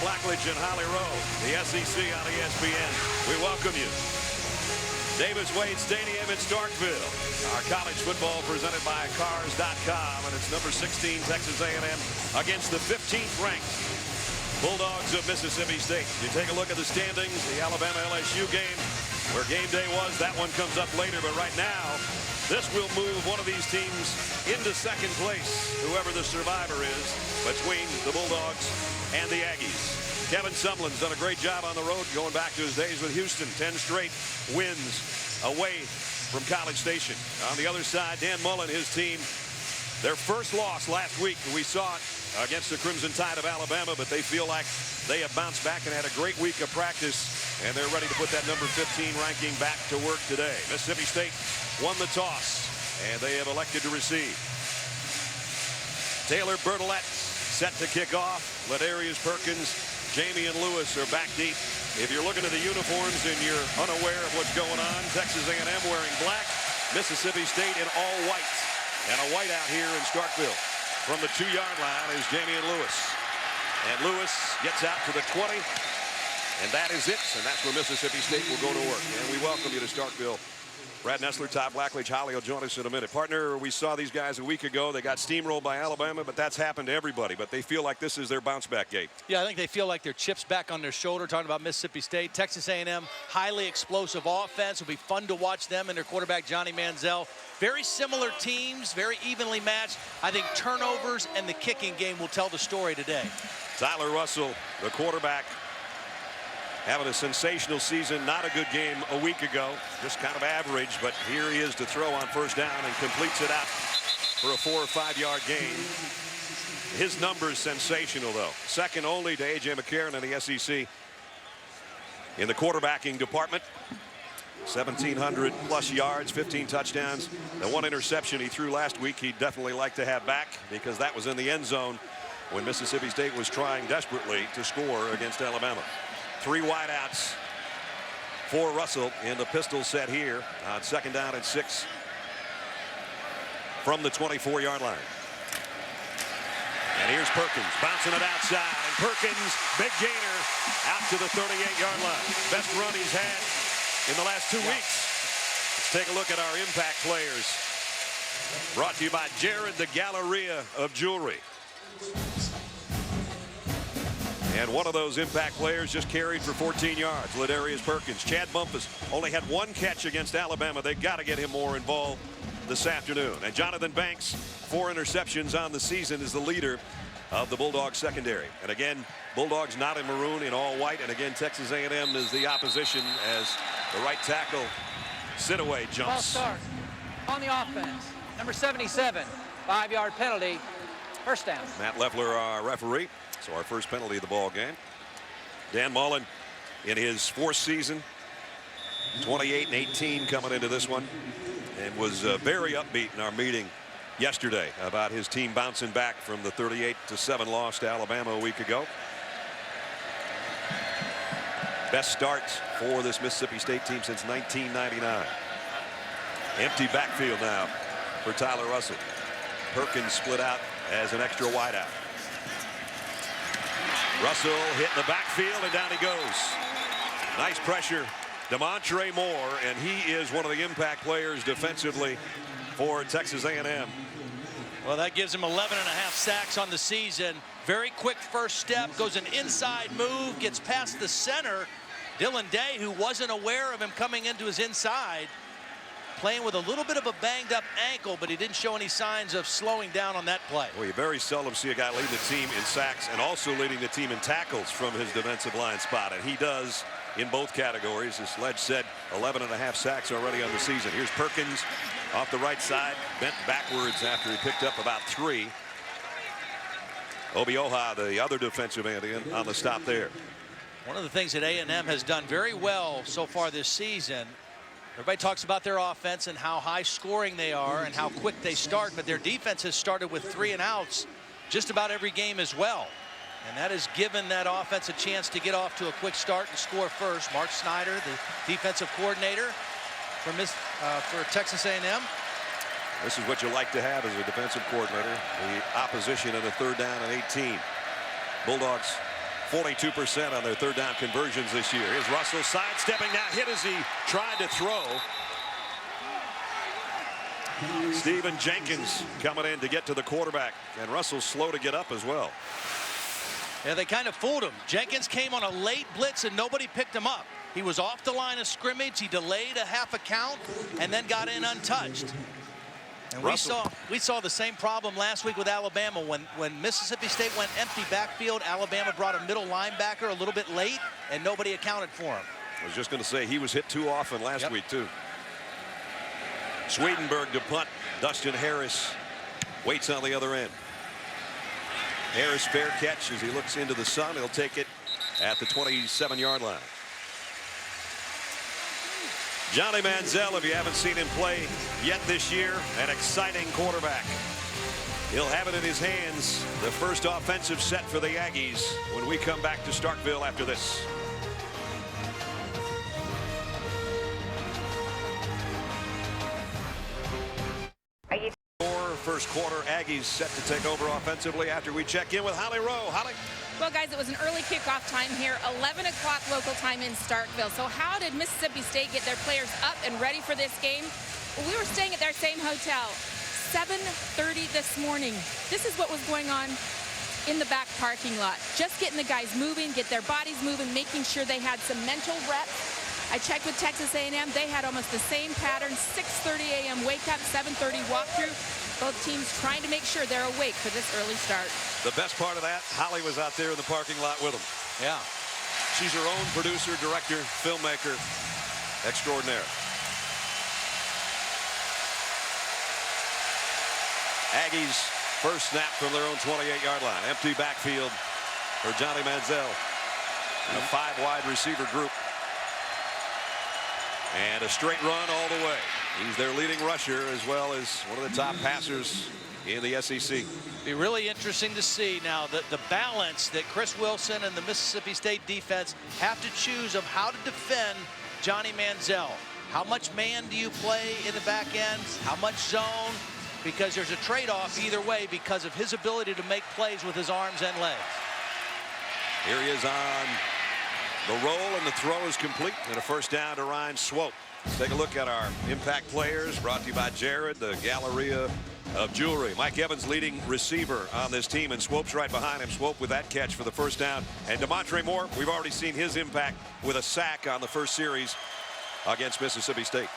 Blackledge and Holly Rowe, the SEC on ESPN. We welcome you. Davis Wade Stadium in Starkville. Our college football presented by Cars.com, and it's number 16 Texas A&M against the 15th ranked Bulldogs of Mississippi State. You take a look at the standings, the Alabama-LSU game, where game day was. That one comes up later, but right now, this will move one of these teams into second place, whoever the survivor is, between the Bulldogs and the Aggies. Kevin Sumlin's done a great job on the road, going back to his days with Houston. 10 straight wins away from College Station. On the other side, Dan Mullen, his team, their first loss last week. We saw it against the Crimson Tide of Alabama, but they feel like they have bounced back and had a great week of practice, and they're ready to put that number 15 ranking back to work today. Mississippi State won the toss, and they have elected to receive. Taylor Bertolette set to kick off. Ladarius Perkins, Jamie and Lewis are back deep. If you're looking at the uniforms and you're unaware of what's going on, Texas A&M wearing black, Mississippi State in all white. And a white out here in Starkville. From the 2-yard line is Jamie and Lewis. And Lewis gets out to the 20. And that is it. And that's where Mississippi State will go to work. And we welcome you to Starkville. Brad Nessler, Todd Blackledge, Holly will join us in a minute. Partner, we saw these guys a week ago. They got steamrolled by Alabama, but that's happened to everybody. But they feel like this is their bounce-back game. Yeah, I think they feel like their chips back on their shoulder, talking about Mississippi State. Texas A&M, highly explosive offense. It'll be fun to watch them and their quarterback, Johnny Manziel. Very similar teams, very evenly matched. I think turnovers and the kicking game will tell the story today. Tyler Russell, the quarterback, having a sensational season. Not a good game a week ago, just kind of average, but here he is to throw on first down and completes it out for a 4 or 5 yard gain. His numbers sensational, though. Second only to A.J. McCarron in the SEC in the quarterbacking department. 1,700 plus yards, 15 touchdowns. The one interception he threw last week he'd definitely like to have back, because that was in the end zone when Mississippi State was trying desperately to score against Alabama. 3 wideouts for Russell in the pistol set here on 2nd down and 6 from the 24-yard line. And here's Perkins bouncing it outside, and Perkins, big gainer, out to the 38-yard line. Best run he's had in the last 2 weeks. Let's take a look at our impact players. Brought to you by Jared, the Galleria of Jewelry. And one of those impact players just carried for 14 yards, Ladarius Perkins. Chad Bumpus only had 1 catch against Alabama. They've got to get him more involved this afternoon. And Jonathan Banks, 4 interceptions on the season, is the leader of the Bulldogs secondary. And again, Bulldogs not in maroon, in all white. And again, Texas A&M is the opposition as the right tackle Sidaway jumps. Ball start on the offense. Number 77, 5-yard penalty, first down. Matt Leffler, our referee. So our first penalty of the ball game. Dan Mullen in his 4th season, 28-18 coming into this one, and was very upbeat in our meeting yesterday about his team bouncing back from the 38-7 loss to Alabama a week ago. Best start for this Mississippi State team since 1999. Empty backfield now for Tyler Russell. Perkins split out as an extra wideout. Russell hit the backfield, and down he goes. Nice pressure, Demontre Moore, and he is one of the impact players defensively for Texas A&M. Well, that gives him 11.5 sacks on the season. Very quick first step, goes an inside move, gets past the center. Dylan Day, who wasn't aware of him coming into his inside, playing with a little bit of a banged up ankle, but he didn't show any signs of slowing down on that play. Well, you very seldom see a guy leading the team in sacks and also leading the team in tackles from his defensive line spot, and he does in both categories. As Sledge said, 11.5 sacks already on the season. Here's Perkins off the right side, bent backwards after he picked up about 3. Obioha, the other defensive end, on the stop there. One of the things that A&M has done very well so far this season, everybody talks about their offense and how high scoring they are and how quick they start, but their defense has started with 3 and outs just about every game as well. And that has given that offense a chance to get off to a quick start and score first. Mark Snyder, the defensive coordinator for Texas A&M. This is what you like to have as a defensive coordinator. The opposition in a 3rd down and 18. Bulldogs 42% on their third down conversions this year. Here's Russell sidestepping now, hit as he tried to throw. Stephen Jenkins coming in to get to the quarterback, and Russell's slow to get up as well. Yeah, they kind of fooled him. Jenkins came on a late blitz and nobody picked him up. He was off the line of scrimmage. He delayed a half a count and then got in untouched. And we saw the same problem last week with Alabama. When Mississippi State went empty backfield, Alabama brought a middle linebacker a little bit late and nobody accounted for him. I was just going to say he was hit too often last week too. Swedenberg to punt. Dustin Harris waits on the other end. Harris fair catch as he looks into the sun. He'll take it at the 27-yard line. Johnny Manziel, if you haven't seen him play yet this year, an exciting quarterback. He'll have it in his hands, the first offensive set for the Aggies when we come back to Starkville after this. First quarter, Aggies set to take over offensively after we check in with Holly Rowe. Holly. Well, guys, it was an early kickoff time here, 11 o'clock local time in Starkville. So how did Mississippi State get their players up and ready for this game? Well, we were staying at their same hotel, 7:30 this morning. This is what was going on in the back parking lot. Just getting the guys moving, get their bodies moving, making sure they had some mental reps. I checked with Texas A&M. They had almost the same pattern, 6:30 a.m. wake up, 7:30 walkthrough. Both teams trying to make sure they're awake for this early start. The best part of that, Holly was out there in the parking lot with them. Yeah. She's her own producer, director, filmmaker extraordinaire. Aggies first snap from their own 28-yard line. Empty backfield for Johnny Manziel. And a 5-wide receiver group. And a straight run all the way. He's their leading rusher as well as one of the top passers in the SEC. Be really interesting to see now the balance that Chris Wilson and the Mississippi State defense have to choose of how to defend Johnny Manziel. How much man do you play in the back end? How much zone? Because there's a trade-off either way because of his ability to make plays with his arms and legs. Here he is on the roll, and the throw is complete, and a first down to Ryan Swope. Let's take a look at our impact players, brought to you by Jared, the Galleria of Jewelry. Mike Evans, leading receiver on this team, and Swope's right behind him. Swope with that catch for the first down. And DeMontre Moore, we've already seen his impact with a sack on the first series against Mississippi State.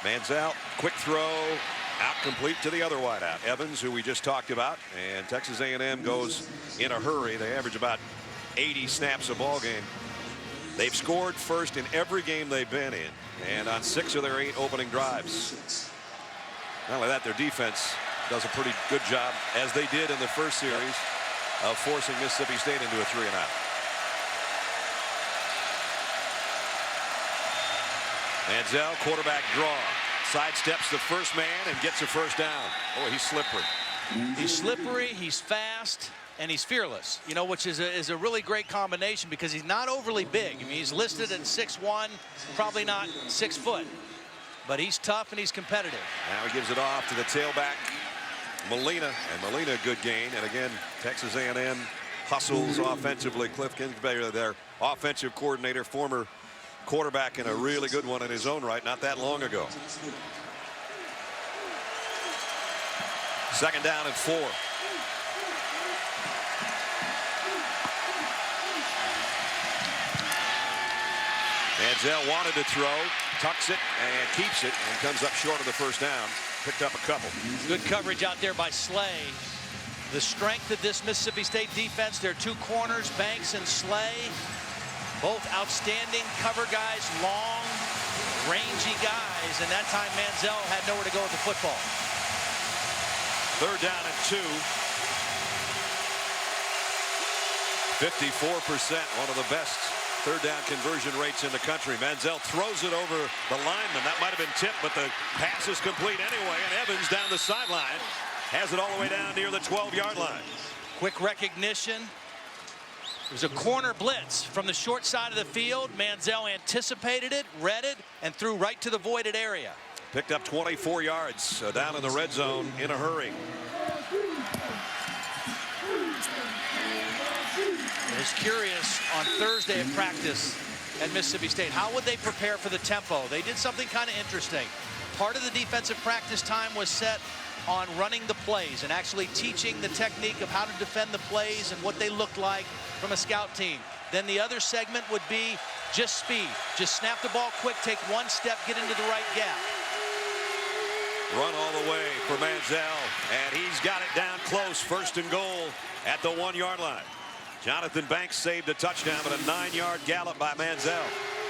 Manziel, quick throw, out complete to the other wideout. Evans, who we just talked about, and Texas A&M goes in a hurry. They average about 80 snaps a ball game. They've scored first in every game they've been in, and on 6 of their 8 opening drives. Not only that, their defense does a pretty good job, as they did in the first series, of forcing Mississippi State into a 3-and-out. Manziel, quarterback draw, sidesteps the first man and gets a first down. Oh, he's slippery. He's slippery, he's fast, and he's fearless, you know, which is a really great combination because he's not overly big. I mean, he's listed at 6'1", probably not 6 foot, but he's tough and he's competitive. Now he gives it off to the tailback, Molina, and Molina, good gain. And again, Texas A&M hustles offensively. Cliff Kingsbury, their offensive coordinator, former quarterback, and a really good one in his own right not that long ago. Second down and 4. Manziel wanted to throw, tucks it and keeps it, and comes up short of the first down. Picked up a couple. Good coverage out there by Slay. The strength of this Mississippi State defense, their 2 corners, Banks and Slay, both outstanding cover guys, long, rangy guys, and that time Manziel had nowhere to go with the football. Third down and 2. 54%, one of the best third down conversion rates in the country. Manziel throws it over the lineman. That might have been tipped, but the pass is complete anyway, and Evans down the sideline has it all the way down near the 12-yard line. Quick recognition. It was a corner blitz from the short side of the field. Manziel anticipated it, read it, and threw right to the voided area. Picked up 24 yards down in the red zone in a hurry. was curious on Thursday at practice at Mississippi State. How would they prepare for the tempo? They did something kind of interesting. Part of the defensive practice time was set on running the plays and actually teaching the technique of how to defend the plays and what they looked like from a scout team. Then the other segment would be just speed. Just snap the ball quick, take one step, get into the right gap. Run all the way for Manziel, and he's got it down close. 1st and goal at the 1-yard line. Jonathan Banks saved a touchdown, but a 9-yard gallop by Manziel.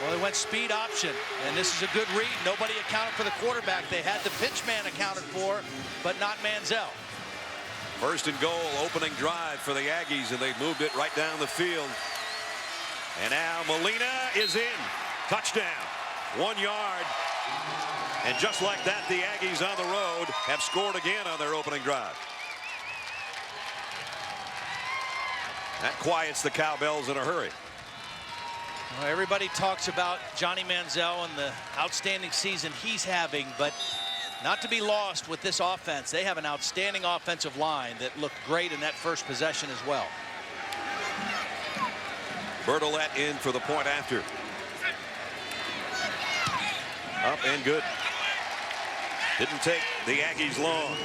Well, they went speed option, and this is a good read. Nobody accounted for the quarterback. They had the pitch man accounted for, but not Manziel. 1st and goal, opening drive for the Aggies, and they moved it right down the field. And now Molina is in. Touchdown. 1 yard. And just like that, the Aggies on the road have scored again on their opening drive. That quiets the cowbells in a hurry. Well, everybody talks about Johnny Manziel and the outstanding season he's having, but not to be lost with this offense. They have an outstanding offensive line that looked great in that first possession as well. Bertolette in for the point after. Up and good. Didn't take the Aggies long.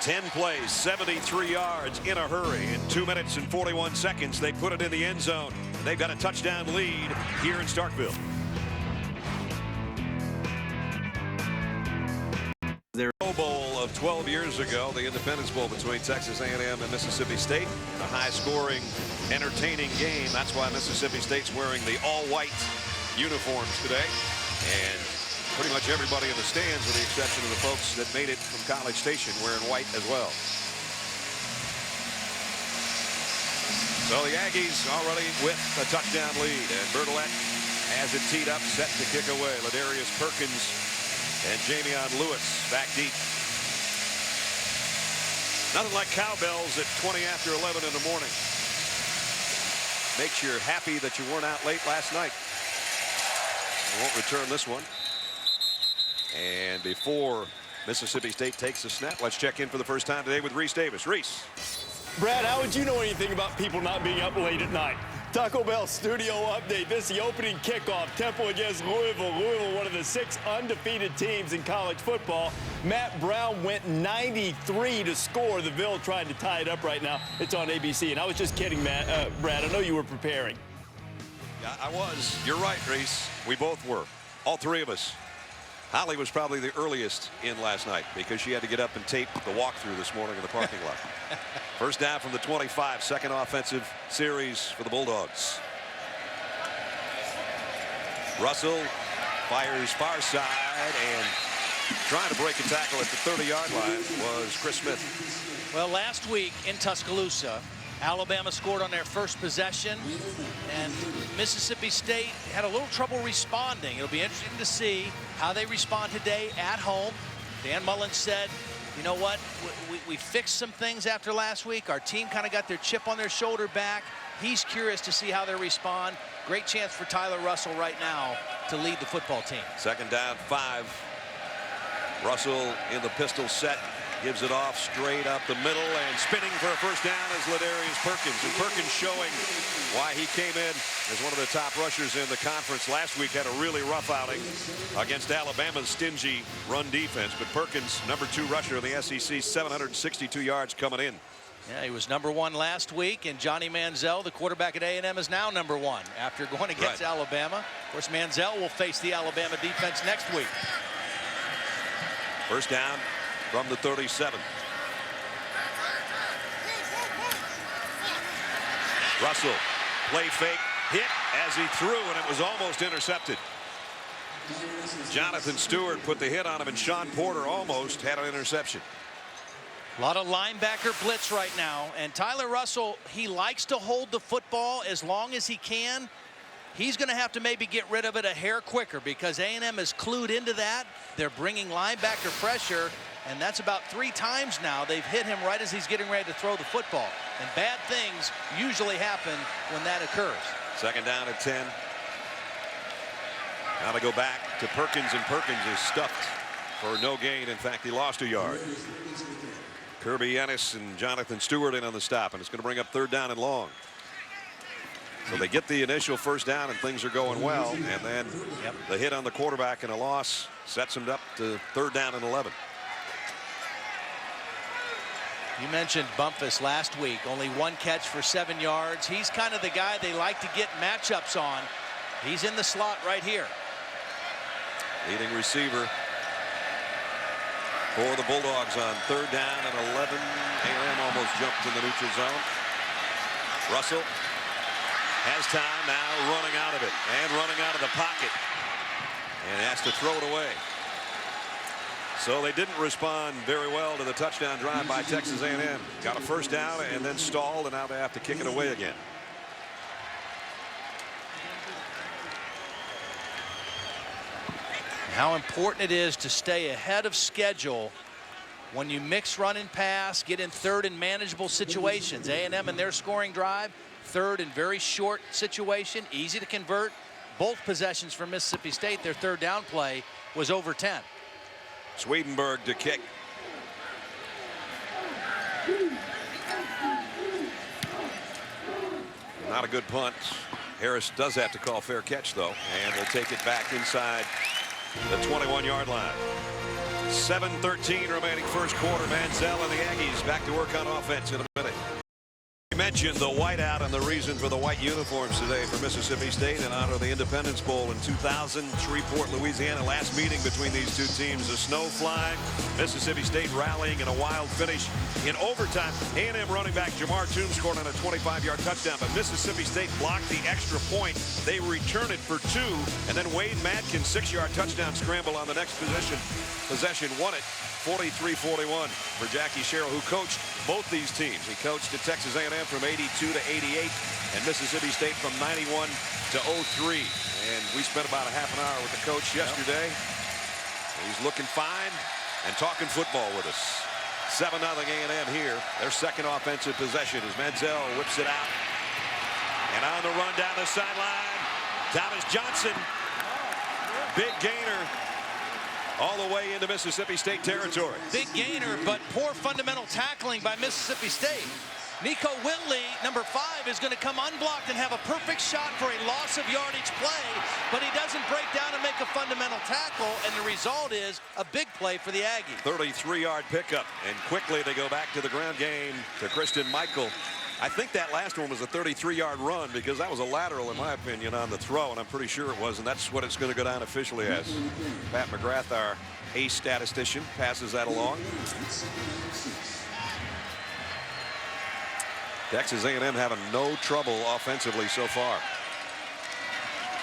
10 plays, 73 yards in a hurry. In 2 minutes and 41 seconds, they put it in the end zone. They've got a touchdown lead here in Starkville. Their Pro Bowl of 12 years ago, the Independence Bowl between Texas A&M and Mississippi State. A high-scoring, entertaining game. That's why Mississippi State's wearing the all-white uniforms today. And pretty much everybody in the stands, with the exception of the folks that made it from College Station, wearing white as well. So the Aggies already with a touchdown lead, and Bertolette has it teed up, set to kick away. Ladarius Perkins and Jamion Lewis back deep. Nothing like cowbells at 20 after 11 in the morning. Makes you happy that you weren't out late last night. We won't return this one. And before Mississippi State takes a snap, let's check in for the first time today with Reese Davis. Reese. Brad, how would you know anything about people not being up late at night? Taco Bell studio update. This is the opening kickoff. Temple against Louisville. Louisville, one of the 6 undefeated teams in college football. Matt Brown went 93 to score. The Ville trying to tie it up right now. It's on ABC. And I was just kidding, Brad. I know you were preparing. Yeah, I was. You're right, Reese. We both were. All 3 of us. Holly was probably the earliest in last night because she had to get up and tape the walkthrough this morning in the parking lot. First down from the 25, second offensive series for the Bulldogs. Russell fires far side, and trying to break a tackle at the 30-yard line was Chris Smith. Well, last week in Tuscaloosa, Alabama scored on their first possession, and Mississippi State had a little trouble responding. It'll be interesting to see how they respond today at home. Dan Mullen said, you know what, we fixed some things after last week. Our team kind of got their chip on their shoulder back. He's curious to see how they respond. Great chance for Tyler Russell right now to lead the football team. Second down, 5. Russell in the pistol set. Gives it off straight up the middle, and spinning for a first down is Ladarius Perkins. And Perkins showing why he came in as one of the top rushers in the conference last week. Had a really rough outing against Alabama's stingy run defense. But Perkins, number 2 rusher in the SEC, 762 yards coming in. Yeah, he was number 1 last week, and Johnny Manziel, the quarterback at A&M, is now number 1 after going against Alabama. Of course, Manziel will face the Alabama defense next week. First down from the 37. Russell, play fake, hit as he threw, and it was almost intercepted. Jonathan Stewart put the hit on him, and Sean Porter almost had an interception. A lot of linebacker blitz right now, and Tyler Russell, he likes to hold the football as long as he can. He's going to have to maybe get rid of it a hair quicker because A&M is clued into that. They're bringing linebacker pressure, and that's about 3 times now they've hit him right as he's getting ready to throw the football. And bad things usually happen when that occurs. Second down at 10. Now to go back to Perkins, and Perkins is stuffed for no gain. In fact, he lost a yard. Kirby Ennis and Jonathan Stewart in on the stop, and it's going to bring up 3rd down and long. So they get the initial first down and things are going well, and then the hit on the quarterback and a loss sets them up to 3rd down and 11. You mentioned Bumpus last week, only 1 catch for 7 yards. He's kind of the guy they like to get matchups on. He's in the slot right here. Leading receiver for the Bulldogs on 3rd down and 11. A&M almost jumped in the neutral zone. Russell has time now, running out of it and running out of the pocket, and has to throw it away. So they didn't respond very well to the touchdown drive by Texas A&M. Got a first down and then stalled, and now they have to kick it away again. How important it is to stay ahead of schedule when you mix run and pass, get in 3rd and manageable situations. A&M in their scoring drive, 3rd and very short situation, easy to convert. Both possessions for Mississippi State, their 3rd down play was over 10. Swedenberg to kick. Not a good punt. Harris does have to call fair catch, though, and will take it back inside the 21-yard line. 7:13 remaining first quarter. Manziel and the Aggies back to work on offense in a minute. We mentioned the whiteout and the reason for the white uniforms today for Mississippi State in honor of the Independence Bowl in 2000. Shreveport, Louisiana. Last meeting between these two teams. The snow flying. Mississippi State rallying in a wild finish in overtime. A&M running back Jamar Toombs scored on a 25-yard touchdown, but Mississippi State blocked the extra point. They return it for 2, and then Wade Madkin 6-yard touchdown scramble on the next possession won it 43-41 for Jackie Sherrill, who coached both these teams. He coached at Texas A&M from 82 to 88 and Mississippi State from 91 to 03. And we spent about a half an hour with the coach yesterday. He's looking fine and talking football with us. 7-0 A&M here. Their second offensive possession as Manziel whips it out. And on the run down the sideline, Thomas Johnson. Big gainer all the way into Mississippi State territory. Big gainer, but poor fundamental tackling by Mississippi State. Nico Whitley, number 5, is going to come unblocked and have a perfect shot for a loss of yardage play, but he doesn't break down and make a fundamental tackle, and the result is a big play for the Aggies. 33-yard pickup, and quickly they go back to the ground game to Christian Michael. I think that last one was a 33-yard run because that was a lateral, in my opinion, on the throw, and I'm pretty sure it was, and that's what it's going to go down officially as. Pat McGrath, our ace statistician, passes that along. Texas A&M having no trouble offensively so far.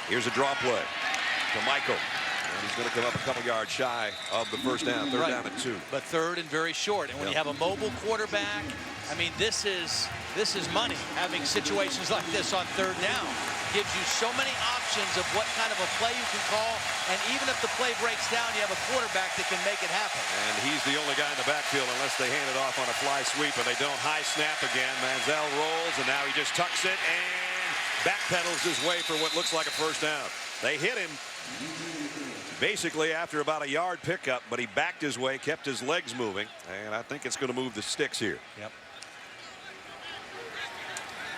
Here's a draw play to Michael. And he's going to come up a couple yards shy of the first down. Third down and 2. But 3rd and very short. And when you have a mobile quarterback, I mean, this is money. Having situations like this on 3rd down gives you so many options of what kind of a play you can call. And even if the play breaks down, you have a quarterback that can make it happen. And he's the only guy in the backfield unless they hand it off on a fly sweep, and they don't. High snap again. Manziel rolls, and now he just tucks it and backpedals his way for what looks like a first down. They hit him basically after about a yard pickup, but he backed his way, kept his legs moving, and I think it's going to move the sticks here. Yep.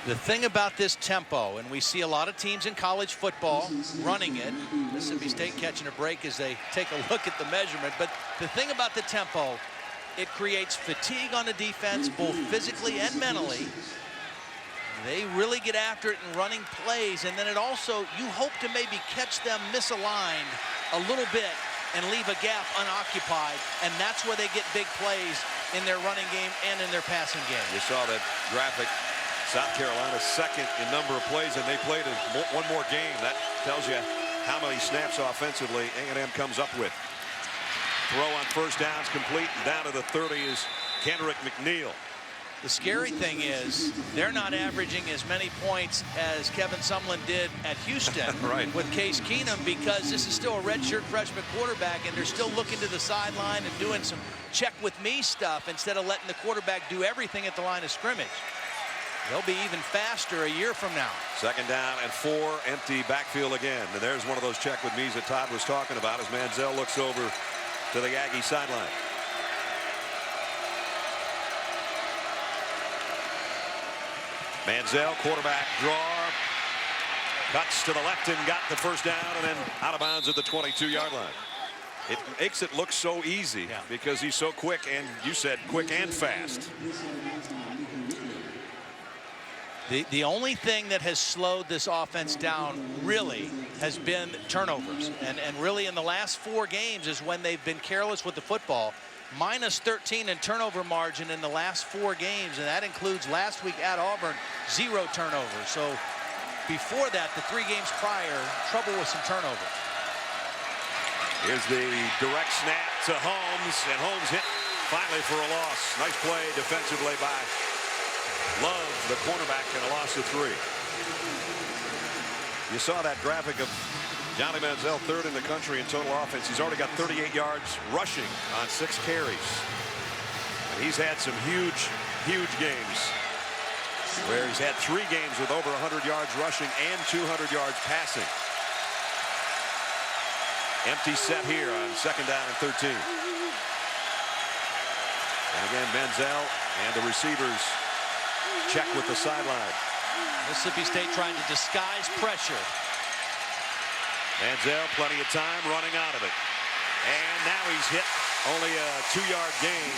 The thing about this tempo, and we see a lot of teams in college football running it, Mississippi State catching a break as they take a look at the measurement, but the thing about the tempo, it creates fatigue on the defense, both physically and mentally. They really get after it in running plays, and then it also, you hope to maybe catch them misaligned a little bit and leave a gap unoccupied, and that's where they get big plays in their running game and in their passing game. You saw that graphic. South Carolina second in number of plays, and they played one more game. That tells you how many snaps offensively A&M comes up with. Throw on first down's complete, and down to the 30 is Kendrick McNeil. The scary thing is they're not averaging as many points as Kevin Sumlin did at Houston right. with Case Keenum, because this is still a redshirt freshman quarterback, and they're still looking to the sideline and doing some check with me stuff instead of letting the quarterback do everything at the line of scrimmage. They'll be even faster a year from now. 2nd down and 4, empty backfield again. And there's one of those check with me's that Todd was talking about as Manziel looks over to the Aggie sideline. Manziel, quarterback draw, Cuts to the left and got the first down, and then out of bounds at the 22-yard line. It makes it look so easy because he's so quick, and you said quick and fast. The only thing that has slowed this offense down really has been turnovers. And really in the last 4 games is when they've been careless with the football. Minus 13 in turnover margin in the last 4 games, and that includes last week at Auburn, 0 turnovers. So before that, the 3 games prior, trouble with some turnovers. Here's the direct snap to Holmes, and Holmes hit finally for a loss. Nice play defensively by Love, the cornerback, and a loss of 3. You saw that graphic of Johnny Manziel, 3rd in the country in total offense. He's already got 38 yards rushing on 6 carries. And he's had some huge games where he's had 3 games with over 100 yards rushing and 200 yards passing. Empty set here on 2nd down and 13. And again, Manziel and the receivers check with the sideline. Mississippi State trying to disguise pressure. Manziel, plenty of time, running out of it. And now he's hit. Only a 2-yard gain.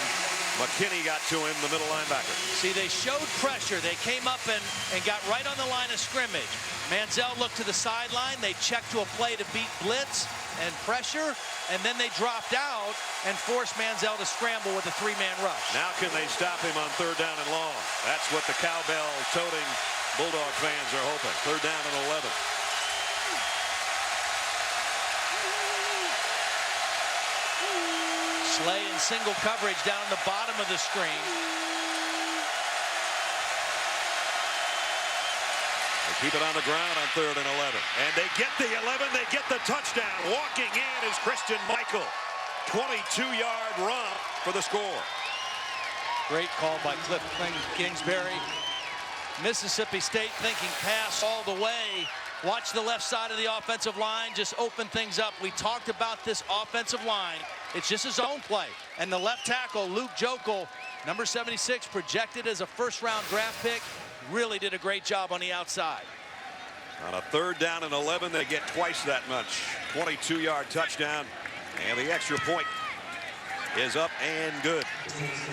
McKinney got to him, the middle linebacker. See, they showed pressure. They came up and got right on the line of scrimmage. Manziel looked to the sideline. They checked to a play to beat blitz and pressure, and then they dropped out and forced Manziel to scramble with a 3-man rush. Now can they stop him on 3rd down and long? That's what the cowbell-toting Bulldog fans are hoping. 3rd down and 11. Slay in single coverage down the bottom of the screen. They keep it on the ground on 3rd and 11. And they get the 11. They get the touchdown. Walking in is Christian Michael. 22-yard run for the score. Great call by Cliff Kingsbury. Mississippi State thinking pass all the way. Watch the left side of the offensive line just open things up. We talked about this offensive line. It's just his own play. And the left tackle, Luke Jokel, number 76, projected as a 1st-round draft pick, really did a great job on the outside. On a 3rd down and 11, they get twice that much. 22-yard touchdown. And the extra point is up and good.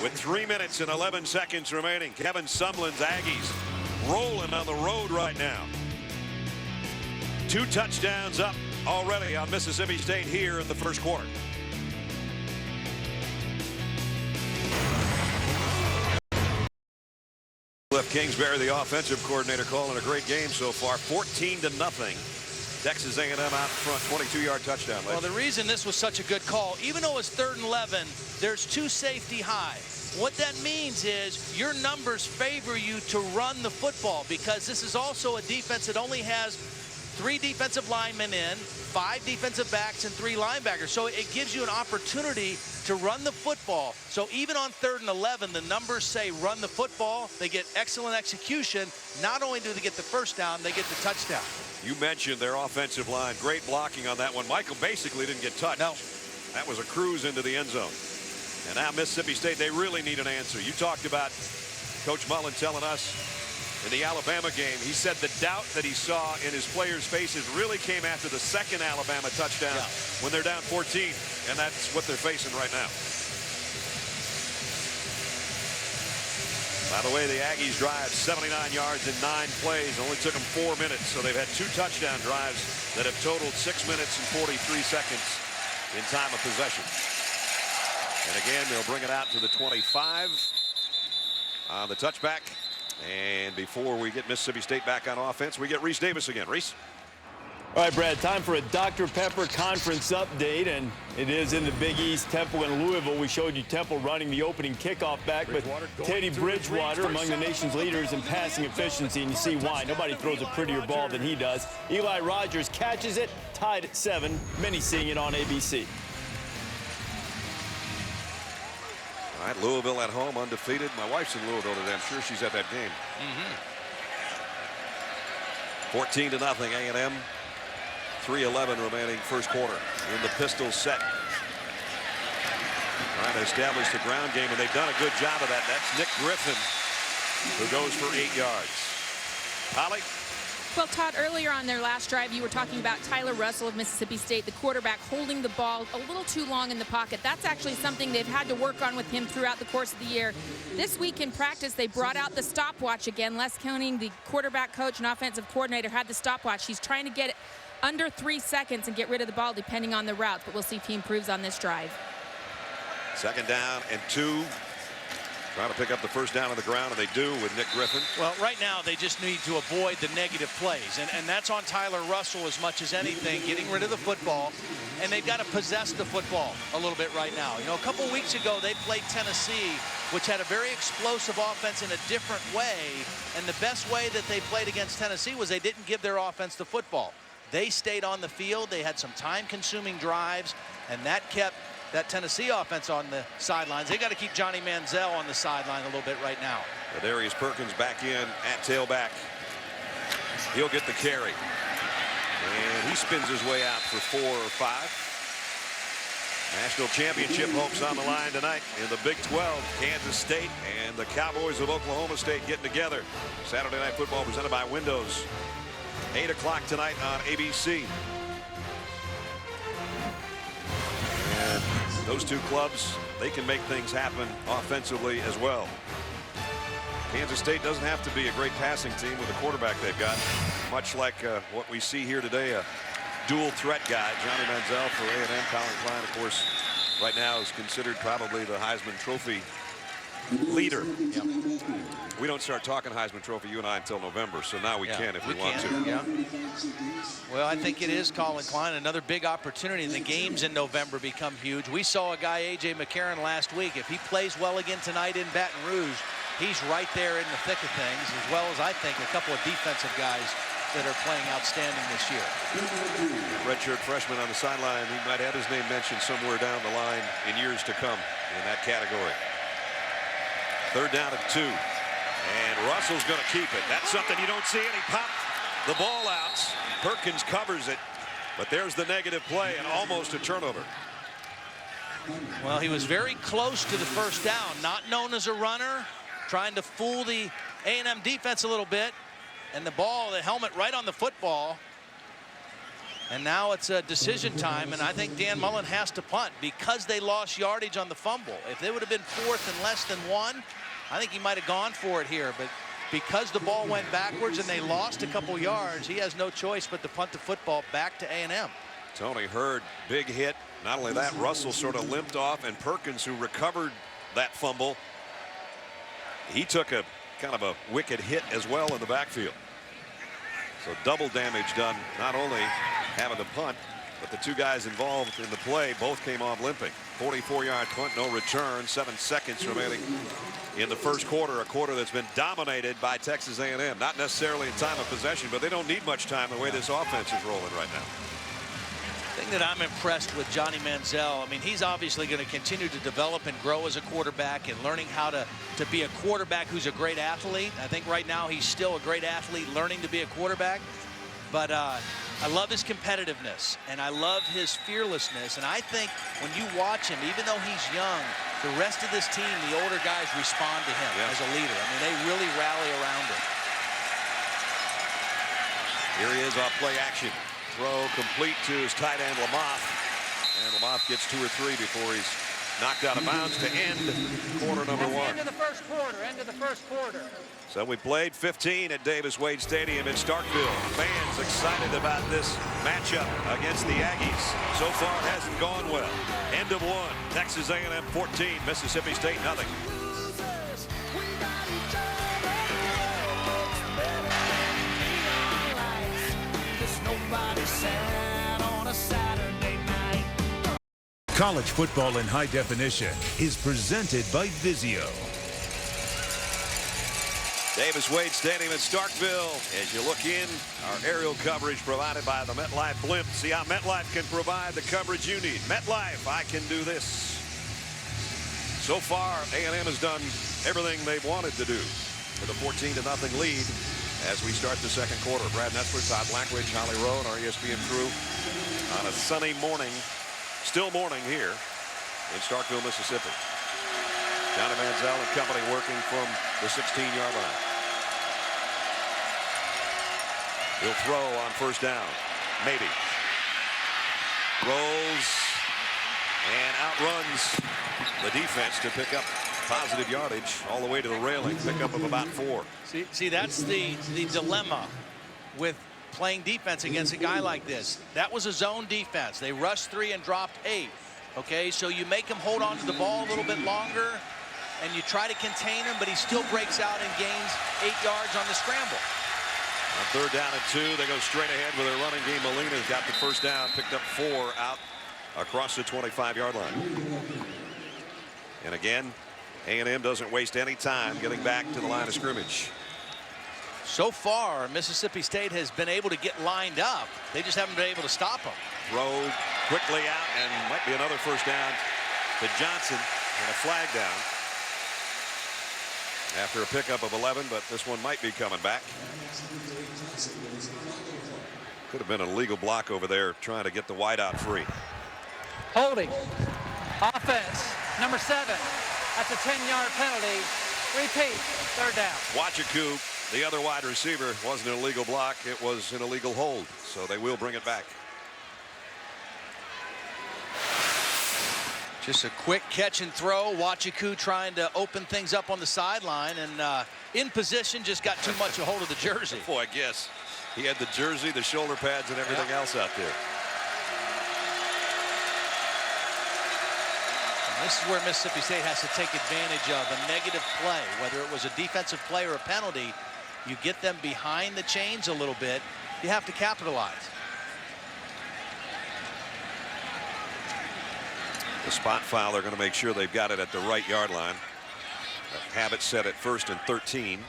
With 3 minutes and 11 seconds remaining, Kevin Sumlin's Aggies rolling on the road right now. 2 touchdowns up already on Mississippi State here in the 1st quarter. Cliff Kingsbury, the offensive coordinator, calling a great game so far. 14-0. Texas A&M out front, 22-yard touchdown. Well, the reason this was such a good call, even though it's 3rd and 11, there's 2 safety high. What that means is your numbers favor you to run the football, because this is also a defense that only has 3 defensive linemen in, 5 defensive backs, and 3 linebackers. So it gives you an opportunity to run the football. So even on 3rd and 11, the numbers say run the football. They get excellent execution. Not only do they get the 1st down, they get the touchdown. You mentioned their offensive line. Great blocking on that one. Michael basically didn't get touched. No. That was a cruise into the end zone. And now Mississippi State, they really need an answer. You talked about Coach Mullen telling us in the Alabama game, he said the doubt that he saw in his players' faces really came after the 2nd Alabama touchdown when they're down 14, and that's what they're facing right now. By the way, the Aggies drive 79 yards in 9 plays. Only took them 4 minutes, so they've had 2 touchdown drives that have totaled 6 minutes and 43 seconds in time of possession. And again, they'll bring it out to the 25 on the touchback. And before we get Mississippi State back on offense, we get Reese Davis again. Reese? All right, Brad, time for a Dr. Pepper conference update, and it is in the Big East, Temple and Louisville. We showed you Temple running the opening kickoff back, but Teddy Bridgewater among the nation's leaders in passing efficiency, and you see why. Nobody throws a prettier ball than he does. Eli Rogers catches it, tied at 7. Many seeing it on ABC. All right, Louisville at home, undefeated. My wife's in Louisville today. I'm sure she's at that game. 14-0 A&M. 3:11 remaining 1st quarter in the pistol set. Trying to establish the ground game, and they've done a good job of that. That's Nick Griffin, who goes for 8 yards. Holly? Well, Todd, earlier on their last drive, you were talking about Tyler Russell of Mississippi State, the quarterback, holding the ball a little too long in the pocket. That's actually something they've had to work on with him throughout the course of the year. This week in practice, they brought out the stopwatch again. Les Koenig, the quarterback coach and offensive coordinator, had the stopwatch. He's trying to get it under 3 seconds and get rid of the ball depending on the route, but we'll see if he improves on this drive. 2nd down and 2. Trying to pick up the first down on the ground, and they do with Nick Griffin. Well, right now they just need to avoid the negative plays, and that's on Tyler Russell as much as anything, getting rid of the football, and they've got to possess the football a little bit right now. You know, a couple weeks ago they played Tennessee, which had a very explosive offense in a different way, and the best way that they played against Tennessee was they didn't give their offense the football. They stayed on the field, they had some time-consuming drives, and that kept that Tennessee offense on the sidelines. They got to keep Johnny Manziel on the sideline a little bit right now. Darius Perkins back in at tailback. He'll get the carry. And he spins his way out for 4 or 5. National championship hopes on the line tonight in the Big 12. Kansas State and the Cowboys of Oklahoma State getting together. Saturday Night Football presented by Windows. 8 o'clock tonight on ABC. And those two clubs, they can make things happen offensively as well. Kansas State doesn't have to be a great passing team with the quarterback they've got. Much like what we see here today, a dual threat guy, Johnny Manziel for A&M. Colin Klein, of course, right now is considered probably the Heisman Trophy leader. Yep. We don't start talking Heisman Trophy, you and I, until November, so now we can if we want to. Yeah. Well, I think it is Colin Klein. Another big opportunity. The games in November become huge. We saw a guy, A.J. McCarron, last week. If he plays well again tonight in Baton Rouge, he's right there in the thick of things, as well as, I think, a couple of defensive guys that are playing outstanding this year. Redshirt freshman on the sideline. He might have his name mentioned somewhere down the line in years to come in that category. 3rd down and 2. And Russell's going to keep it. That's something you don't see. And he popped the ball out. Perkins covers it. But there's the negative play and almost a turnover. Well, he was very close to the first down. Not known as a runner. Trying to fool the A&M defense a little bit. And the ball, the helmet right on the football. And now it's a decision time. And I think Dan Mullen has to punt because they lost yardage on the fumble. If they would have been 4th and less than 1, I think he might have gone for it here, but because the ball went backwards and they lost a couple yards, he has no choice but to punt the football back to A&M. Tony Hurd, big hit. Not only that, Russell sort of limped off, and Perkins, who recovered that fumble, he took a kind of a wicked hit as well in the backfield. So double damage done, not only having to punt, but the two guys involved in the play both came off limping. 44-yard punt, no return, 7 seconds remaining in the first quarter, a quarter that's been dominated by Texas A&M. Not necessarily in time of possession, but they don't need much time the way this offense is rolling right now. The thing that I'm impressed with Johnny Manziel, I mean, he's obviously going to continue to develop and grow as a quarterback and learning how to be a quarterback who's a great athlete. I think right now he's still a great athlete learning to be a quarterback. But I love his competitiveness, and I love his fearlessness. And I think when you watch him, even though he's young, the rest of this team, the older guys, respond to him as a leader. I mean, they really rally around him. Here he is off play action. Throw complete to his tight end, Lamoth. And Lamoth gets 2 or 3 before he's knocked out of bounds to end quarter number 1. End of the first quarter, end of the first quarter. So we played 15 at Davis-Wade Stadium in Starkville. Fans excited about this matchup against the Aggies. So far it hasn't gone well. End of 1. Texas A&M 14, Mississippi State nothing. College football in high definition is presented by Vizio. Davis-Wade Stadium in Starkville. As you look in, our aerial coverage provided by the MetLife Blimp. See how MetLife can provide the coverage you need. MetLife, I can do this. So far, A&M has done everything they've wanted to do with a 14-0 lead as we start the second quarter. Brad Nessler, Todd Blackridge, Holly Rowe, and our ESPN crew on a sunny morning, still morning here in Starkville, Mississippi. Johnny Manziel and company working from the 16-yard line. He'll throw on first down. Maybe. Rolls and outruns the defense to pick up positive yardage all the way to the railing. Pickup of about 4. See, that's the dilemma with playing defense against a guy like this. That was a zone defense. They rushed 3 and dropped 8. Okay, so you make him hold on to the ball a little bit longer, and you try to contain him, but he still breaks out and gains 8 yards on the scramble. On third down and 2, they go straight ahead with their running game. Molina's got the first down, picked up 4 out across the 25-yard line. And again, A&M doesn't waste any time getting back to the line of scrimmage. So far, Mississippi State has been able to get lined up. They just haven't been able to stop them. Throw quickly out, and might be another first down to Johnson, and a flag down after a pickup of 11, but this one might be coming back. Could have been an illegal block over there trying to get the wideout free. Holding. Offense. Number 7. That's a 10-yard penalty. Repeat. Third down. Wachiku, the other wide receiver, wasn't an illegal block. It was an illegal hold. So they will bring it back. Just a quick catch and throw. Wachiku trying to open things up on the sideline, and in position, just got too much a hold of the jersey. Boy, I guess he had the jersey, the shoulder pads, and everything else out there. And this is where Mississippi State has to take advantage of a negative play, whether it was a defensive play or a penalty. You get them behind the chains a little bit, you have to capitalize. The spot foul, they're going to make sure they've got it at the right yard line. Have it set at 1st and 13.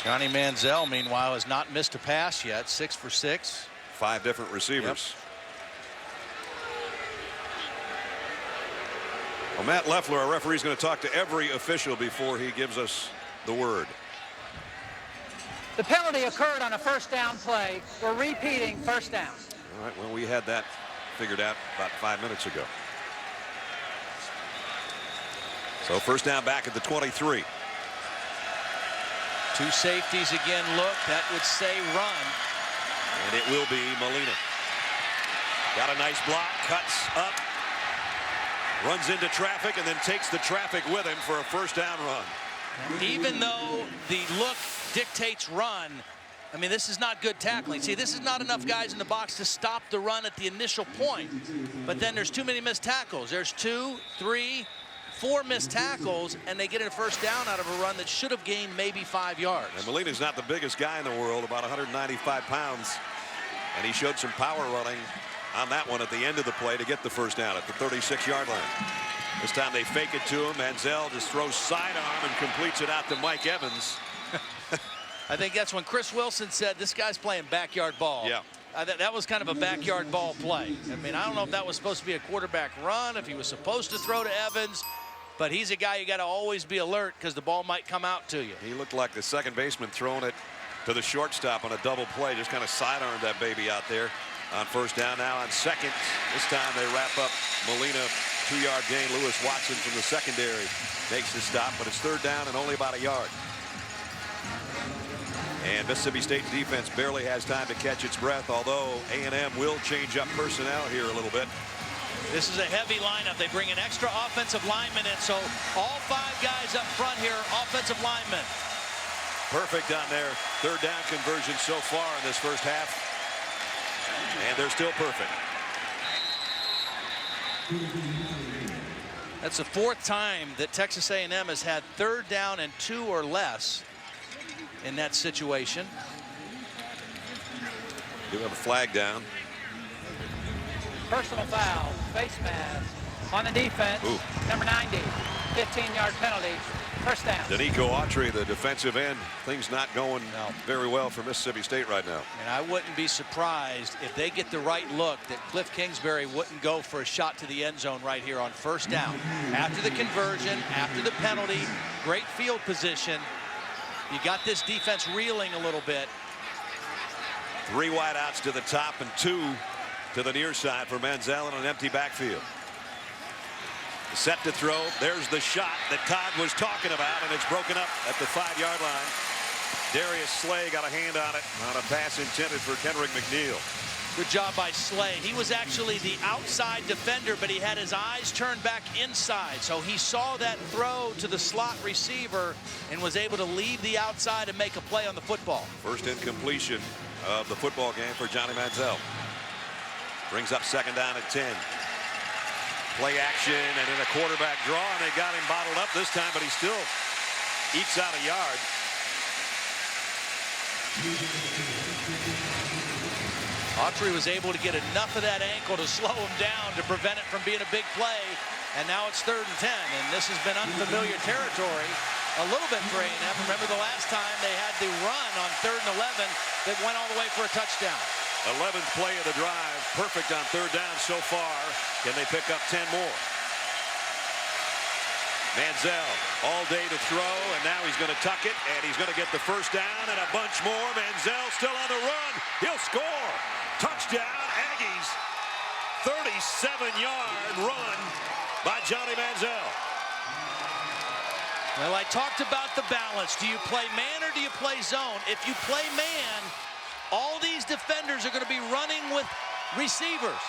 Johnny Manziel, meanwhile, has not missed a pass yet. 6 for 6. 5 different receivers. Yep. Well, Matt Leffler, our referee, is going to talk to every official before he gives us the word. The penalty occurred on a first down play. We're repeating first down. All right, well, we had that figured out about 5 minutes ago. So first down back at the 23. 2 safeties again. Look, that would say run. And it will be Molina. Got a nice block, cuts up, runs into traffic, and then takes the traffic with him for a first down run. Even though the look dictates run, I mean, this is not good tackling. See, this is not enough guys in the box to stop the run at the initial point. But then there's too many missed tackles. There's 2, 3, 4 missed tackles, and they get a first down out of a run that should have gained maybe 5 yards. And Molina's not the biggest guy in the world, about 195 pounds. And he showed some power running on that one at the end of the play to get the first down at the 36-yard line. This time they fake it to him. Manziel just throws sidearm and completes it out to Mike Evans. I think that's when Chris Wilson said, this guy's playing backyard ball. Yeah. That was kind of a backyard ball play. I mean, I don't know if that was supposed to be a quarterback run, if he was supposed to throw to Evans, but he's a guy you got to always be alert because the ball might come out to you. He looked like the second baseman throwing it to the shortstop on a double play, just kind of sidearmed that baby out there on first down. Now on second, this time they wrap up Molina. 2-yard gain. Lewis Watson from the secondary makes the stop, but it's third down and only about a yard. And Mississippi State's defense barely has time to catch its breath, although A&M will change up personnel here a little bit. This is a heavy lineup. They bring an extra offensive lineman in, so all 5 guys up front here are offensive linemen. Perfect on their third down conversion so far in this first half. And they're still perfect. That's the 4th time that Texas A&M has had third down and 2 or less in that situation. Do have a flag down. Personal foul, face mask on the defense. Ooh. Number 90, 15-yard penalty, first down. Danico Autry, the defensive end. Things not going very well for Mississippi State right now. And I wouldn't be surprised if they get the right look that Cliff Kingsbury wouldn't go for a shot to the end zone right here on first down. After the conversion, after the penalty, great field position. You got this defense reeling a little bit. 3 wideouts to the top and 2 to the near side for Manziel in an empty backfield. Set to throw. There's the shot that Todd was talking about, and it's broken up at the 5-yard line. Darius Slay got a hand on it on a pass intended for Kendrick McNeil. Good job by Slay. He was actually the outside defender, but he had his eyes turned back inside. So he saw that throw to the slot receiver and was able to leave the outside and make a play on the football. First incompletion of the football game for Johnny Manziel. Brings up 2nd down at 10. Play action and in a quarterback draw, and they got him bottled up this time, but he still ekes out a yard. Autry was able to get enough of that ankle to slow him down to prevent it from being a big play. And now it's 3rd and 10, and this has been unfamiliar territory a little bit for A&M. Remember the last time they had the run on 3rd and 11 that went all the way for a touchdown. 11th play of the drive, perfect on 3rd down so far. Can they pick up 10 more? Manziel all day to throw, and now he's going to tuck it, and he's going to get the 1st down and a bunch more. Manziel still on the run. He'll score. Touchdown, Aggies. 37-yard run by Johnny Manziel. Well, I talked about the balance. Do you play man or do you play zone? If you play man, all these defenders are going to be running with receivers,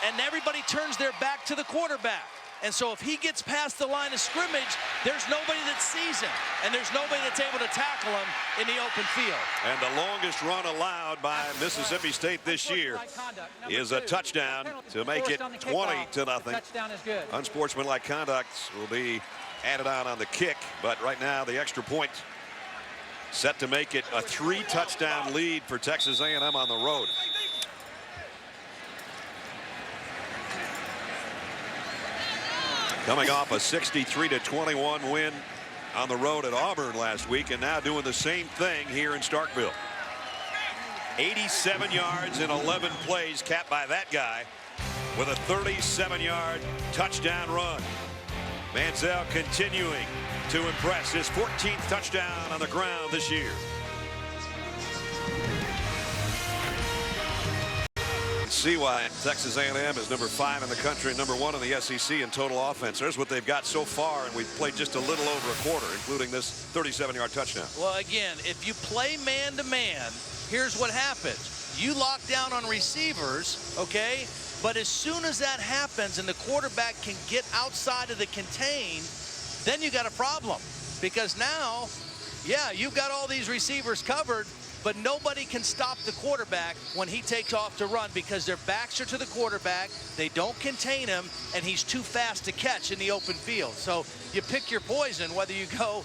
and everybody turns their back to the quarterback. And so if he gets past the line of scrimmage, there's nobody that sees him, and there's nobody that's able to tackle him in the open field. And the longest run allowed by Mississippi State this year is a touchdown to make it 20-0. Unsportsmanlike conduct will be added on the kick, but right now the extra point set to make it a 3-touchdown lead for Texas A&M on the road. Coming off a 63-21 win on the road at Auburn last week, and now doing the same thing here in Starkville. 87 yards in 11 plays, capped by that guy with a 37-yard touchdown run. Manziel continuing to impress, his 14th touchdown on the ground this year. See why Texas A&M is number 5 in the country, number 1 in the SEC in total offense. There's what they've got so far, and we've played just a little over a quarter, including this 37-yard touchdown. Well, again, if you play man-to-man, here's what happens. You lock down on receivers, okay? But as soon as that happens and the quarterback can get outside of the contain, then you got a problem. Because now, yeah, you've got all these receivers covered, but nobody can stop the quarterback when he takes off to run because their backs are to the quarterback, they don't contain him, and he's too fast to catch in the open field. So you pick your poison whether you go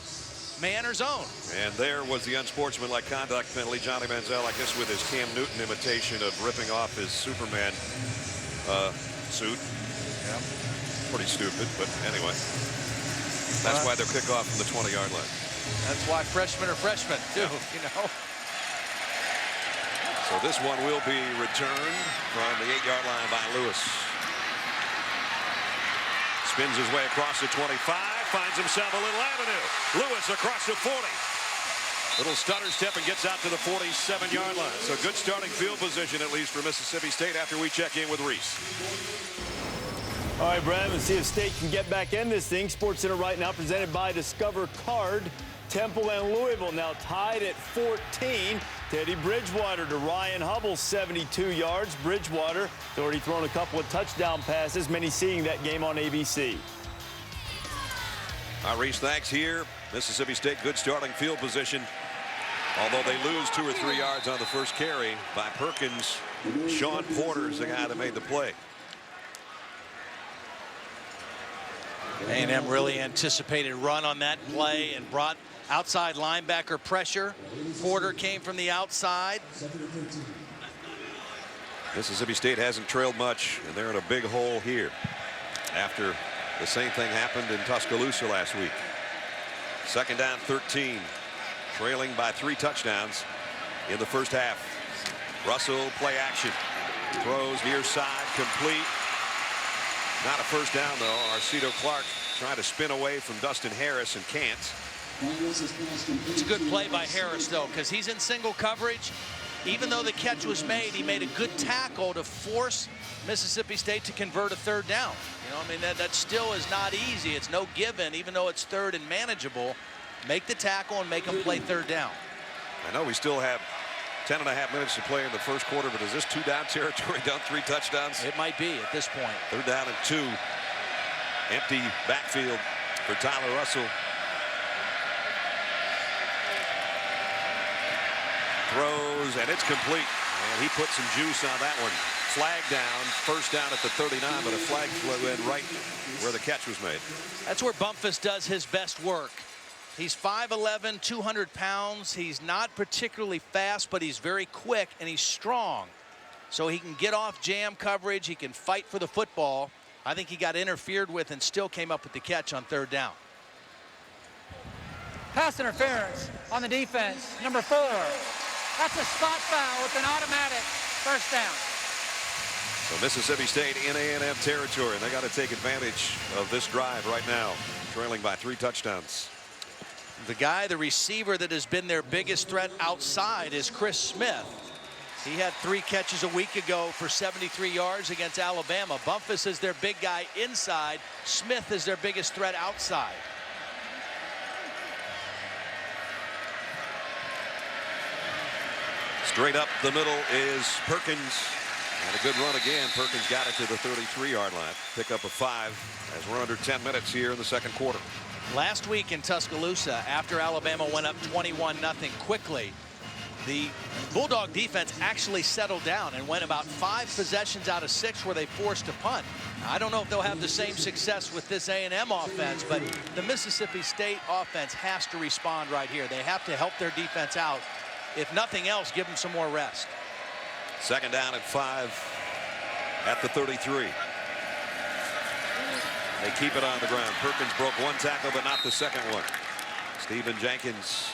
man or zone. And there was the unsportsmanlike conduct penalty. Johnny Manziel, I guess, with his Cam Newton imitation of ripping off his Superman suit. Yeah. Pretty stupid, but anyway. That's why they're kickoff from the 20-yard line. That's why freshmen are freshmen, too, you know. So this one will be returned from the 8-yard line by Lewis. Spins his way across the 25, finds himself a little avenue. Lewis across the 40. Little stutter step and gets out to the 47-yard line. So good starting field position, at least for Mississippi State, after we check in with Reese. All right, Brad, let's see if State can get back in this thing. SportsCenter right now presented by Discover Card. Temple and Louisville now tied at 14. Teddy Bridgewater to Ryan Hubble, 72 yards. Bridgewater has already thrown a couple of touchdown passes, many seeing that game on ABC. Reese, thanks here. Mississippi State, good starting field position. Although they lose 2 or 3 yards on the first carry by Perkins, Sean Porter's the guy that made the play. A&M really anticipated run on that play and brought outside linebacker pressure. Porter came from the outside. Mississippi State hasn't trailed much, and they're in a big hole here after the same thing happened in Tuscaloosa last week. 2nd down, 13, trailing by 3 touchdowns in the first half. Russell, play action, throws near side, complete. Not a first down, though. Arcito Clark trying to spin away from Dustin Harris and can't. It's a good play by Harris, though, because he's in single coverage, even though the catch was made, he made a good tackle to force Mississippi State to convert a third down. You know, I mean, that still is not easy. It's no given, even though it's third and manageable. Make the tackle and make them play third down. I know we still have 10.5 minutes to play in the first quarter, but is this 2-down territory, down 3 touchdowns? It might be at this point. 3rd down and 2. Empty backfield for Tyler Russell. Throws, and it's complete. And he put some juice on that one. Flag down, 1st down at the 39, but a flag flew in right where the catch was made. That's where Bumpus does his best work. He's 5'11", 200 pounds. He's not particularly fast, but he's very quick and he's strong. So he can get off jam coverage. He can fight for the football. I think he got interfered with and still came up with the catch on 3rd down. Pass interference on the defense, number 4. That's a spot foul with an automatic 1st down. So Mississippi State in A&M territory, and they got to take advantage of this drive right now, trailing by 3 touchdowns. The receiver that has been their biggest threat outside is Chris Smith. He had 3 catches a week ago for 73 yards against Alabama. Bumpus is their big guy inside. Smith is their biggest threat outside. Straight up the middle is Perkins. And a good run again. Perkins got it to the 33-yard line. Pick up a 5 as we're under 10 minutes here in the second quarter. Last week in Tuscaloosa, after Alabama went up 21-0 quickly, the Bulldog defense actually settled down and went about 5 possessions out of 6 where they forced a punt. Now, I don't know if they'll have the same success with this A&M offense, but the Mississippi State offense has to respond right here. They have to help their defense out. If nothing else, give them some more rest. 2nd down at 5 at the 33. They keep it on the ground. Perkins broke 1 tackle, but not the second one. Stephen Jenkins,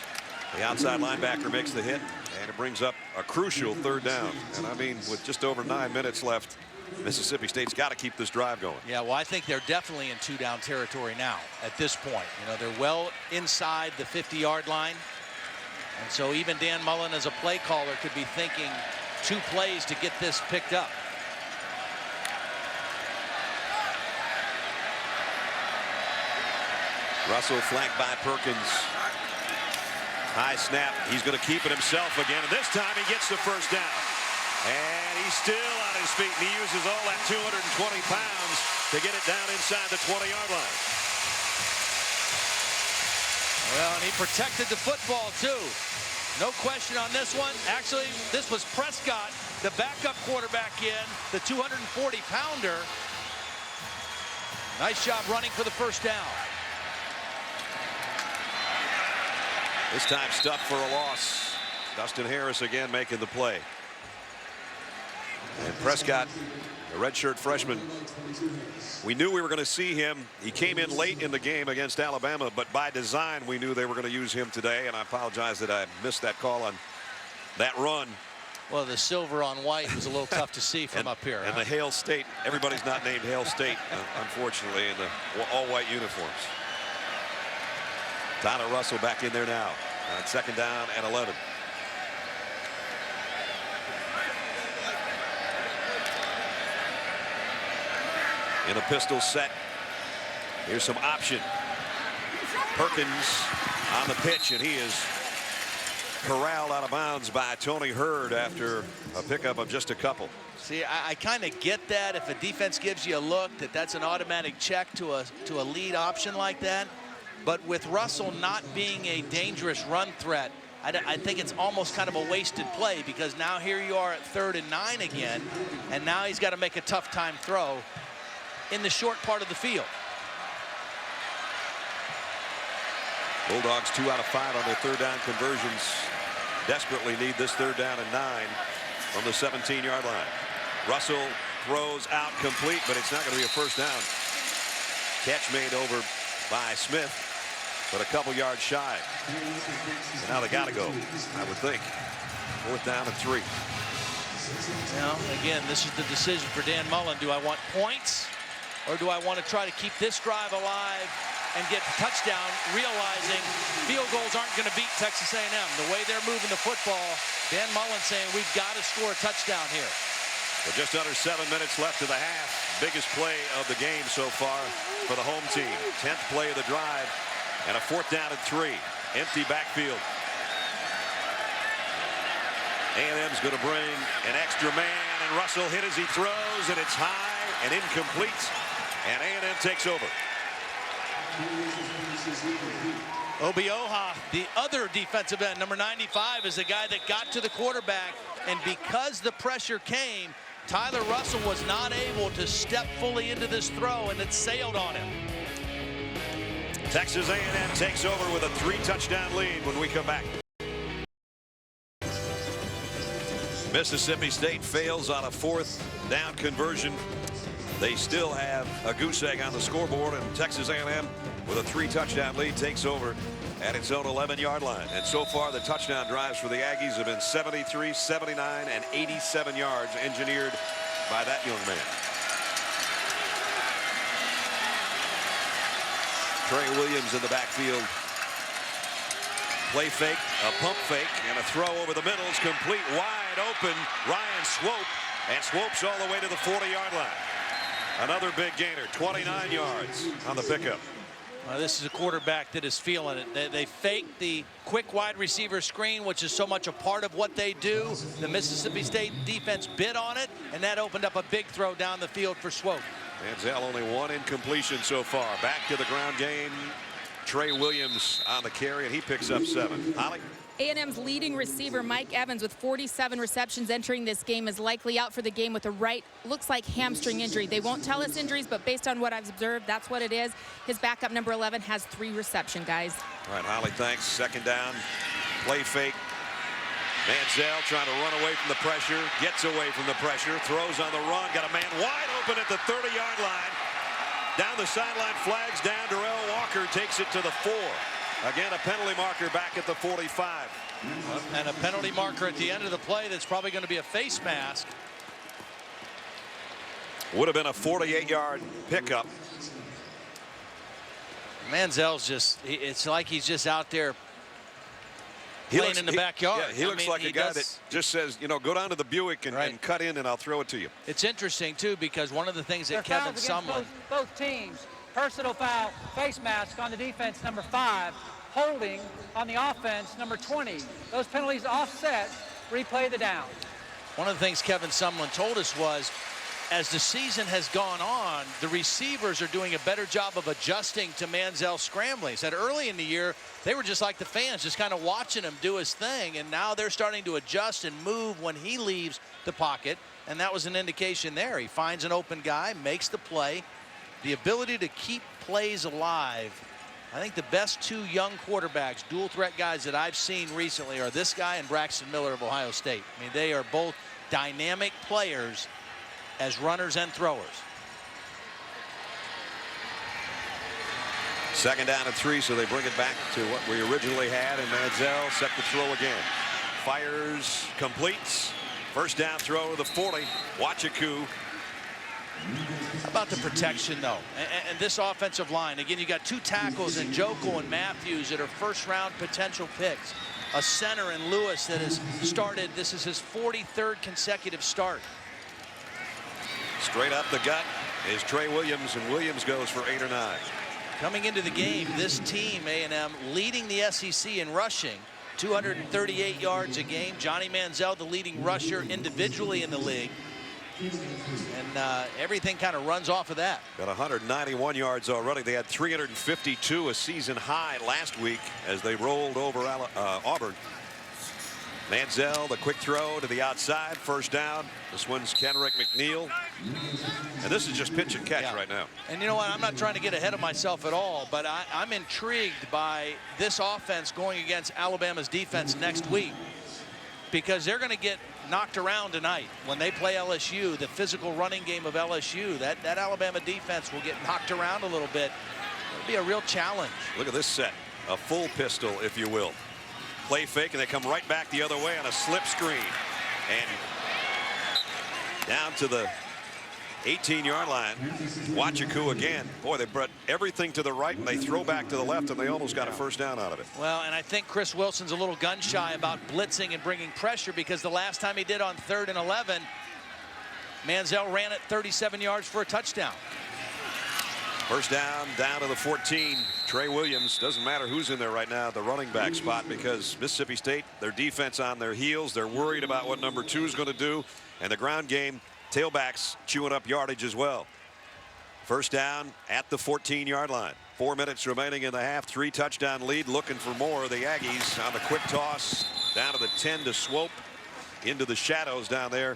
the outside linebacker, makes the hit, and it brings up a crucial 3rd down. And I mean, with just over 9 minutes left, Mississippi State's got to keep this drive going. Yeah, well, I think they're definitely in 2-down territory now at this point. You know, they're well inside the 50-yard line. And so even Dan Mullen, as a play caller, could be thinking 2 plays to get this picked up. Russell flanked by Perkins. High snap. He's going to keep it himself again. And this time he gets the 1st down. And he's still on his feet. And he uses all that 220 pounds to get it down inside the 20-yard line. Well, and he protected the football, too. No question on this one. Actually, this was Prescott, the backup quarterback in, the 240-pounder. Nice job running for the 1st down. This time stuffed for a loss. Dustin Harris again making the play. And Prescott, the redshirt freshman, we knew we were going to see him. He came in late in the game against Alabama, but by design we knew they were going to use him today, and I apologize that I missed that call on that run. Well, the silver on white was a little tough to see from up here. And the Hail State, everybody's not named Hail State, unfortunately, in the all-white uniforms. Tyler Russell back in there now on 2nd down and 11. In a pistol set. Here's some option. Perkins on the pitch, and he is corralled out of bounds by Tony Hurd after a pickup of just a couple. See, I kind of get that. If a defense gives you a look, that's an automatic check to a lead option like that. But with Russell not being a dangerous run threat, I think it's almost kind of a wasted play, because now here you are at 3rd and 9 again, and now he's got to make a tough time throw in the short part of the field. Bulldogs 2 out of 5 on their 3rd down conversions. Desperately need this 3rd down and 9 from the 17-yard line. Russell throws out complete, but it's not going to be a 1st down. Catch made over by Smith, but a couple yards shy. So now they got to go, I would think. 4th down and 3. Now, again, this is the decision for Dan Mullen. Do I want points, or do I want to try to keep this drive alive and get the touchdown, realizing field goals aren't going to beat Texas A&M? The way they're moving the football, Dan Mullen saying we've got to score a touchdown here. With just under 7 minutes left of the half, biggest play of the game so far for the home team. 10th play of the drive, and a 4th down and 3. Empty backfield. A&M's going to bring an extra man, and Russell hit as he throws, and it's high and incomplete, and A&M takes over. Obioha, the other defensive end, number 95, is the guy that got to the quarterback, and because the pressure came, Tyler Russell was not able to step fully into this throw, and it sailed on him. Texas A&M takes over with a 3-touchdown lead when we come back. Mississippi State fails on a 4th down conversion. They still have a goose egg on the scoreboard, and Texas A&M with a 3-touchdown lead takes over at its own 11-yard line. And so far, the touchdown drives for the Aggies have been 73, 79, and 87 yards engineered by that young man. Trey Williams in the backfield. Play fake, a pump fake, and a throw over the middle is complete, wide open. Ryan Swope, and Swope's all the way to the 40-yard line. Another big gainer, 29 yards on the pickup. This is a quarterback that is feeling it. They fake the quick wide receiver screen, which is so much a part of what they do. The Mississippi State defense bid on it, and that opened up a big throw down the field for Swope. Manziel only 1 incompletion so far. Back to the ground game. Trey Williams on the carry, and he picks up 7. Holly? A&M's leading receiver, Mike Evans, with 47 receptions entering this game, is likely out for the game with a looks like hamstring injury. They won't tell us injuries, but based on what I've observed, that's what it is. His backup, number 11, has 3 reception, guys. All right, Holly, thanks. 2nd down, play fake. Manziel trying to run away from the pressure, gets away from the pressure, throws on the run, got a man wide open at the 30-yard line. Down the sideline, flags down. Darrell Walker takes it to the 4. Again, a penalty marker back at the 45. And a penalty marker at the end of the play that's probably going to be a face mask. Would have been a 48-yard pickup. Manziel's just, it's like he's just out there playing in the backyard. Yeah, he looks like a guy that just says, you know, go down to the Buick and cut in and I'll throw it to you. It's interesting, too, because one of the things that Kevin Sumlin. Both teams. Personal foul, face mask on the defense, number 5. Holding on the offense, number 20. Those penalties offset. Replay the down. One of the things Kevin Sumlin told us was, as the season has gone on, the receivers are doing a better job of adjusting to Manziel's scrambling. He said early in the year, they were just like the fans, just kind of watching him do his thing, and now they're starting to adjust and move when he leaves the pocket, and that was an indication there. He finds an open guy, makes the play. The ability to keep plays alive. I think the best 2 young quarterbacks, dual threat guys that I've seen recently are this guy and Braxton Miller of Ohio State. I mean, they are both dynamic players as runners and throwers. 2nd down and 3, so they bring it back to what we originally had, and Manziel set the throw again. Fires, completes. 1st down throw to the 40. Wachiku. How about the protection, though? And this offensive line, again, you got 2 tackles in Joko and Matthews that are 1st-round potential picks. A center in Lewis that has started. This is his 43rd consecutive start. Straight up the gut is Trey Williams, and Williams goes for 8 or 9. Coming into the game, this team, A&M, leading the SEC in rushing, 238 yards a game. Johnny Manziel, the leading rusher individually in the league. And everything kind of runs off of that. Got 191 yards already. They had 352, a season high last week as they rolled over Auburn. Manziel, the quick throw to the outside, 1st down. This one's Kenrick McNeil. And this is just pitch and catch right now. And you know what? I'm not trying to get ahead of myself at all, but I'm intrigued by this offense going against Alabama's defense next week, because they're going to get knocked around tonight when they play LSU. The physical running game of LSU, that Alabama defense will get knocked around a little bit. It'll be a real challenge. Look at this set, a full pistol, if you will. Play fake, and they come right back the other way on a slip screen, and down to the 18-yard line. Wachiku again. Boy, they brought everything to the right and they throw back to the left, and they almost got a first down out of it. Well, and I think Chris Wilson's a little gun shy about blitzing and bringing pressure, because the last time he did on 3rd and 11, Manziel ran it 37 yards for a touchdown. First down to the 14. Trey Williams, doesn't matter who's in there right now, the running back spot, because Mississippi State, their defense on their heels. They're worried about what number 2 is going to do, and the ground game, tailbacks chewing up yardage as well. First down at the 14-yard line. 4 minutes remaining in the half. 3-touchdown lead, looking for more. The Aggies on the quick toss down to the 10 to swope into the shadows down there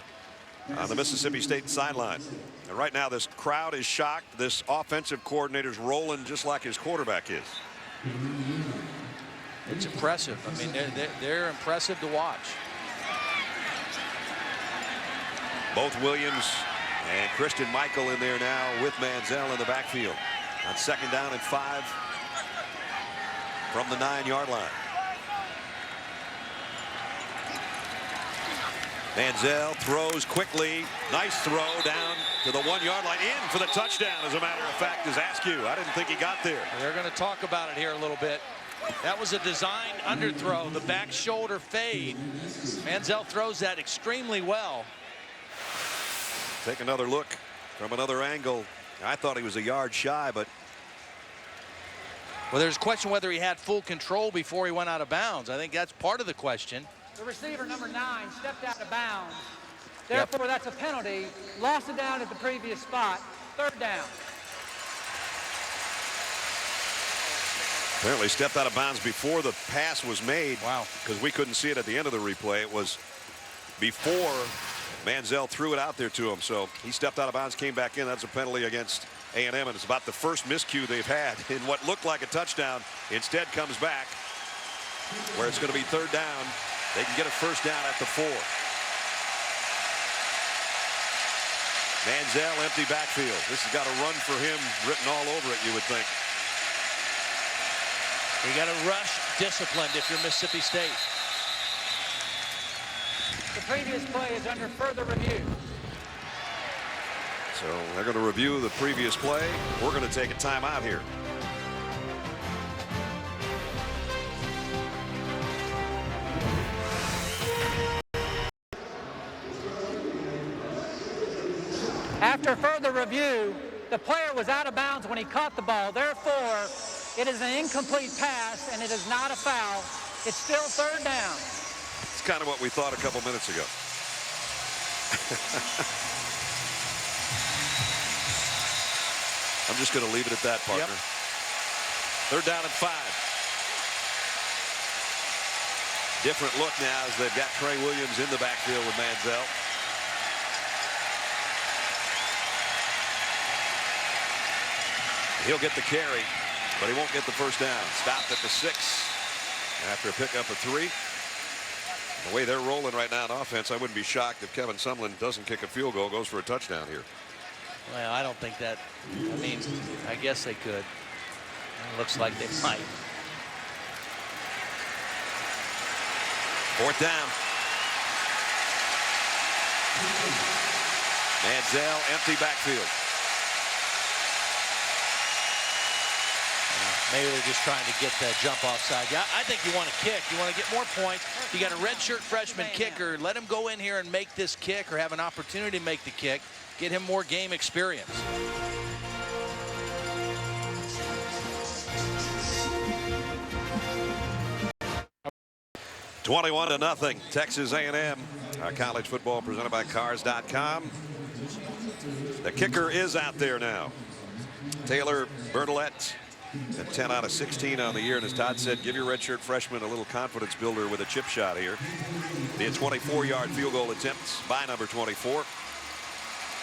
on the Mississippi State sideline. And right now this crowd is shocked. This offensive coordinator's rolling just like his quarterback is. It's impressive. I mean, they're impressive to watch. Both Williams and Christian Michael in there now with Manziel in the backfield. On 2nd down and 5 from the 9-yard line. Manziel throws quickly. Nice throw down to the 1-yard line. In for the touchdown, as a matter of fact, is Askew. I didn't think he got there. They're going to talk about it here a little bit. That was a designed underthrow, the back shoulder fade. Manziel throws that extremely well. Take another look from another angle. I thought he was a yard shy, but well, there's a question whether he had full control before he went out of bounds. I think that's part of the question. The receiver, number 9, stepped out of bounds. Therefore, that's a penalty. Lost it down at the previous spot. 3rd down. Apparently stepped out of bounds before the pass was made. Wow. Because we couldn't see it at the end of the replay. It was before Manziel threw it out there to him. So he stepped out of bounds, came back in. That's a penalty against A&M, and it's about the first miscue they've had in what looked like a touchdown. Instead comes back where it's going to be 3rd down. They can get a first down at the 4. Manziel, empty backfield. This has got a run for him written all over it, you would think. You got to rush disciplined if you're Mississippi State. The previous play is under further review. So they're going to review the previous play. We're going to take a timeout here. After further review, the player was out of bounds when he caught the ball. Therefore, it is an incomplete pass, and it is not a foul. It's still 3rd down. It's kind of what we thought a couple minutes ago. I'm just going to leave it at that, partner. Yep. 3rd down and 5. Different look now as they've got Trey Williams in the backfield with Manziel. He'll get the carry, but he won't get the first down. Stopped at the 6 after a pickup of 3. The way they're rolling right now in offense, I wouldn't be shocked if Kevin Sumlin doesn't kick a field goal, goes for a touchdown here. Well, I don't think that. I mean, I guess they could. It looks like they might. 4th down. Manziel, empty backfield. Maybe they're just trying to get the jump offside. Yeah, I think you want to kick. You want to get more points. You got a redshirt freshman kicker. Let him go in here and make this kick, or have an opportunity to make the kick. Get him more game experience. (21-0) Texas A&M. College football presented by Cars.com. The kicker is out there now. Taylor Bertolet. And 10 out of 16 on the year. And as Todd said, give your redshirt freshman a little confidence builder with a chip shot here. The 24-yard field goal attempt by number 24.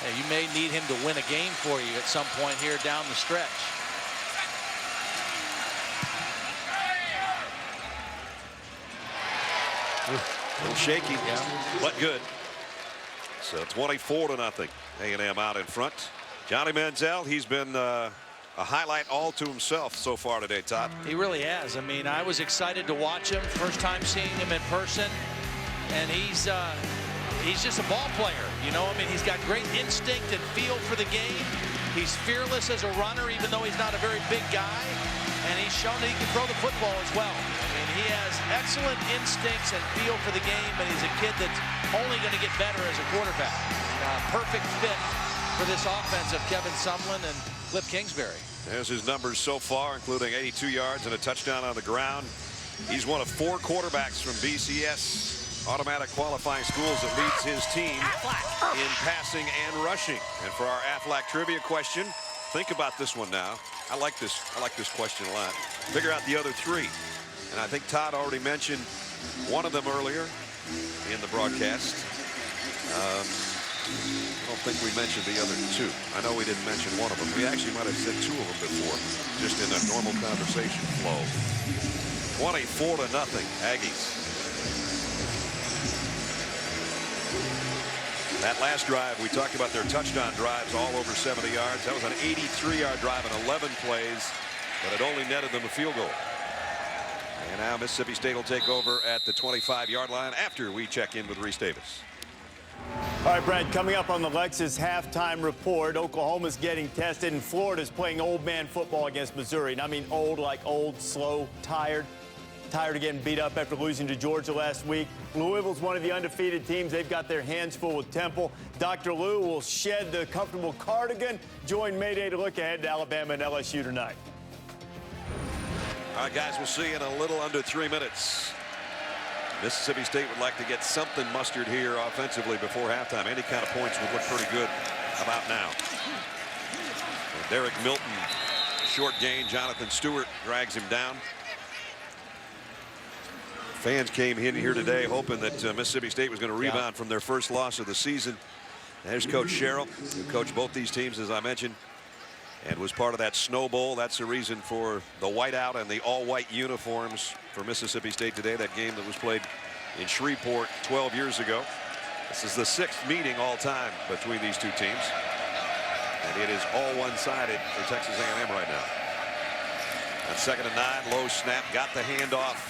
Hey, you may need him to win a game for you at some point here down the stretch. A little shaky, but good. So 24-0. A&M out in front. Johnny Manziel, he's been a highlight all to himself so far today, Todd. He really has. I mean, I was excited to watch him. First time seeing him in person. And he's he's just a ball player. You know, I mean, he's got great instinct and feel for the game. He's fearless as a runner, even though he's not a very big guy. And he's shown that he can throw the football as well. I mean, he has excellent instincts and feel for the game, and he's a kid that's only going to get better as a quarterback. Perfect fit for this offense of Kevin Sumlin and Cliff Kingsbury. There's his numbers so far, including 82 yards and a touchdown on the ground. He's one of 4 quarterbacks from BCS automatic qualifying schools that leads his team in passing and rushing. And for our Aflac trivia question, think about this one now. I like this question a lot. Figure out the other 3. And I think Todd already mentioned one of them earlier in the broadcast. I don't think we mentioned the other 2. I know we didn't mention one of them. We actually might have said 2 of them before, just in a normal conversation flow. 24-0, Aggies. That last drive, we talked about their touchdown drives all over 70 yards. That was an 83-yard drive in 11 plays, but it only netted them a field goal. And now Mississippi State will take over at the 25-yard line after we check in with Reese Davis. All right, Brad, coming up on the Lexus halftime report, Oklahoma's getting tested and Florida's playing old man football against Missouri. And I mean old like old, slow, tired of getting beat up after losing to Georgia last week. Louisville's one of the undefeated teams. They've got their hands full with Temple. Dr. Lou will shed the comfortable cardigan. Join Mayday to look ahead to Alabama and LSU tonight. All right, guys, we'll see you in a little under 3 minutes. Mississippi State would like to get something mustered here offensively before halftime. Any kind of points would look pretty good about now. And Derek Milton, short gain. Jonathan Stewart drags him down. Fans came in here today hoping that Mississippi State was going to rebound from their first loss of the season. There's Coach Sherrill, who coached both these teams, as I mentioned, and was part of that Snow Bowl. That's the reason for the whiteout and the all-white uniforms for Mississippi State today. That game that was played in Shreveport 12 years ago. This is the 6th meeting all time between these 2 teams, and it is all one-sided for Texas A&M right now. On 2nd and 9, low snap, got the handoff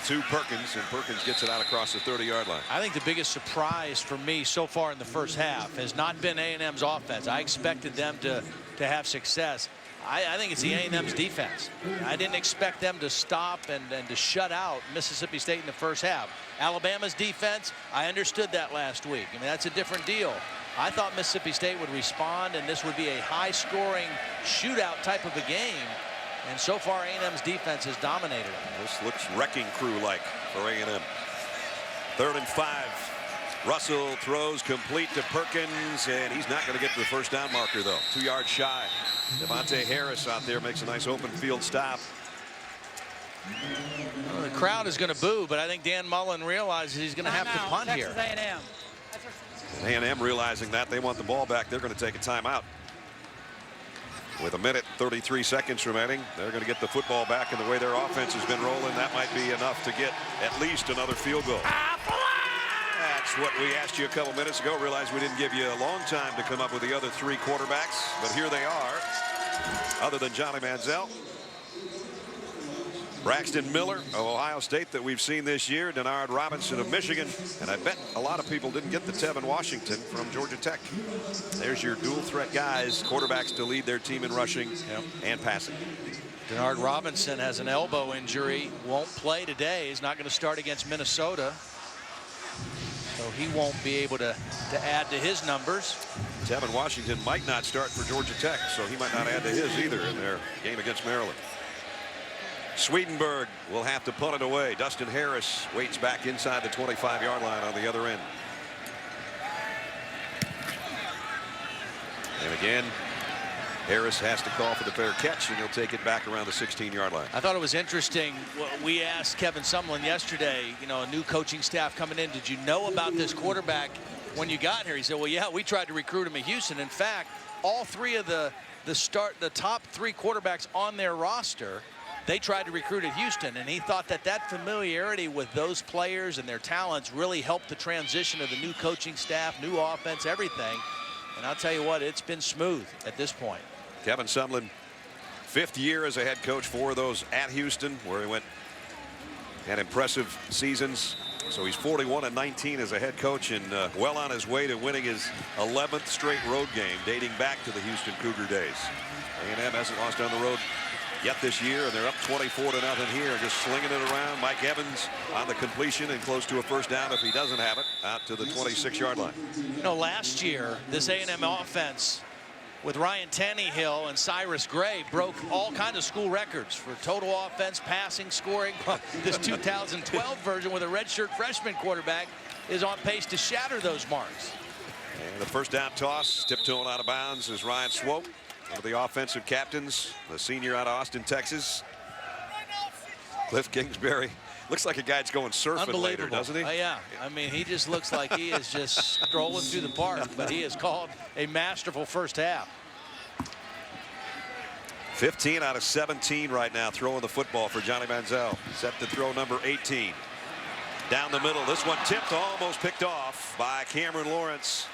to Perkins, and Perkins gets it out across the 30-yard line. I think the biggest surprise for me so far in the first half has not been A&M's offense. I expected them to have success. I think it's the A&M's defense. I didn't expect them to stop and to shut out Mississippi State in the first half. Alabama's defense, I understood that last week. I mean, that's a different deal. I thought Mississippi State would respond, and this would be a high-scoring shootout type of a game. And so far, A&M's defense has dominated. This looks wrecking crew-like for A&M. 3rd and 5. Russell throws complete to Perkins, and he's not going to get to the first down marker, though. 2 yards shy. Devontae Harris out there makes a nice open field stop. Well, the crowd is going to boo, but I think Dan Mullen realizes he's going to have to punt here. A&M realizing that they want the ball back. They're going to take a timeout. With 1:33 remaining, they're going to get the football back, and the way their offense has been rolling, that might be enough to get at least another field goal. That's what we asked you a couple minutes ago. Realized we didn't give you a long time to come up with the other 3 quarterbacks, but here they are. Other than Johnny Manziel, Braxton Miller of Ohio State that we've seen this year, Denard Robinson of Michigan, and I bet a lot of people didn't get the Tevin Washington from Georgia Tech. There's your dual threat guys, quarterbacks to lead their team in rushing and passing. Denard Robinson has an elbow injury, won't play today. He's not going to start against Minnesota, so he won't be able to add to his numbers. Tevin Washington might not start for Georgia Tech, so he might not add to his either in their game against Maryland. Swedenberg will have to punt it away. Dustin Harris waits back inside the 25-yard line on the other end. And again, Harris has to call for the fair catch, and he'll take it back around the 16-yard line. I thought it was interesting. We asked Kevin Sumlin yesterday, you know, a new coaching staff coming in, did you know about this quarterback when you got here? He said, well, yeah, we tried to recruit him at Houston. In fact, all 3 of the top 3 quarterbacks on their roster, they tried to recruit at Houston, and he thought that familiarity with those players and their talents really helped the transition of the new coaching staff, new offense, everything. And I'll tell you what, it's been smooth at this point. Kevin Sumlin, 5th year as a head coach, 4 of those at Houston, where he had impressive seasons. So he's 41-19 as a head coach, and well on his way to winning his 11th straight road game, dating back to the Houston Cougar days. A&M hasn't lost on the road yet this year, and they're up 24-0 here, just slinging it around. Mike Evans on the completion and close to a first down if he doesn't have it, out to the 26-yard line. You know, last year, this A&M offense with Ryan Tannehill and Cyrus Gray broke all kinds of school records for total offense, passing, scoring. This 2012 version with a redshirt freshman quarterback is on pace to shatter those marks. And the first down toss, tiptoeing out of bounds, is Ryan Swope, one of the offensive captains, the senior out of Austin, Texas. Cliff Kingsbury looks like a guy that's going surfing later, doesn't he? Yeah, I mean, he just looks like he is just strolling through the park, but he has called a masterful first half. 15 out of 17 right now throwing the football for Johnny Manziel. Set to throw number 18. Down the middle, this one tipped, almost picked off by Cameron Lawrence,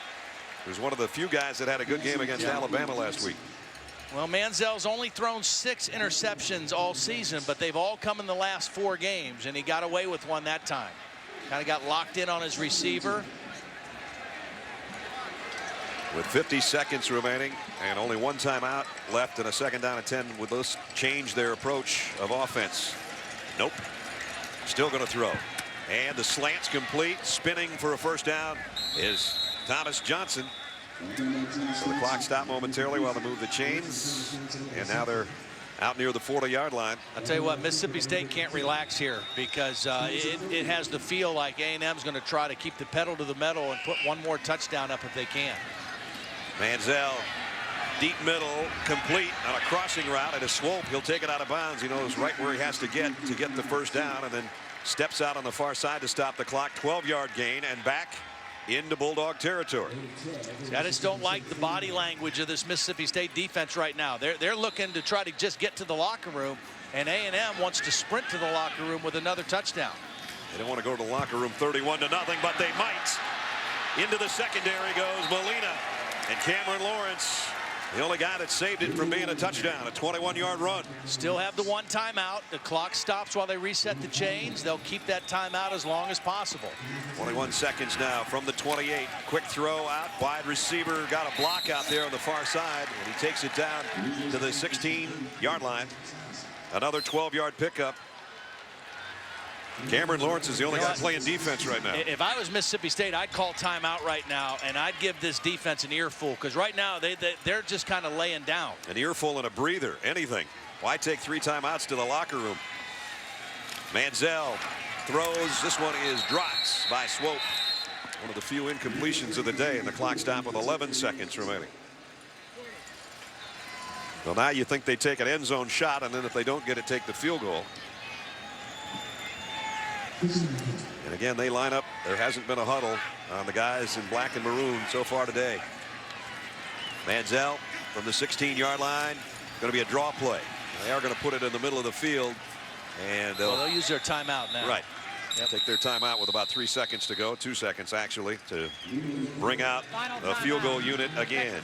who's one of the few guys that had a good game against Alabama last week. Well, Manziel's only thrown 6 interceptions all season, but they've all come in the last 4 games, and he got away with one that time. Kind of got locked in on his receiver. With 50 seconds remaining and only 1 timeout left and a second down and 10, will this change their approach of offense? Nope. Still going to throw. And the slant's complete. Spinning for a first down is Thomas Johnson. So the clock stopped momentarily while they moved the chains, and now they're out near the 40-yard line. I'll tell you what, Mississippi State can't relax here because it has the feel like A&M's going to try to keep the pedal to the metal and put one more touchdown up if they can. Manziel, deep middle, complete on a crossing route at a Swope. He'll take it out of bounds. He knows right where he has to get the first down, and then steps out on the far side to stop the clock. 12-yard gain and back into Bulldog territory. I just don't like the body language of this Mississippi State defense right now. They're looking to try to just get to the locker room, and A&M wants to sprint to the locker room with another touchdown. They don't want to go to the locker room 31-0, but they might. Into the secondary goes Molina, and Cameron Lawrence, the only guy that saved it from being a touchdown, a 21-yard run. Still have the 1 timeout. The clock stops while they reset the chains. They'll keep that timeout as long as possible. 21 seconds now from the 28. Quick throw out. Wide receiver got a block out there on the far side, and he takes it down to the 16-yard line. Another 12-yard pickup. Cameron Lawrence is the only guy playing defense right now. If I was Mississippi State, I'd call timeout right now, and I'd give this defense an earful, because right now they're just kind of laying down. An earful and a breather, anything. Why take 3 timeouts to the locker room? Manziel throws. This one is dropped by Swope. One of the few incompletions of the day, and the clock stopped with 11 seconds remaining. Well, now you think they take an end zone shot, and then if they don't get it, take the field goal. And again, they line up. There hasn't been a huddle on the guys in black and maroon so far today. Manziel from the 16-yard line. Going to be a draw play. They are going to put it in the middle of the field, and they'll use their timeout now. Right. Yep. Take their timeout with about 3 seconds to go, 2 seconds actually, to bring out a field goal unit again.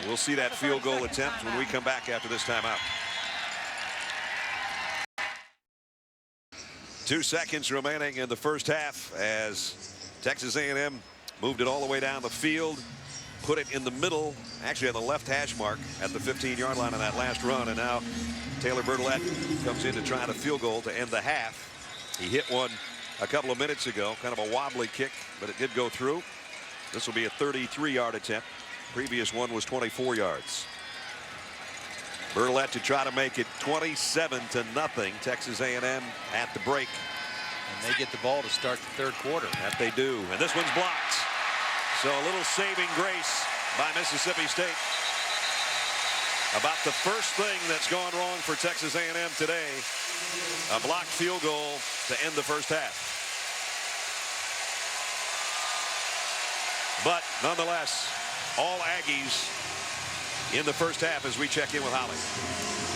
We'll see that field goal attempt when we come back after this timeout. 2 seconds remaining in the first half as Texas A&M moved it all the way down the field, put it in the middle, actually on the left hash mark at the 15-yard line on that last run, and now Taylor Bertolette comes in to try the field goal to end the half. He hit one a couple of minutes ago, kind of a wobbly kick, but it did go through. This will be a 33-yard attempt. Previous one was 24 yards. Bertolette to try to make it 27-0. Texas A&M at the break. And they get the ball to start the 3rd quarter. That they do. And this one's blocked. So a little saving grace by Mississippi State. About the first thing that's gone wrong for Texas A&M today. A blocked field goal to end the first half. But nonetheless, all Aggies in the first half as we check in with Holly.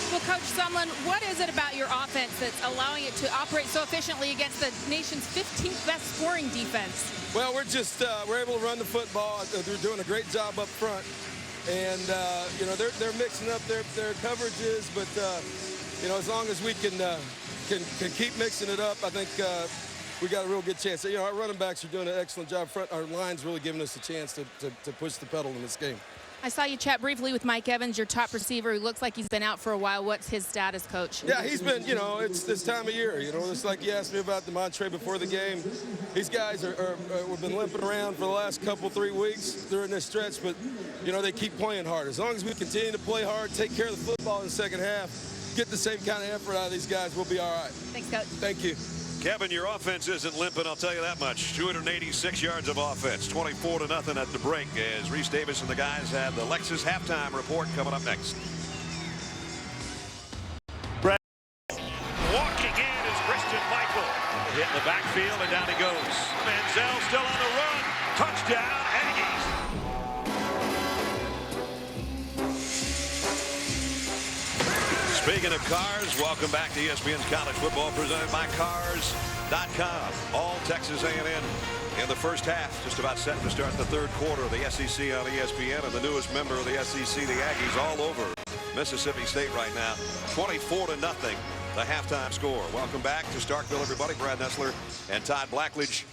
Well, Coach Sumlin, what is it about your offense that's allowing it to operate so efficiently against the nation's 15th best scoring defense? Well, we're able to run the football. They're doing a great job up front, and you know, they're mixing up their coverages, but you know, as long as we can keep mixing it up, I think we got a real good chance. You know, our running backs are doing an excellent job front. Our line's really giving us a chance to push the pedal in this game. I saw you chat briefly with Mike Evans, your top receiver, who looks like he's been out for a while. What's his status, Coach? Yeah, he's been, you know, it's this time of year. You know, it's like you asked me about the Montre before the game. These guys we've been limping around for the last 3 weeks during this stretch, but, you know, they keep playing hard. As long as we continue to play hard, take care of the football in the second half, get the same kind of effort out of these guys, we'll be all right. Thanks, Coach. Thank you. Kevin, your offense isn't limping, I'll tell you that much. 286 yards of offense, 24-0 at the break, as Reese Davis and the guys have the Lexus halftime report coming up next. Walking in is Christian Michael. Hit in the backfield, and down he goes. Manziel still on the run. Touchdown, Aggies. Speaking of cars, welcome back to ESPN's College Football presented by Cars.com. All Texas A&M in the first half, just about set to start the third quarter of the SEC on ESPN, and the newest member of the SEC, the Aggies, all over Mississippi State right now. 24-0, the halftime score. Welcome back to Starkville, everybody. Brad Nessler and Todd Blackledge.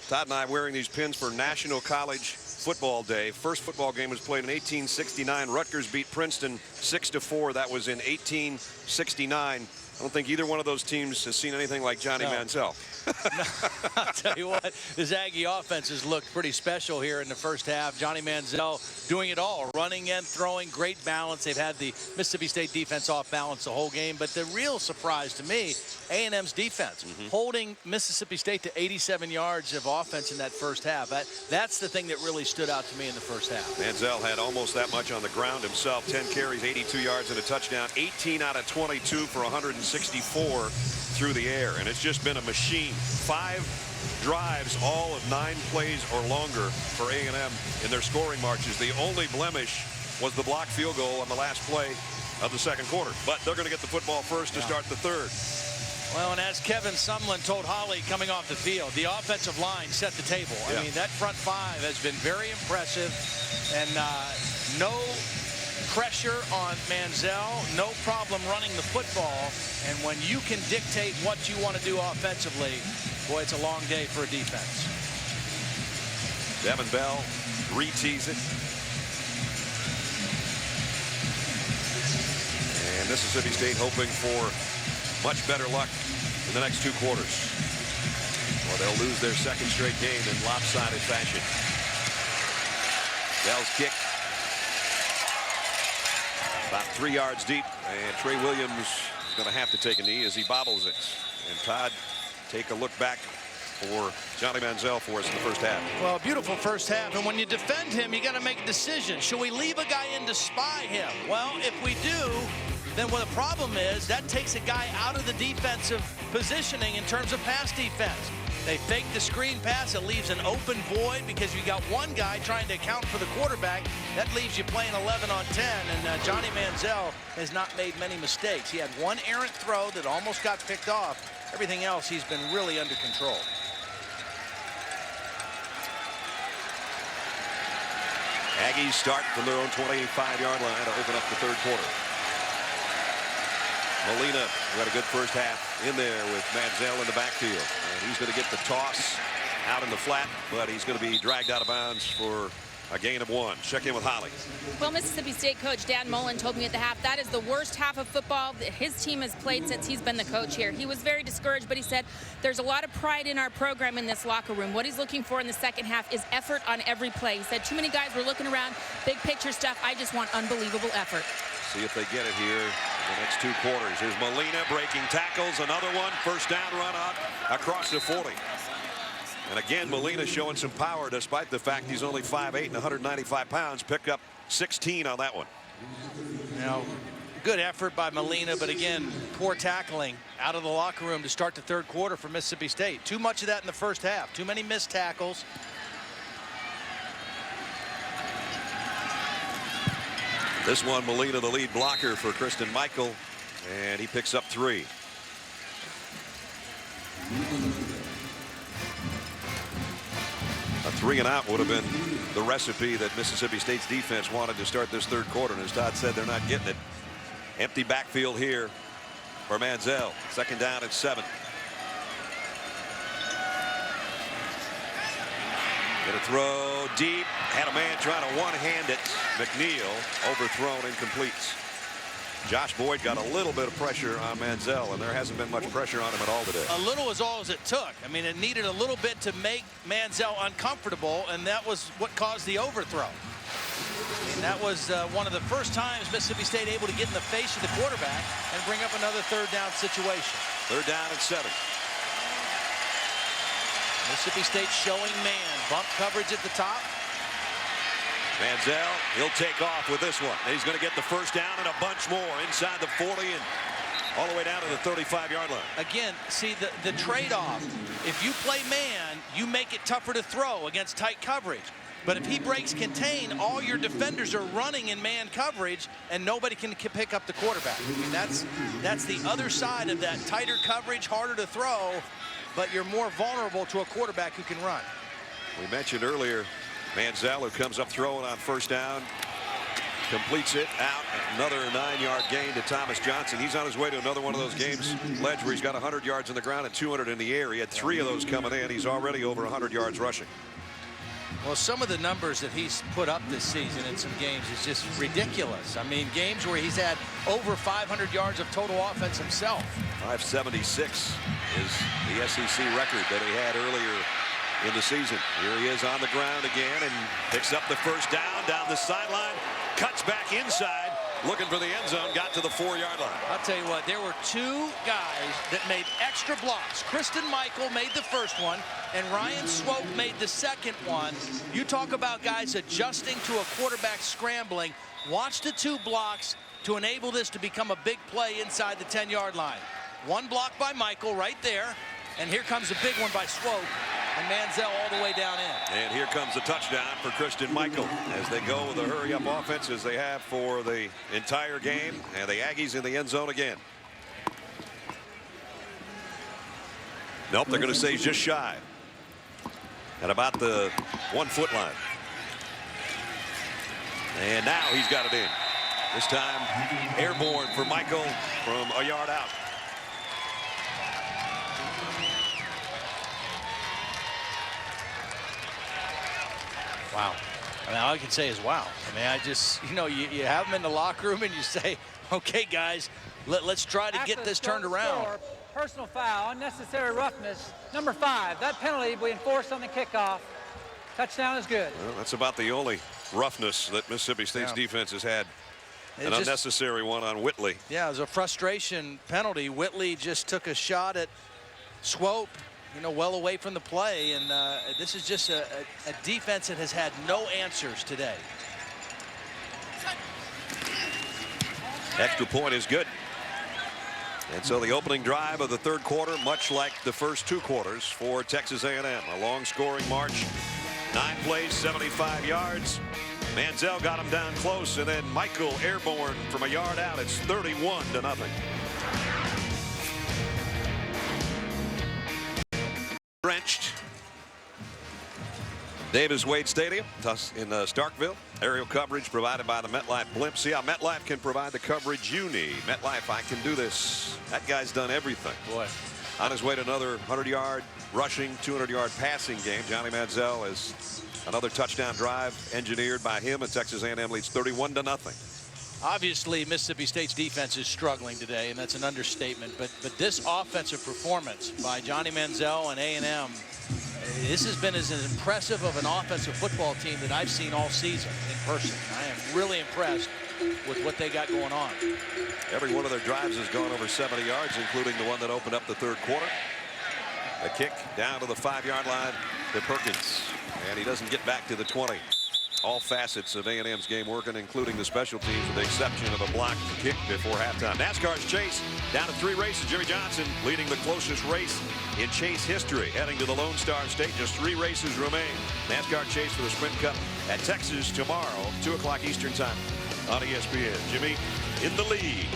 Todd and I wearing these pins for National College Football Day. First football game was played in 1869. Rutgers beat Princeton 6-4. That was in 1869. I don't think either one of those teams has seen anything like Johnny Manziel. No, I'll tell you what, this Aggie offense has looked pretty special here in the first half. Johnny Manziel doing it all, running and throwing, great balance. They've had the Mississippi State defense off balance the whole game, but the real surprise to me, A&M's defense, holding Mississippi State to 87 yards of offense in that first half. That's the thing that really stood out to me in the first half. Manziel had almost that much on the ground himself. 10 carries, 82 yards and a touchdown. 18 out of 22 for 164 through the air, and it's just been a machine. 5 drives, all of 9 plays or longer for A&M in their scoring marches. The only blemish was the blocked field goal on the last play of the second quarter, but they're going to get the football first to start the third. Well, and as Kevin Sumlin told Holly coming off the field, the offensive line set the table. I mean, that front 5 has been very impressive, and no pressure on Manziel, no problem running the football, and when you can dictate what you want to do offensively, boy, it's a long day for a defense. Devin Bell re-tees it. And Mississippi State hoping for much better luck in the next 2 quarters. Or they'll lose their second straight game in lopsided fashion. Bell's kick about 3 yards deep, and Trey Williams is going to have to take a knee as he bobbles it. And Todd, take a look back for Johnny Manziel for us in the first half. Well, beautiful first half, and when you defend him, you got to make a decision. Should we leave a guy in to spy him? Well, if we do, then what the problem is, that takes a guy out of the defensive positioning in terms of pass defense. They fake the screen pass. It leaves an open void because you got one guy trying to account for the quarterback. That leaves you playing 11 on 10, and Johnny Manziel has not made many mistakes. He had one errant throw that almost got picked off. Everything else, he's been really under control. Aggies start from their own 25-yard line to open up the third quarter. Molina, who had a good first half in there with Manziel in the backfield. And he's going to get the toss out in the flat, but he's going to be dragged out of bounds for a gain of 1. Check in with Holly. Well, Mississippi State coach Dan Mullen told me at the half that is the worst half of football that his team has played since he's been the coach here. He was very discouraged, but he said there's a lot of pride in our program in this locker room. What he's looking for in the second half is effort on every play. He said too many guys were looking around, big picture stuff. I just want unbelievable effort. See if they get it here in the next 2 quarters. Here's Molina breaking tackles. Another one. First down run out across the 40. And again, Molina showing some power despite the fact he's only 5'8" and 195 pounds. Picked up 16 on that one. Now, good effort by Molina, but again, poor tackling out of the locker room to start the third quarter for Mississippi State. Too much of that in the first half. Too many missed tackles. This one, Molina, the lead blocker for Christian Michael, and he picks up 3. A 3 and out would have been the recipe that Mississippi State's defense wanted to start this third quarter, and as Todd said, they're not getting it. Empty backfield here for Manziel. Second down and 7. Gonna throw deep. Had a man trying to one-hand it. McNeil overthrown, incompletes. Josh Boyd got a little bit of pressure on Manziel, and there hasn't been much pressure on him at all today. A little is all as it took. I mean, it needed a little bit to make Manziel uncomfortable, and that was what caused the overthrow. I mean, that was one of the first times Mississippi State able to get in the face of the quarterback and bring up another third down situation. 3rd down and 7. Mississippi State showing man. Bump coverage at the top. Manziel, he'll take off with this one. He's going to get the 1st down and a bunch more inside the 40 and all the way down to the 35-yard line. Again, see the trade-off. If you play man, you make it tougher to throw against tight coverage. But if he breaks contain, all your defenders are running in man coverage, and nobody can pick up the quarterback. I mean, that's the other side of that. Tighter coverage, harder to throw, but you're more vulnerable to a quarterback who can run. We mentioned earlier Manziel, who comes up throwing on 1st down, completes it out. Another 9-yard gain to Thomas Johnson. He's on his way to another one of those games, Ledge, where he's got 100 yards on the ground and 200 in the air. He had 3 of those coming in. He's already over 100 yards rushing. Well, some of the numbers that he's put up this season in some games is just ridiculous. I mean, games where he's had over 500 yards of total offense himself. 576 is the SEC record that he had earlier in the season. Here he is on the ground again and picks up the 1st down the sideline, cuts back inside, looking for the end zone, got to the 4-yard line. I'll tell you what, there were 2 guys that made extra blocks. Kristen Michael made the 1st one, and Ryan Swope made the 2nd one. You talk about guys adjusting to a quarterback scrambling. Watch the 2 blocks to enable this to become a big play inside the 10-yard line. 1 block by Michael right there, and here comes a big one by Swope. And Manziel all the way down in. And here comes the touchdown for Christian Michael as they go with a hurry-up offense as they have for the entire game. And the Aggies in the end zone again. Nope, they're going to say he's just shy. At about the 1-foot line. And now he's got it in. This time airborne for Michael from a yard out. Wow. I mean, all I can say is wow. I mean, I just, you know, you have them in the locker room and you say, okay, guys, let's try to get this turned around. Personal foul, unnecessary roughness. Number 5, that penalty we enforced on the kickoff. Touchdown is good. Well, that's about the only roughness that Mississippi State's defense has had. An unnecessary one on Whitley. Yeah, it was a frustration penalty. Whitley just took a shot at Swope, you know, well away from the play, and this is just a defense that has had no answers today. Extra point is good. And so the opening drive of the 3rd quarter, much like the first 2 quarters for Texas A&M. A long scoring march, 9 plays, 75 yards. Manziel got him down close, and then Michael airborne from a yard out. It's 31-0. Drenched. Davis-Wade Stadium in Starkville. Aerial coverage provided by the MetLife blimp. See how MetLife can provide the coverage you need. MetLife, I can do this. That guy's done everything. Boy. On his way to another 100-yard rushing, 200-yard passing game. Johnny Manziel is another touchdown drive engineered by him, and Texas A&M leads 31-0. Obviously, Mississippi State's defense is struggling today, and that's an understatement. But this offensive performance by Johnny Manziel and A&M, this has been as impressive of an offensive football team that I've seen all season in person. I am really impressed with what they got going on. Every one of their drives has gone over 70 yards, including the one that opened up the 3rd quarter. A kick down to the 5-yard line to Perkins, and he doesn't get back to the 20. All facets of A&M's game working, including the special teams, with the exception of a blocked kick before halftime. NASCAR's Chase down to 3 races. Jimmy Johnson leading the closest race in Chase history, heading to the Lone Star State. Just 3 races remain. NASCAR Chase for the Sprint Cup at Texas tomorrow, 2 o'clock Eastern time on ESPN. Jimmy in the lead.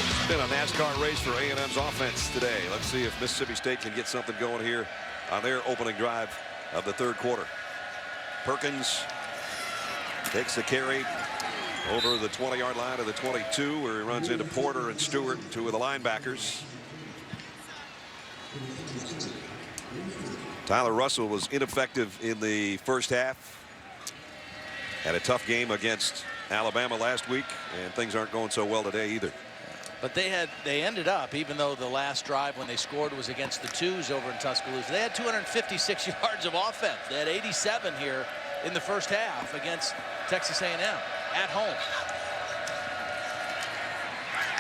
It's been a NASCAR race for A&M's offense today. Let's see if Mississippi State can get something going here on their opening drive of the 3rd quarter. Perkins takes the carry over the 20-yard line of the 22, where he runs into Porter and Stewart, 2 of the linebackers. Tyler Russell was ineffective in the first half. Had a tough game against Alabama last week, and things aren't going so well today either. But they ended up, even though the last drive when they scored was against the twos over in Tuscaloosa, they had 256 yards of offense. They had 87 here in the first half against Texas A&M at home.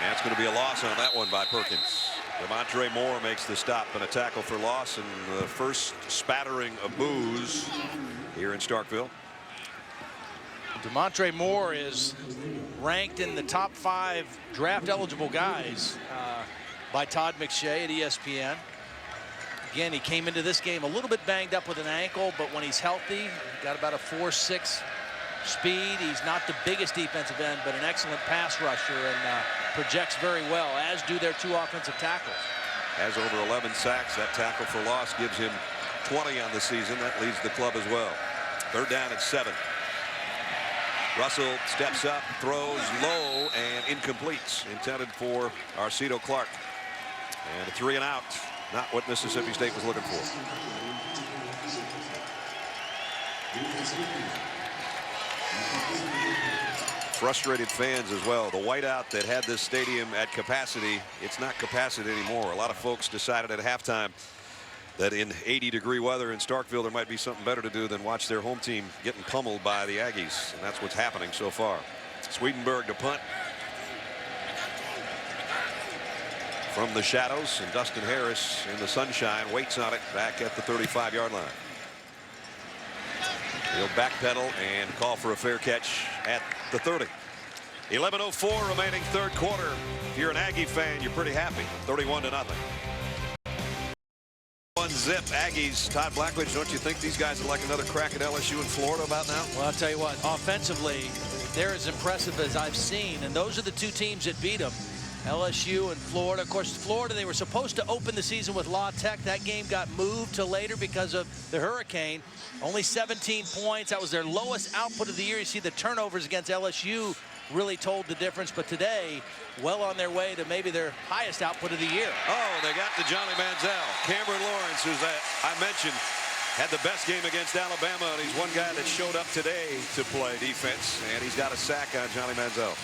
That's going to be a loss on that one by Perkins. Demontre Moore makes the stop and a tackle for loss, and the first spattering of boos here in Starkville. Demontre Moore is ranked in the top 5 draft eligible guys by Todd McShay at ESPN. Again, he came into this game a little bit banged up with an ankle, but when he's healthy, got about a 4.6 speed. He's not the biggest defensive end, but an excellent pass rusher, and projects very well, as do their 2 offensive tackles. Has over 11 sacks. That tackle for loss gives him 20 on the season. That leads the club as well. 3rd down at 7. Russell steps up, throws low, and incompletes. Intended for Arcito Clark. And a 3 and out. Not what Mississippi State was looking for. Frustrated fans as well. The whiteout that had this stadium at capacity, it's not capacity anymore. A lot of folks decided at halftime that in 80-degree weather in Starkville there might be something better to do than watch their home team getting pummeled by the Aggies, and that's what's happening so far. Swedenberg to punt from the shadows, and Dustin Harris in the sunshine waits on it back at the 35-yard line. He'll backpedal and call for a fair catch at the 30. 11:04 remaining 3rd quarter. If you're an Aggie fan, you're pretty happy. 31-0. 1-zip Aggies. Todd Blackledge, don't you think these guys are like another crack at LSU in Florida about now? Well, I'll tell you what, offensively, they're as impressive as I've seen, and those are the 2 teams that beat them. LSU and Florida. Of course, Florida, they were supposed to open the season with La Tech. That game got moved to later because of the hurricane. Only 17 points. That was their lowest output of the year. You see the turnovers against LSU really told the difference. But today, well on their way to maybe their highest output of the year. Oh, they got to Johnny Manziel. Cameron Lawrence, who's I mentioned, had the best game against Alabama. And he's one guy that showed up today to play defense. And he's got a sack on Johnny Manziel.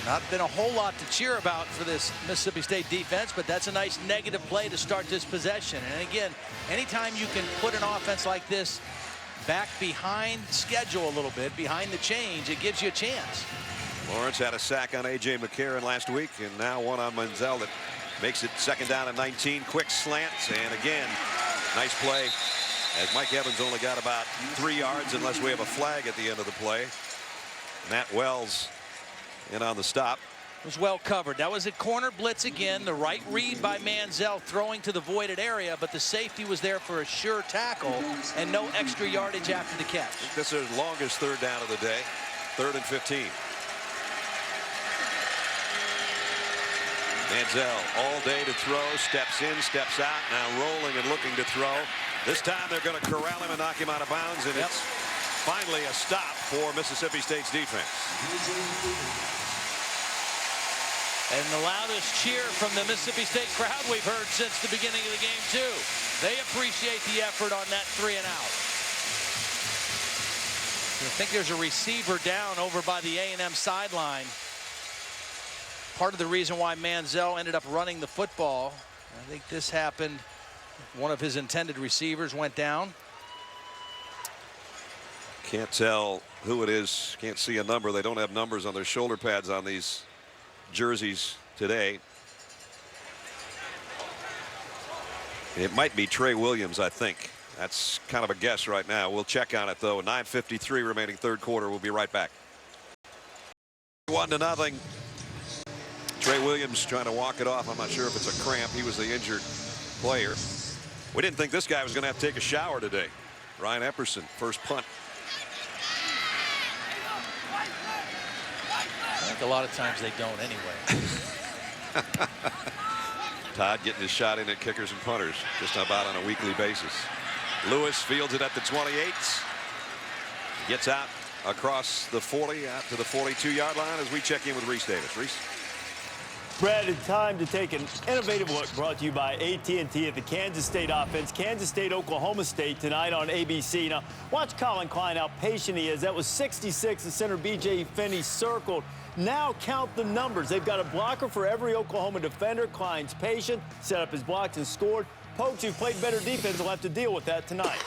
Not been a whole lot to cheer about for this Mississippi State defense, but that's a nice negative play to start this possession. And again, anytime you can put an offense like this back behind schedule a little bit, behind the change, it gives you a chance. Lawrence had a sack on A.J. McCarron last week, and now one on Manziel that makes it 2nd down and 19. Quick slants, and again, nice play, as Mike Evans only got about 3 yards unless we have a flag at the end of the play. Matt Wells in on the stop. It was well covered. That was a corner blitz again. The right read by Manziel throwing to the voided area, but the safety was there for a sure tackle and no extra yardage after the catch. This is the longest 3rd down of the day. 3rd and 15. Manziel all day to throw. Steps in, steps out. Now rolling and looking to throw. This time they're going to corral him and knock him out of bounds, and it's finally a stop for Mississippi State's defense. And the loudest cheer from the Mississippi State crowd we've heard since the beginning of the game, too. They appreciate the effort on that 3 and out. I think there's a receiver down over by the A&M sideline. Part of the reason why Manziel ended up running the football. I think this happened. One of his intended receivers went down. Can't tell who it is. Can't see a number. They don't have numbers on their shoulder pads on these jerseys today. It might be Trey Williams, I think. That's kind of a guess right now. We'll check on it, though. 9:53 remaining 3rd quarter. We'll be right back. 1-0. Trey Williams trying to walk it off. I'm not sure if it's a cramp. He was the injured player. We didn't think this guy was going to have to take a shower today. Ryan Epperson, first punt. I think a lot of times they don't anyway. Todd getting his shot in at kickers and punters just about on a weekly basis. Lewis fields it at the 28. Gets out across the 40 out to the 42-yard line as we check in with Reese Davis. Reese. Brad, it's time to take an innovative look brought to you by AT&T at the Kansas State offense. Kansas State, Oklahoma State tonight on ABC. Now, watch Colin Klein, how patient he is. That was 66, the center B.J. Finney circled. Now count the numbers. They've got a blocker for every Oklahoma defender. Klein's patient, set up his blocks and scored. Pokes, who played better defense, will have to deal with that tonight.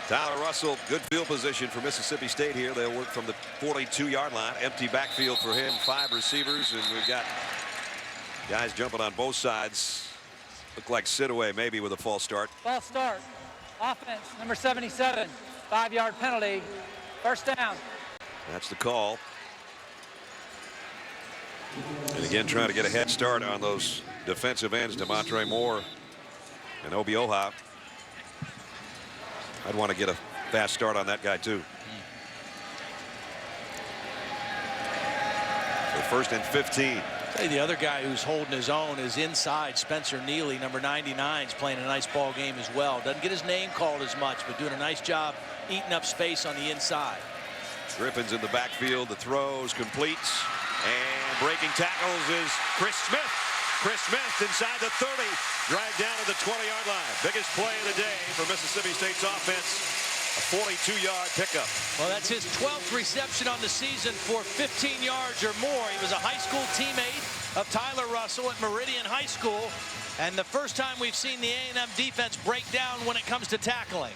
Tyler Russell, good field position for Mississippi State here. They'll work from the 42-yard line. Empty backfield for him. 5 receivers, and we've got guys jumping on both sides. Look like Sidaway maybe with a false start. False start. Offense, number 77. 5-yard penalty. First down. That's the call. And again, trying to get a head start on those defensive ends, Demontre Moore and Obioha. I'd want to get a fast start on that guy too. So first and 15. Hey, the other guy who's holding his own is inside. Spencer Neely, number 99, is playing a nice ball game as well. Doesn't get his name called as much, but doing a nice job eating up space on the inside. Griffin's in the backfield. The throws completes. And breaking tackles is Chris Smith. Chris Smith inside the 30, dragged down to the 20-yard line. Biggest play of the day for Mississippi State's offense, a 42-yard pickup. Well, that's his 12th reception on the season for 15 yards or more. He was a high school teammate of Tyler Russell at Meridian High School, and the first time we've seen the A&M defense break down when it comes to tackling.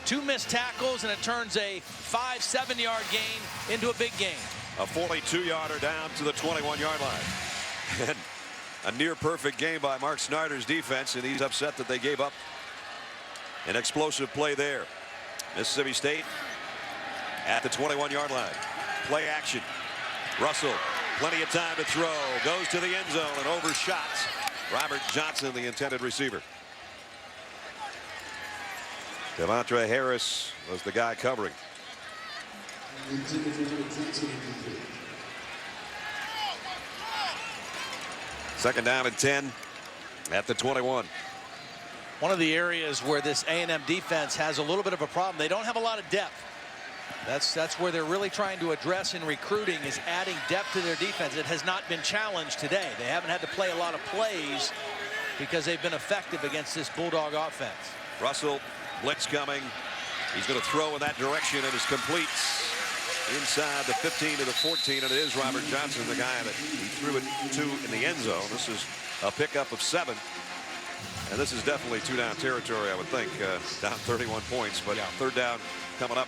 2 missed tackles, and it turns a 5-7-yard gain into a big gain. A 42-yarder down to the 21-yard line. And a near-perfect game by Mark Snyder's defense, and he's upset that they gave up an explosive play there. Mississippi State at the 21-yard line. Play action. Russell, plenty of time to throw. Goes to the end zone and overshot Robert Johnson, the intended receiver. Devontre Harris was the guy covering. Second down and 10 at the 21. One of the areas where this A&M defense has a little bit of a problem, they don't have a lot of depth. That's where they're really trying to address in recruiting, is adding depth to their defense. It has not been challenged today. They haven't had to play a lot of plays because they've been effective against this Bulldog offense. Russell, blitz coming. He's going to throw in that direction, and it's complete inside the 15 to the 14, and it is Robert Johnson, the guy that he threw it to in the end zone. This is a pickup of 7, and this is definitely 2-down territory, I would think. Down 31 points, but yeah, third down coming up.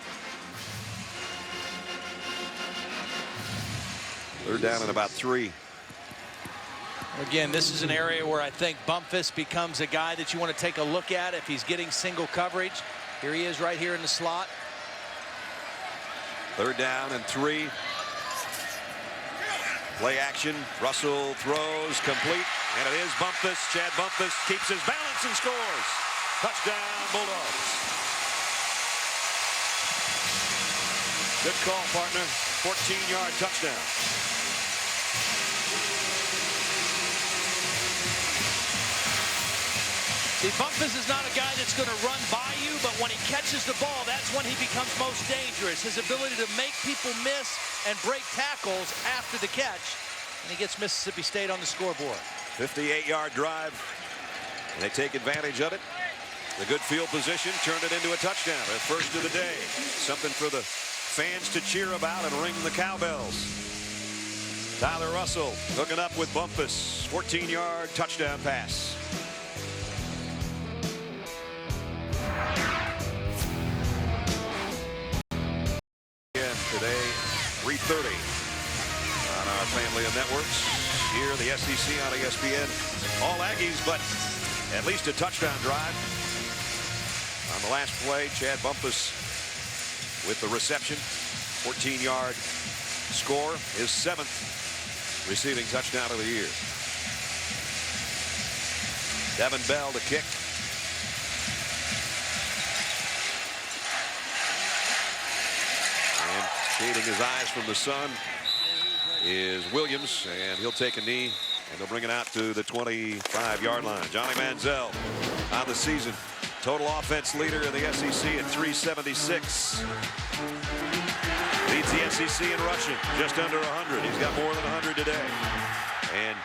Third down and about 3. Again, this is an area where I think Bumpus becomes a guy that you want to take a look at if he's getting single coverage. Here he is right here in the slot. Third down and 3. Play action. Russell throws complete, and it is Bumpus. Chad Bumpus keeps his balance and scores. Touchdown, Bulldogs. Good call, partner. 14-yard touchdown. See, Bumpus is not a guy that's going to run by you, but when he catches the ball, that's when he becomes most dangerous. His ability to make people miss and break tackles after the catch, and he gets Mississippi State on the scoreboard. 58-yard drive, and they take advantage of it. The good field position turned it into a touchdown. Their first of the day. Something for the fans to cheer about and ring the cowbells. Tyler Russell hooking up with Bumpus. 14-yard touchdown pass. Today, 3:30 on our family of networks. Here, the SEC on ESPN. All Aggies, but at least a touchdown drive. On the last play, Chad Bumpus with the reception. 14-yard score. His 7th receiving touchdown of the year. Devin Bell to kick. Shading his eyes from the sun is Williams, and he'll take a knee, and they'll bring it out to the 25-yard line. Johnny Manziel on the season. Total offense leader in the SEC at 376. Leads the SEC in rushing, just under 100. He's got more than 100 today. And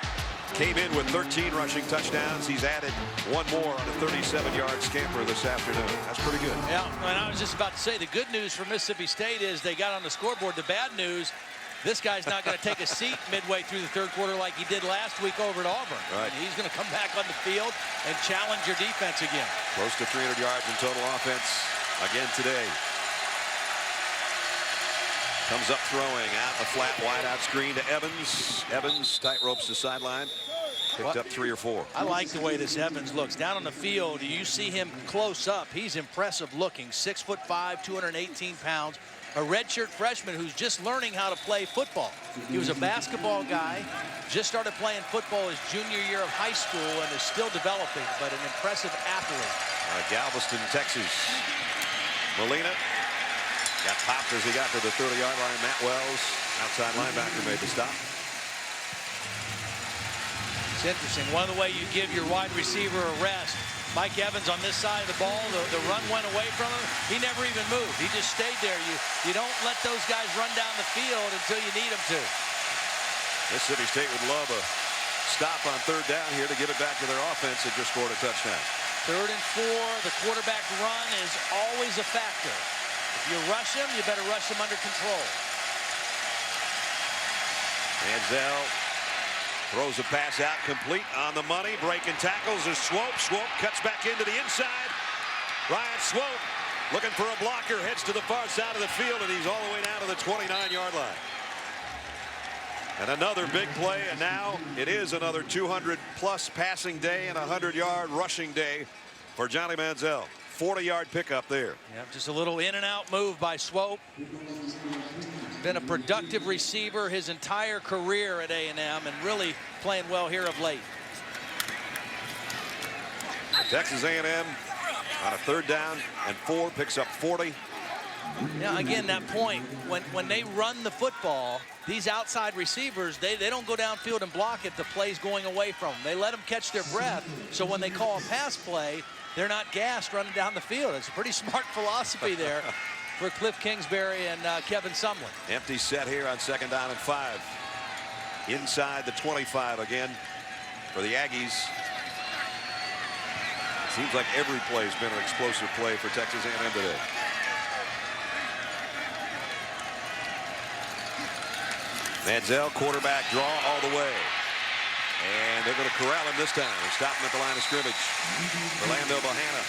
came in with 13 rushing touchdowns. He's added one more on a 37-yard scamper this afternoon. That's pretty good. Yeah, and I was just about to say, the good news for Mississippi State is they got on the scoreboard. The bad news, this guy's not going to take a seat midway through the third quarter like he did last week over at Auburn. Right. And he's going to come back on the field and challenge your defense again. Close to 300 yards in total offense again today. Comes up throwing out the flat wide out screen to Evans. Evans tight ropes the sideline. Picked up 3 or 4. I like the way this Evans looks. Down on the field, you see him close up. He's impressive looking. 6'5", 218 pounds. A redshirt freshman who's just learning how to play football. He was a basketball guy. Just started playing football his junior year of high school and is still developing, but an impressive athlete. Galveston, Texas. Molina. Got popped as he got to the 30-yard line. Matt Wells, outside linebacker, made the stop. It's interesting. One of the way you give your wide receiver a rest. Mike Evans on this side of the ball, the run went away from him. He never even moved. He just stayed there. You don't let those guys run down the field until you need them to. Mississippi State would love a stop on third down here to give it back to their offense that just scored a touchdown. 3rd and 4. The quarterback run is always a factor. If you rush him, you better rush him under control. Manziel throws a pass out complete on the money. Breaking tackles is Swope. Swope cuts back into the inside. Ryan Swope looking for a blocker. Heads to the far side of the field, and he's all the way down to the 29-yard line. And another big play, and now it is another 200-plus passing day and 100-yard rushing day for Johnny Manziel. 40-yard pickup there. Yeah, just a little in and out move by Swope. Been a productive receiver his entire career at A&M and really playing well here of late. Texas A&M on a 3rd down and 4 picks up 40. Now again, that point when they run the football, these outside receivers, they don't go downfield and block it. The play's going away from them. They let them catch their breath, so when they call a pass play, they're not gassed running down the field. It's a pretty smart philosophy there for Cliff Kingsbury and Kevin Sumlin. Empty set here on 2nd down and 5. Inside the 25 again for the Aggies. Seems like every play's been an explosive play for Texas A&M today. Manziel, quarterback draw all the way. And they're going to corral him this time and stop him at the line of scrimmage. Orlando Bohanna,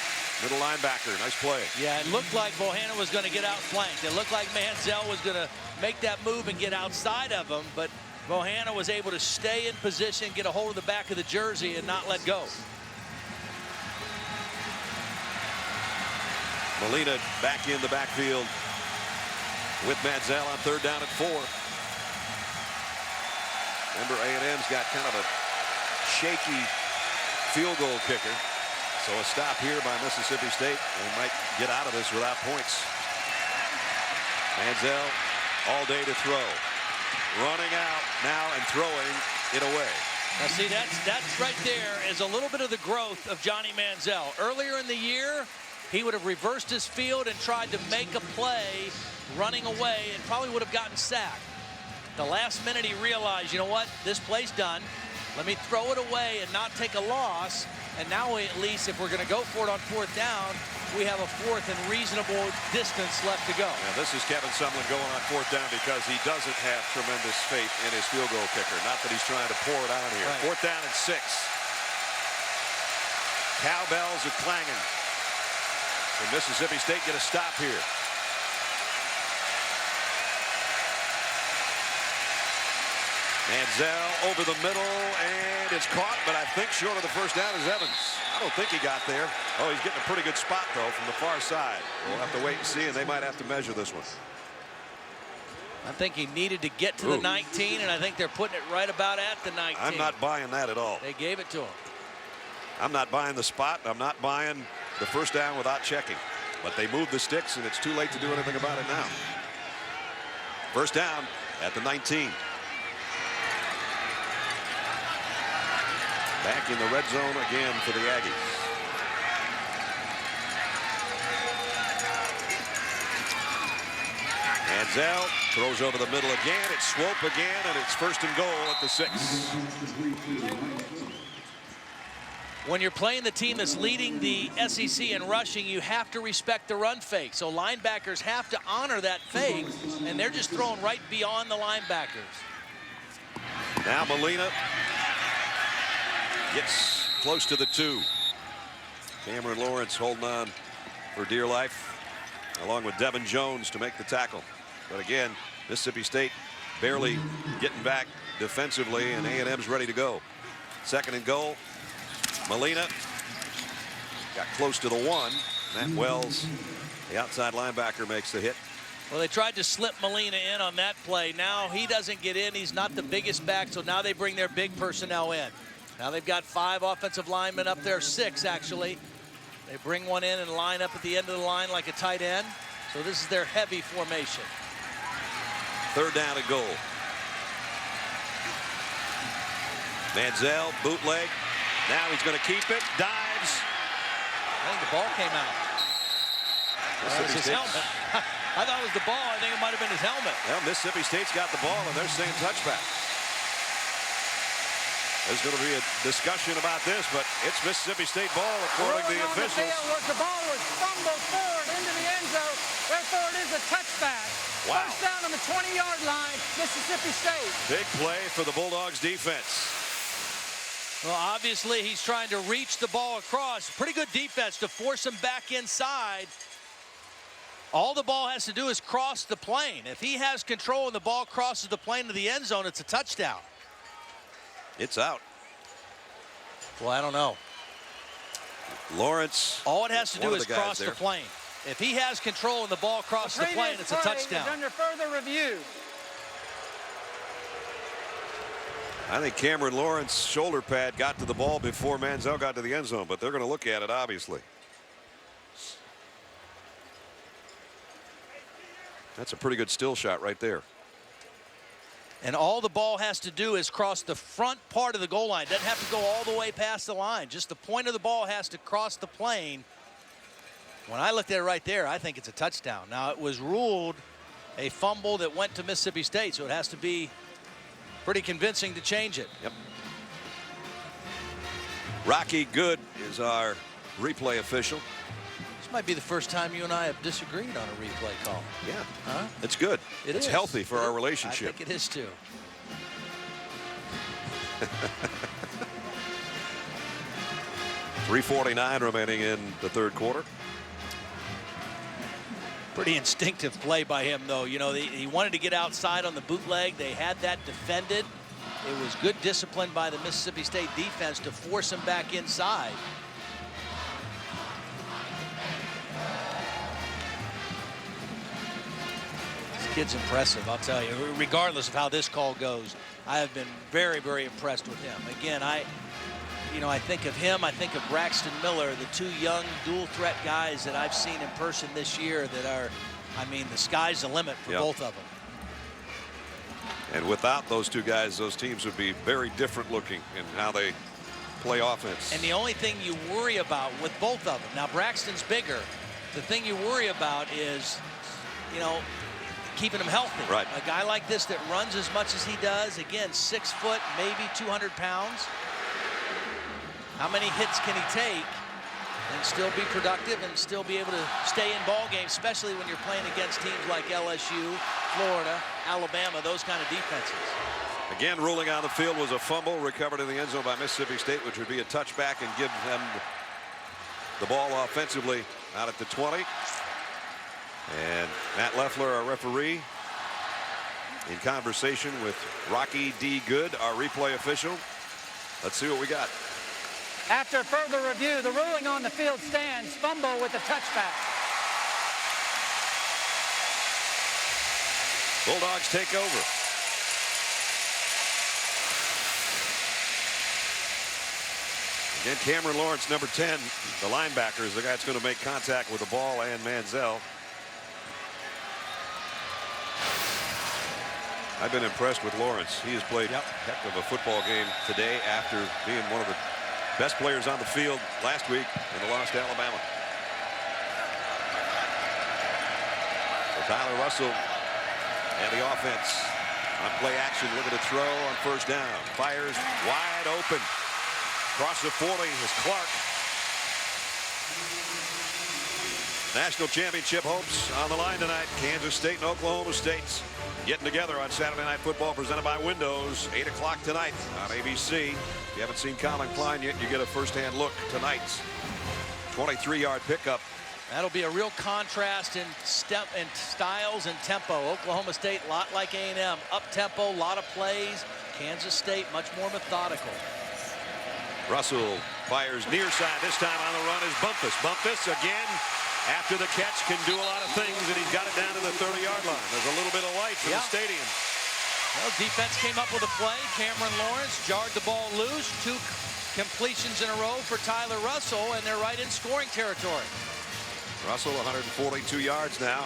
middle linebacker. Nice play. Yeah, it looked like Bohanna was going to get outflanked. It looked like Manziel was going to make that move and get outside of him, but Bohanna was able to stay in position, get a hold of the back of the jersey, and not let go. Molina back in the backfield with Manziel on 3rd down and 4. Remember, A&M's got kind of a shaky field goal kicker. So a stop here by Mississippi State. They might get out of this without points. Manziel all day to throw. Running out now and throwing it away. Now see, that's right there is a little bit of the growth of Johnny Manziel. Earlier in the year, he would have reversed his field and tried to make a play running away and probably would have gotten sacked. The last minute he realized, you know what, this play's done. Let me throw it away and not take a loss. And now at least if we're going to go for it on 4th down, we have a 4th and reasonable distance left to go. Now this is Kevin Sumlin going on 4th down because he doesn't have tremendous faith in his field goal kicker. Not that he's trying to pour it on here. Right. 4th down and 6. Cowbells are clanging. And Mississippi State get a stop here. Manziel over the middle, and it's caught, but I think short of the 1st down is Evans. I don't think he got there. Oh, he's getting a pretty good spot, though, from the far side. We'll have to wait and see, and they might have to measure this one. I think he needed to get to the 19, and I think they're putting it right about at the 19. I'm not buying that at all. They gave it to him. I'm not buying the spot. I'm not buying the 1st down without checking. But they moved the sticks, and it's too late to do anything about it now. 1st down at the 19. Back in the red zone again for the Aggies. Manziel Throws over the middle again. It's Swope again, and it's 1st and goal at the 6. When you're playing the team that's leading the SEC in rushing, you have to respect the run fake. So linebackers have to honor that fake, and they're just throwing right beyond the linebackers. Now Molina gets close to the 2. Cameron Lawrence holding on for dear life, along with Devin Jones to make the tackle. But again, Mississippi State barely getting back defensively, and A&M's ready to go. 2nd and goal. Molina got close to the 1. Matt Wells, the outside linebacker, makes the hit. Well, they tried to slip Molina in on that play. Now he doesn't get in. He's not the biggest back, so now they bring their big personnel in. Now they've got 5 offensive linemen up there, 6 actually. They bring one in and line up at the end of the line like a tight end. So this is their heavy formation. 3rd down and goal. Manziel, bootleg. Now he's going to keep it. Dives. I think the ball came out. That was his helmet. I thought it was the ball. I think it might have been his helmet. Well, Mississippi State's got the ball, and they're saying touchback. There's going to be a discussion about this, but it's Mississippi State ball according to the officials. The ball was fumbled forward into the end zone. Therefore, it is a touchback. Wow. 1st down on the 20-yard line, Mississippi State. Big play for the Bulldogs defense. Well, obviously, he's trying to reach the ball across. Pretty good defense to force him back inside. All the ball has to do is cross the plane. If he has control and the ball crosses the plane to the end zone, it's a touchdown. It's out. Well, I don't know. Lawrence. All it has to do is cross there. the plane. If he has control and the ball crosses the plane, it's a touchdown. Is under further review. I think Cameron Lawrence's shoulder pad got to the ball before Manziel got to the end zone, but they're going to look at it, obviously. That's a pretty good still shot right there. And all the ball has to do is cross the front part of the goal line. Doesn't have to go all the way past the line. Just the point of the ball has to cross the plane. When I looked at it right there, I think it's a touchdown. Now, it was ruled a fumble that went to Mississippi State, so it has to be pretty convincing to change it. Yep. Rocky Good is our replay official. This might be the first time you and I have disagreed on a replay call. Yeah. Huh? It's good. It's It's healthy for our relationship. I think it is too. .349 remaining in the 3rd quarter. Pretty instinctive play by him, though. You know, he wanted to get outside on the bootleg. They had that defended. It was good discipline by the Mississippi State defense to force him back inside. This kid's impressive, I'll tell you. Regardless of how this call goes, I have been very, very impressed with him. Again, I think of him, I think of Braxton Miller, the 2 young dual threat guys that I've seen in person this year that are, I mean, the sky's the limit for both of them. And without those 2 guys, those teams would be very different looking in how they play offense. And the only thing you worry about with both of them, now Braxton's bigger, the thing you worry about is, you know, keeping him healthy. Right. A guy like this that runs as much as he does, again, 6 foot, maybe 200 pounds. How many hits can he take and still be productive and still be able to stay in ball games, especially when you're playing against teams like LSU, Florida, Alabama, those kind of defenses. Again, ruling on the field was a fumble recovered in the end zone by Mississippi State, which would be a touchback and give them the ball offensively out at the 20. And Matt Leffler, our referee, in conversation with Rocky D. Good, our replay official. Let's see what we got. After further review, the ruling on the field stands. Fumble with a touchback. Bulldogs take over. Again, Cameron Lawrence, number 10, the linebacker, is the guy that's going to make contact with the ball, and Manziel. I've been impressed with Lawrence. He has played a heck of a football game today after being one of the best players on the field last week in the loss to Alabama. So Tyler Russell And the offense on play action looking to throw on first down. Fires wide open. Across the 40 is Clark. National championship hopes on the line tonight. Kansas State and Oklahoma State getting together on Saturday Night Football presented by Windows. 8 o'clock tonight on ABC. If you haven't seen Colin Klein yet, you get a first-hand look tonight's 23-yard pickup. That'll be a real contrast in step and styles and tempo. Oklahoma State, a lot like A&M. Up-tempo, a lot of plays. Kansas State, much more methodical. Russell fires near side. This time on the run is Bumpus. Bumpus again after the catch can do a lot of things, and he's got it down to the 30-yard line. There's a little bit of light from the stadium. Well, defense came up with a play. Cameron Lawrence jarred the ball loose. 2 completions in a row for Tyler Russell, and they're right in scoring territory. Russell 142 yards now.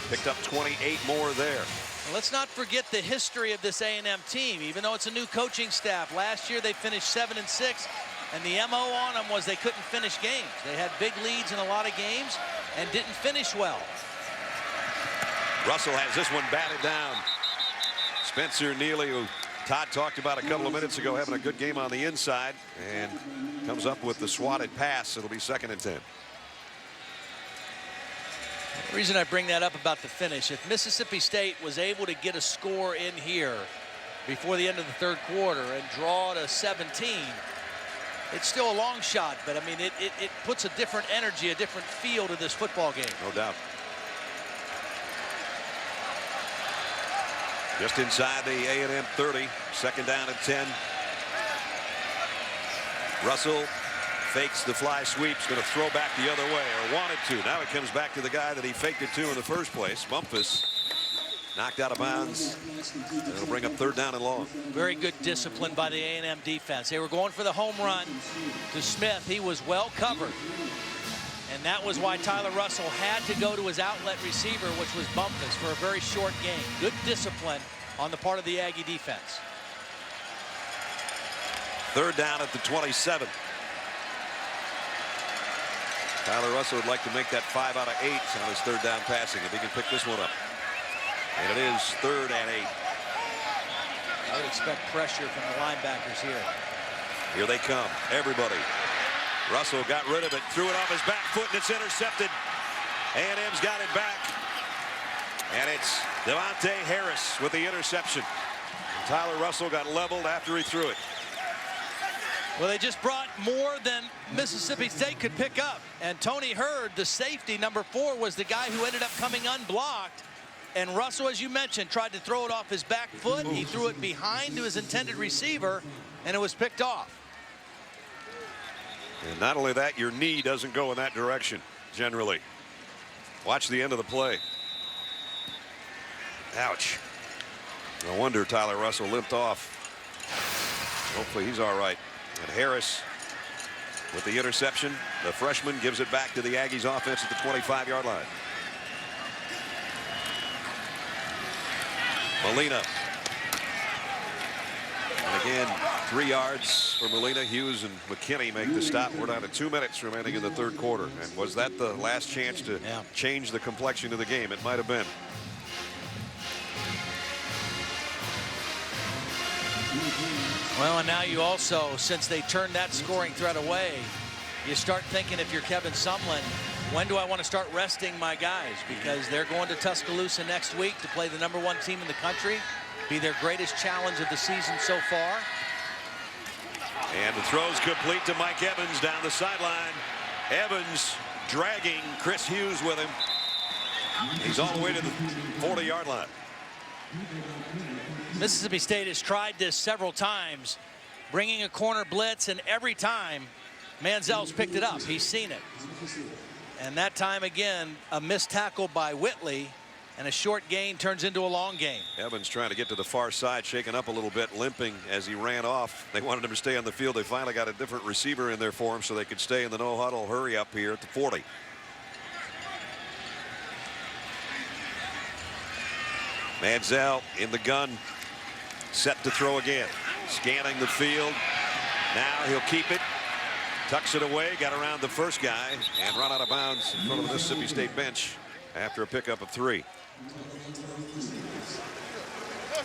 Picked up 28 more there. Let's not forget the history of this A&M team. Even though it's a new coaching staff, last year they finished 7-6, and the MO on them was they couldn't finish games. They had big leads in a lot of games and didn't finish well. Russell has this one batted down. Spencer Neely, who Todd talked about a couple of minutes ago, having a good game on the inside, and comes up with the swatted pass. It'll be 2nd and 10. The reason I bring that up about the finish, if Mississippi State was able to get a score in here before the end of the 3rd quarter and draw to 17, it's still a long shot, but I mean, it puts a different energy, a different feel to this football game. No doubt. Just inside the A&M 30, 2nd down and 10. Russell fakes the fly sweep, going to throw back the other way, or wanted to. Now it comes back to the guy that he faked it to in the first place. Bumpus knocked out of bounds. It'll bring up 3rd down and long. Very good discipline by the A&M defense. They were going for the home run to Smith. He was well covered. And that was why Tyler Russell had to go to his outlet receiver, which was Bumpus, for a very short game. Good discipline on the part of the Aggie defense. 3rd down at the 27. Tyler Russell would like to make that 5 out of 8 on his 3rd down passing if he can pick this one up. And it is 3rd and 8. I would expect pressure from the linebackers here. Here they come, everybody. Russell got rid of it, threw it off his back foot, and it's intercepted. A&M's got it back. And it's Devontae Harris with the interception. Tyler Russell got leveled after he threw it. Well, they just brought more than Mississippi State could pick up. And Tony Hurd, the safety, number 4, was the guy who ended up coming unblocked. And Russell, as you mentioned, tried to throw it off his back foot. He threw it behind to his intended receiver, and it was picked off. And not only that, your knee doesn't go in that direction, generally. Watch the end of the play. Ouch. No wonder Tyler Russell limped off. Hopefully he's all right. And Harris with the interception. The freshman gives it back to the Aggies offense at the 25-yard line. Molina. And again, 3 yards for Molina. Hughes and McKinney make the stop. We're down to 2 minutes remaining in the 3rd quarter. And was that the last chance to change the complexion of the game? It might have been. Well, and now you also, since they turned that scoring threat away, you start thinking, if you're Kevin Sumlin, when do I want to start resting my guys? Because they're going to Tuscaloosa next week to play the #1 team in the country, be their greatest challenge of the season so far. And the throw's complete to Mike Evans down the sideline. Evans dragging Chris Hughes with him. He's all the way to the 40-yard line. Mississippi State has tried this several times, bringing a corner blitz, and every time Manziel's picked it up. He's seen it. And that time again, a missed tackle by Whitley, and a short gain turns into a long gain. Evans trying to get to the far side, shaken up a little bit, limping as he ran off. They wanted him to stay on the field. They finally got a different receiver in there for him so they could stay in the no huddle hurry up here at the 40. Manziel in the gun, set to throw again. Scanning the field. Now he'll keep it. Tucks it away, got around the first guy, and run out of bounds in front of the Mississippi State bench. after a pickup of 3.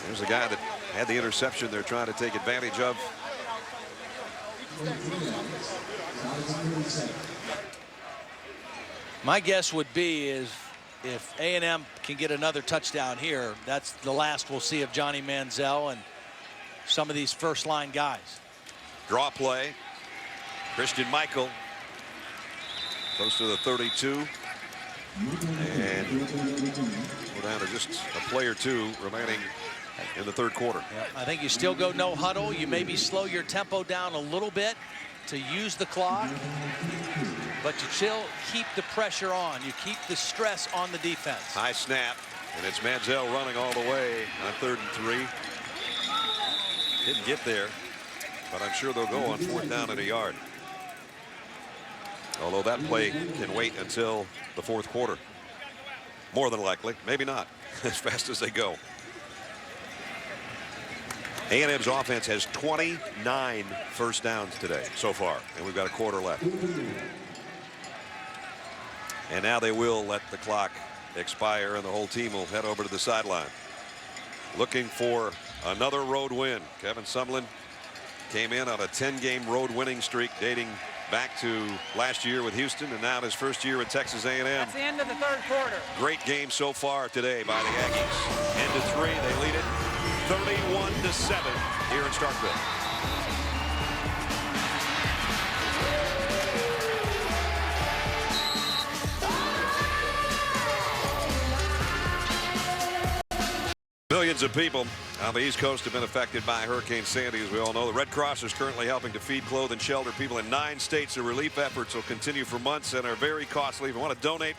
There's a guy that had the interception they're trying to take advantage of. My guess would be is if A&M can get another touchdown here, that's the last we'll see of Johnny Manziel and some of these first-line guys. Draw play. Christian Michael close to the 32. And we're down to just a play or 2 remaining in the 3rd quarter. Yeah, I think you still go no huddle. You maybe slow your tempo down a little bit to use the clock, but you still keep the pressure on. You keep the stress on the defense. High snap, and it's Manziel running all the way on 3rd and 3. Didn't get there, but I'm sure they'll go on 4th down and a yard. Although that play can wait until the 4th quarter. More than likely, maybe not, as fast as they go. A&M's offense has 29 first downs today so far, and we've got a quarter left. And now they will let the clock expire, and the whole team will head over to the sideline. Looking for another road win. Kevin Sumlin came in on a 10-game road winning streak dating back to last year with Houston, and now his first year at Texas A&M. That's the end of the 3rd quarter. Great game so far today by the Aggies. End of 3, they lead it 31-7 here in Starkville. Millions of people on the East Coast have been affected by Hurricane Sandy, as we all know. The Red Cross is currently helping to feed, clothe, and shelter people in 9 states. The relief efforts will continue for months and are very costly. If you want to donate,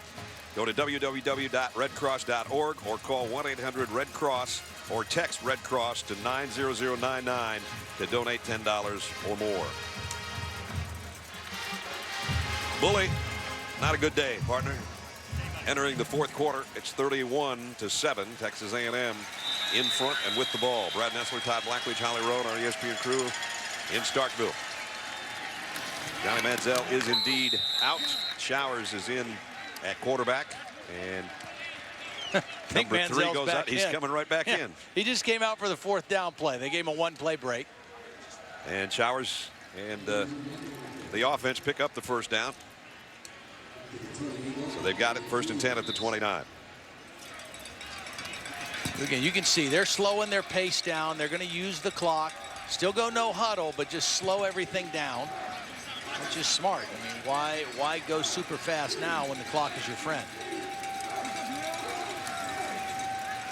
go to www.redcross.org or call 1-800-RED-CROSS or text Red Cross to 90099 to donate $10 or more. Bully, not a good day, partner. Entering the 4th quarter, it's 31-7. Texas A&M in front and with the ball. Brad Nessler, Todd Blackledge, Holly Rowe, and our ESPN crew in Starkville. Johnny Manziel is indeed out. Showers is in at quarterback, and number 3 goes out. He's coming right back in. He just came out for the 4th down play. They gave him a 1-play break. And Showers and the offense pick up the 1st down. So they've got it 1st and 10 at the 29. Again, you can see they're slowing their pace down. They're going to use the clock. Still go no huddle, but just slow everything down, which is smart. I mean, why go super fast now when the clock is your friend?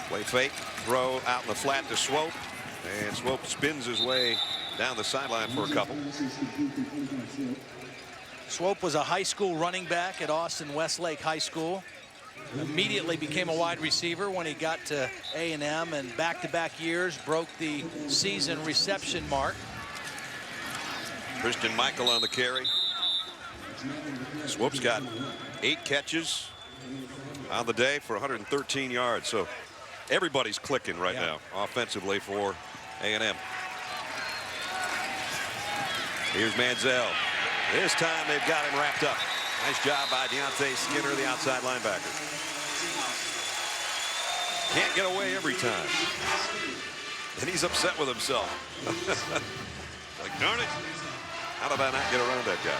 Play fake, throw out in the flat to Swope, and Swope spins his way down the sideline for a couple. Swope was a high school running back at Austin Westlake High School. Immediately became a wide receiver when he got to A&M, and back-to-back years broke the season reception mark. Christian Michael on the carry. Swope's got 8 catches on the day for 113 yards. So everybody's clicking right now offensively for A&M. Here's Manziel. This time they've got him wrapped up. Nice job by Deontay Skinner, the outside linebacker. Can't get away every time. And he's upset with himself. Like, darn it. How did I not get around that guy?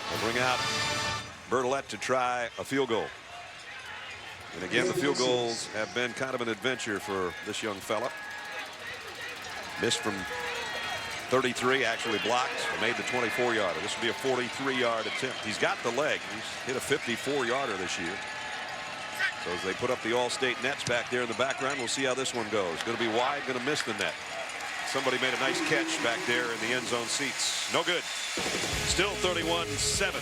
They'll bring out Bertolette to try a field goal. And again, the field goals have been kind of an adventure for this young fella. Missed from 33, actually blocked, made the 24-yarder. This will be a 43-yard attempt. He's got the leg. He's hit a 54-yarder this year. So as they put up the All-State nets back there in the background, we'll see how this one goes. Going to be wide, going to miss the net. Somebody made a nice catch back there in the end zone seats. No good. Still 31-7.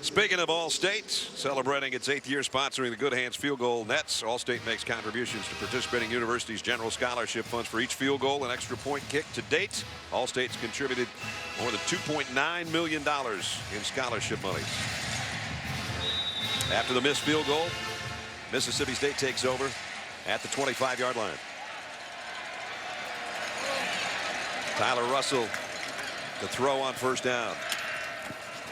Speaking of All-State, celebrating its 8th year sponsoring the Good Hands Field Goal Nets, All-State makes contributions to participating universities' general scholarship funds for each field goal and extra point kick. To date, All-State's contributed more than $2.9 million in scholarship monies. After the missed field goal, Mississippi State takes over at the 25-yard line. Tyler Russell to throw on 1st down.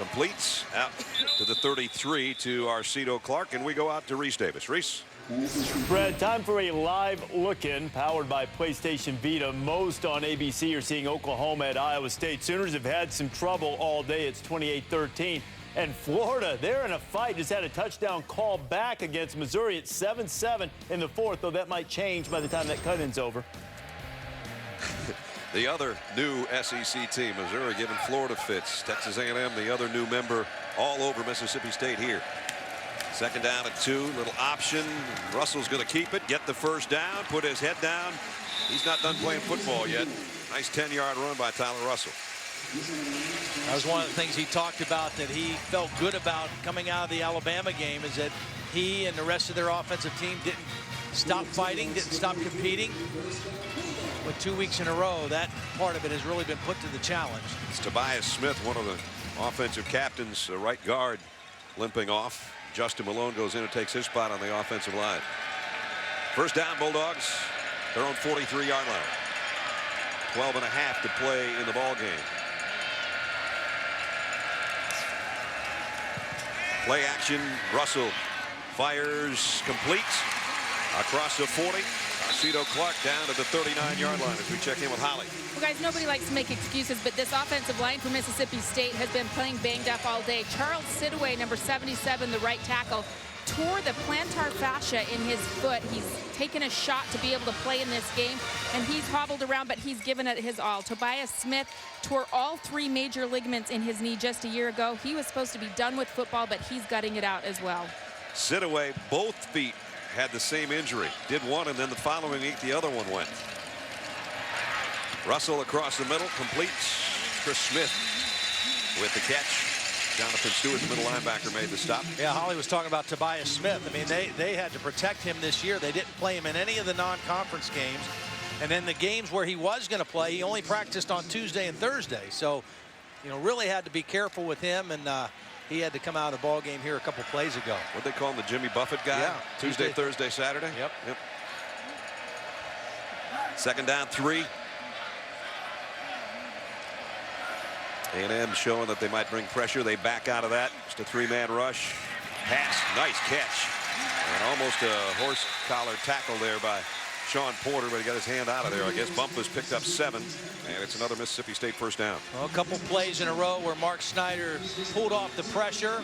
Completes out to the 33 to Arcito Clark, and we go out to Reese Davis. Reese. Brad, time for a live look-in powered by PlayStation Vita. Most on ABC are seeing Oklahoma at Iowa State. Sooners have had some trouble all day. It's 28-13. And Florida, they're in a fight. Just had a touchdown call back against Missouri. It's 7-7 in the fourth, though that might change by the time that cut-in's over. The other new SEC team, Missouri, giving Florida fits. Texas A&M, the other new member, all over Mississippi State here. Second down and 2, little option. Russell's going to keep it, get the first down, put his head down. He's not done playing football yet. Nice 10-yard run by Tyler Russell. That was one of the things he talked about that he felt good about coming out of the Alabama game, is that he and the rest of their offensive team didn't stop fighting, didn't stop competing. With 2 weeks in a row, that part of it has really been put to the challenge. It's Tobias Smith, one of the offensive captains, right guard, limping off. Justin Malone goes in and takes his spot on the offensive line. First down, Bulldogs, their own 43-yard line. 12 and a half to play in the ball game. Play action. Russell fires, completes across the 40. Arcito Clark down to the 39-yard line as we check in with Holly. Well, guys, nobody likes to make excuses, but this offensive line for Mississippi State has been playing banged up all day. Charles Sidaway, number 77, the right tackle, tore the plantar fascia in his foot. He's taken a shot to be able to play in this game, and he's hobbled around, but he's given it his all. Tobias Smith tore all 3 major ligaments in his knee just a year ago. He was supposed to be done with football, but he's gutting it out as well. Sidaway, both feet had the same injury. Did one, and then the following week the other one went. Russell across the middle, completes. Chris Smith with the catch. Jonathan Stewart, the middle linebacker, made the stop. Yeah, Holly was talking about Tobias Smith. I mean, they had to protect him this year. They didn't play him in any of the non-conference games. And then the games where he was going to play, he only practiced on Tuesday and Thursday. So, you know, really had to be careful with him, and he had to come out of the ball game here a couple plays ago. What they call him, the Jimmy Buffett guy? Yeah. Tuesday, Thursday, Saturday? Yep. Second down, 3. A&M showing that they might bring pressure. They back out of that. Just a 3-man rush. Pass, nice catch. And almost a horse collar tackle there by Sean Porter, but he got his hand out of there. I guess Bumpus picked up 7, and it's another Mississippi State first down. Well, a couple plays in a row where Mark Snyder pulled off the pressure.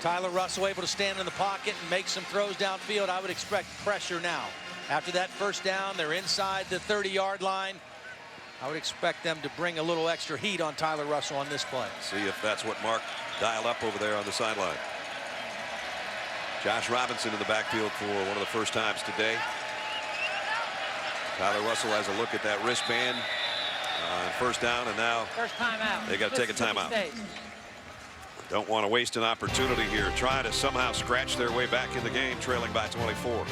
Tyler Russell able to stand in the pocket and make some throws downfield. I would expect pressure now. After that first down, they're inside the 30-yard line. I would expect them to bring a little extra heat on Tyler Russell on this play. See if that's what Mark dialed up over there on the sideline. Josh Robinson in the backfield for one of the first times today. Tyler Russell has a look at that wristband. First down, and now First timeout. they got to take a timeout. State. Don't want to waste an opportunity here. Try to somehow scratch their way back in the game, trailing by 24.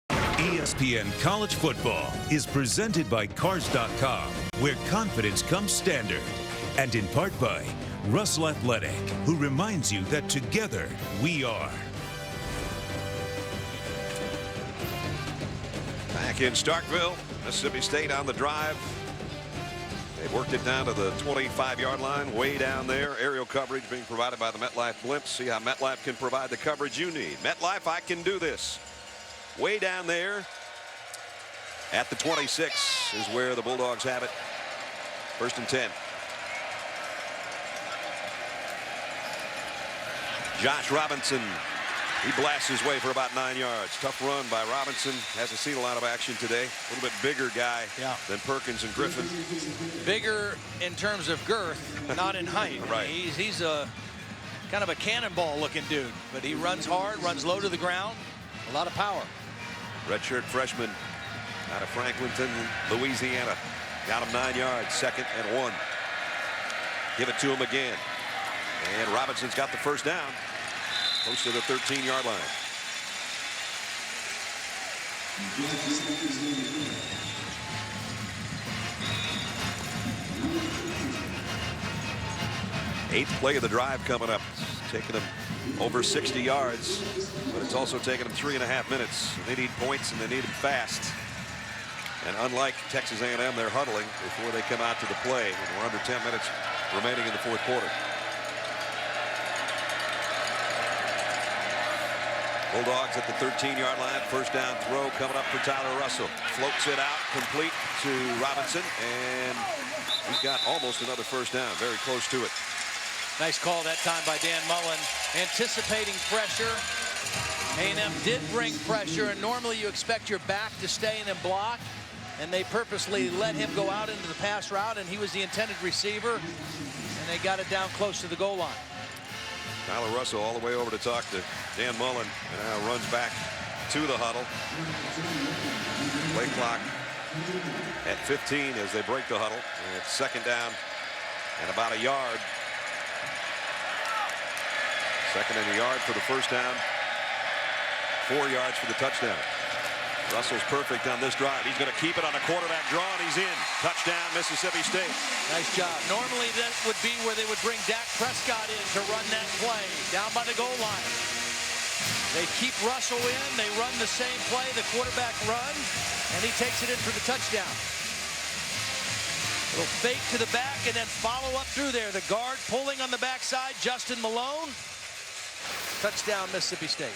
ESPN College Football is presented by Cars.com, where confidence comes standard, and in part by Russell Athletic, who reminds you that together we are. Back in Starkville, Mississippi State on the drive. They worked it down to the 25-yard line, way down there. Aerial coverage being provided by the MetLife Blimps. See how MetLife can provide the coverage you need. MetLife, I can do this. Way down there at the 26 is where the Bulldogs have it. First and 10. Josh Robinson, he blasts his way for about 9 yards. Tough run by Robinson. Hasn't seen a lot of action today. A little bit bigger guy than Perkins and Griffin. Bigger in terms of girth, not in height. Right. He's a kind of a cannonball looking dude, but he runs hard, runs low to the ground. A lot of power. Redshirt freshman out of Franklinton, Louisiana. Got him 9 yards, 2nd and 1. Give it to him again. And Robinson's got the first down. Close to the 13-yard line. Eighth play of the drive coming up. It's taking them over 60 yards, but it's also taken them 3.5 minutes. They need points, and they need them fast. And unlike Texas A&M, they're huddling before they come out to the play. And we're under 10 minutes remaining in the fourth quarter. Bulldogs at the 13-yard line. First down throw coming up for Tyler Russell. Floats it out complete to Robinson. And he's got almost another first down. Very close to it. Nice call that time by Dan Mullen. Anticipating pressure. A&M did bring pressure, and normally you expect your back to stay in and block, and they purposely let him go out into the pass route, and he was the intended receiver, and they got it down close to the goal line. Tyler Russell all the way over to talk to Dan Mullen, and now runs back to the huddle. Play clock at 15 as they break the huddle, and it's second down and about a yard. Second and a yard for the first down. 4 yards for the touchdown. Russell's perfect on this drive. He's going to keep it on a quarterback draw, and he's in. Touchdown, Mississippi State. Nice job. Normally that would be where they would bring Dak Prescott in to run that play down by the goal line. They keep Russell in. They run the same play, the quarterback run, and he takes it in for the touchdown. Little fake to the back and then follow up through there. The guard pulling on the backside, Justin Malone. Touchdown, Mississippi State.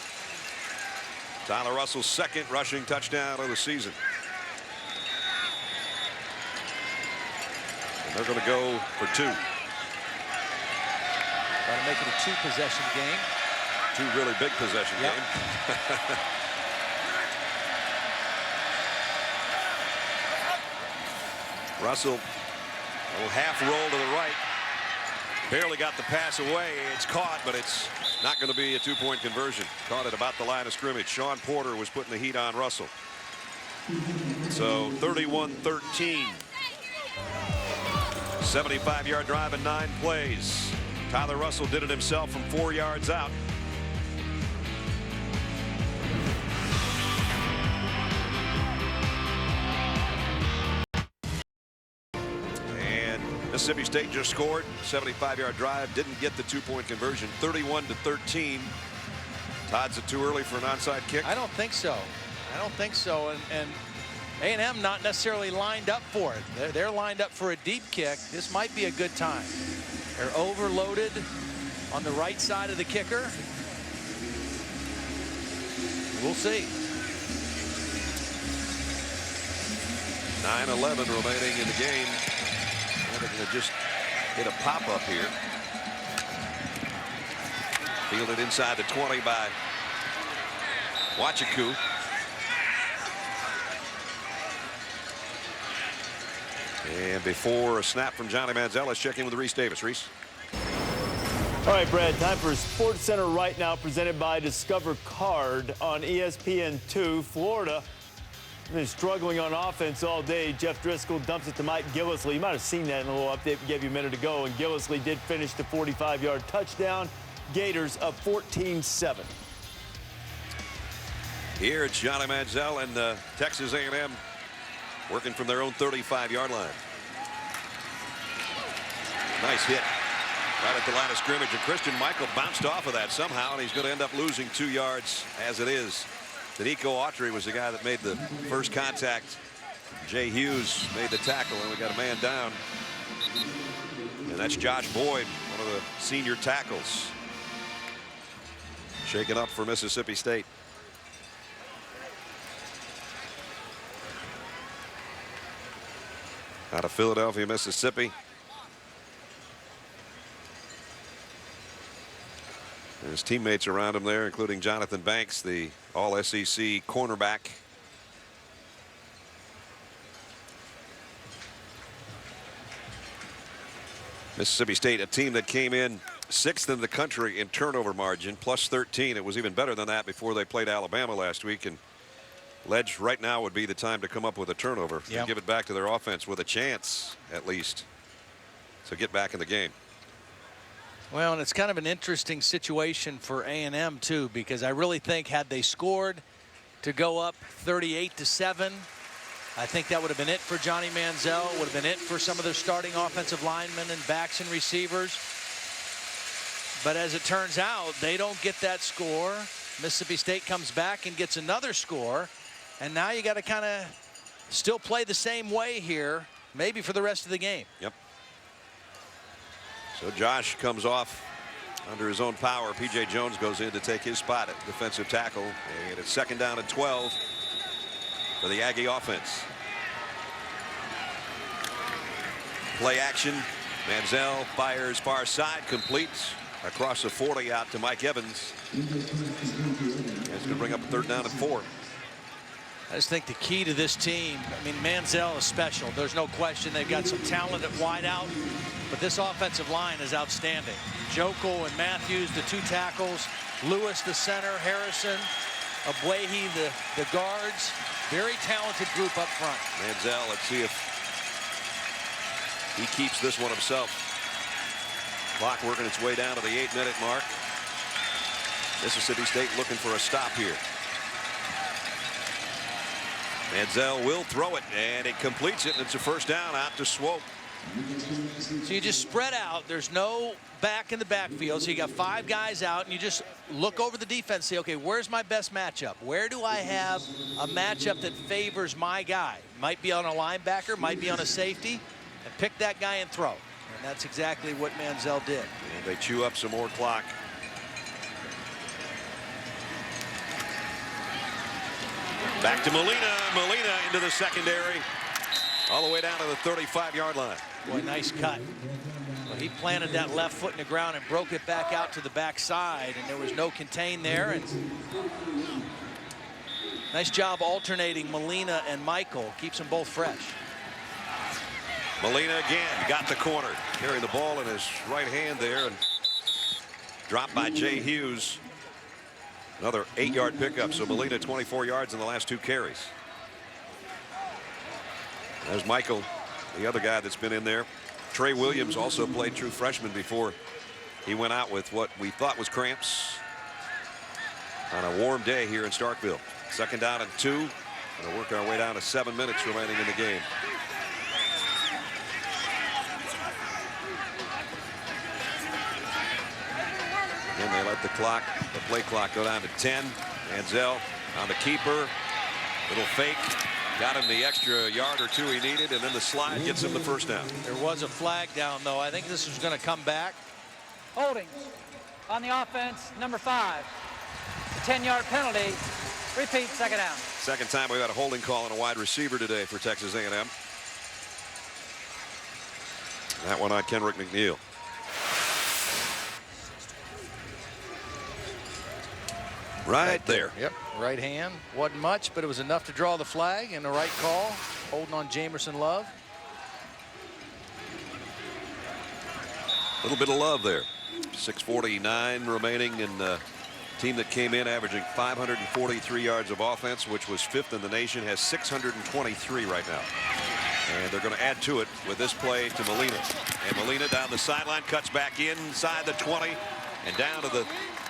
Tyler Russell's second rushing touchdown of the season. And they're going to go for 2. Trying to make it a 2-possession game. 2 really big possession game. Russell, a little half roll to the right. Barely got the pass away. It's caught, but it's not going to be a 2-point conversion. Caught it about the line of scrimmage. Sean Porter was putting the heat on Russell. So 31-13. 75-yard drive in 9 plays. Tyler Russell did it himself from 4 yards out. Mississippi State just scored. 75-yard drive. Didn't get the 2-point conversion. 31-13. Todd's it too early for an onside kick? I don't think so. I don't think so. And A&M not necessarily lined up for it. They're lined up for a deep kick. This might be a good time. They're overloaded on the right side of the kicker. We'll see. 9:11 remaining in the game. They're going to just hit a pop-up here. Fielded inside the 20 by Wachiku. And before a snap from Johnny Manziel, let's check in with Reese Davis. Reese. All right, Brad, time for Sports Center right now, presented by Discover Card on ESPN2. Florida been struggling on offense all day. Jeff Driscoll dumps it to Mike Gillislee. You might have seen that in a little update we gave you a minute ago. And Gillislee did finish the 45-yard touchdown. Gators up 14-7. Here it's Johnny Manziel and Texas A&M working from their own 35-yard line. Nice hit right at the line of scrimmage. And Christian Michael bounced off of that somehow, and he's going to end up losing 2 yards as it is. Nico Autry was the guy that made the first contact. Jay Hughes made the tackle, and we got a man down. And that's Josh Boyd, one of the senior tackles. Shaken up for Mississippi State. Out of Philadelphia, Mississippi. And his teammates around him there, including Jonathan Banks, the All-SEC cornerback. Mississippi State, a team that came in 6th in the country in turnover margin, plus 13. It was even better than that before they played Alabama last week. And Ledge, right now would be the time to come up with a turnover and give it back to their offense with a chance, at least, to get back in the game. Well, and it's kind of an interesting situation for A&M too, because I really think had they scored to go up 38-7, I think that would have been it for Johnny Manziel. Would have been it for some of their starting offensive linemen and backs and receivers. But as it turns out, they don't get that score. Mississippi State comes back and gets another score, and now you got to kind of still play the same way here, maybe for the rest of the game. Yep. So Josh comes off under his own power. P.J. Jones goes in to take his spot at defensive tackle. And it's 2nd down and 12 for the Aggie offense. Play action. Manziel fires far side, completes across the 40 out to Mike Evans. It's going to bring up a 3rd down and 4. I just think the key to this team, I mean, Manziel is special. There's no question they've got some talent at wideout, but this offensive line is outstanding. Joko and Matthews, the 2 tackles, Lewis, the center, Harrison, Abwehi, the guards. Very talented group up front. Manziel, let's see if he keeps this one himself. Clock working its way down to the 8-minute mark. Mississippi State looking for a stop here. Manziel will throw it, and it completes it, and it's a 1st down out to Swope. So you just spread out. There's no back in the backfield, so you got 5 guys out, and you just look over the defense, say, okay, where's my best matchup? Where do I have a matchup that favors my guy? Might be on a linebacker, might be on a safety, and pick that guy and throw. And that's exactly what Manziel did. And they chew up some more clock. Back to Molina. Molina into the secondary. All the way down to the 35-yard line. Boy, nice cut. Well, he planted that left foot in the ground and broke it back out to the backside, and there was no contain there. And nice job alternating Molina and Michael. Keeps them both fresh. Molina again got the corner. Carrying the ball in his right hand there, and dropped by Jay Hughes. Another 8-yard pickup. So Molina 24 yards in the last 2 carries. There's Michael, the other guy that's been in there. Trey Williams also played true freshman before he went out with what we thought was cramps on a warm day here in Starkville. 2nd down and 2. Going to work our way down to 7 minutes remaining in the game. And they let the play clock go down to 10. Manziel on the keeper. Little fake. Got him the extra yard or 2 he needed, and then the slide gets him the 1st down. There was a flag down, though. I think this was going to come back. Holding on the offense, number 5. The 10-yard penalty. Repeat, 2nd down. 2nd time we've had a holding call on a wide receiver today for Texas A&M. That one on Kenrick McNeil. Right there. Yep, right hand. Wasn't much, but it was enough to draw the flag, and the right call. Holding on Jamerson Love. A little bit of love there. 6:49 remaining, and the team that came in averaging 543 yards of offense, which was 5th in the nation, has 623 right now. And they're going to add to it with this play to Molina. And Molina down the sideline, cuts back inside the 20 and down to the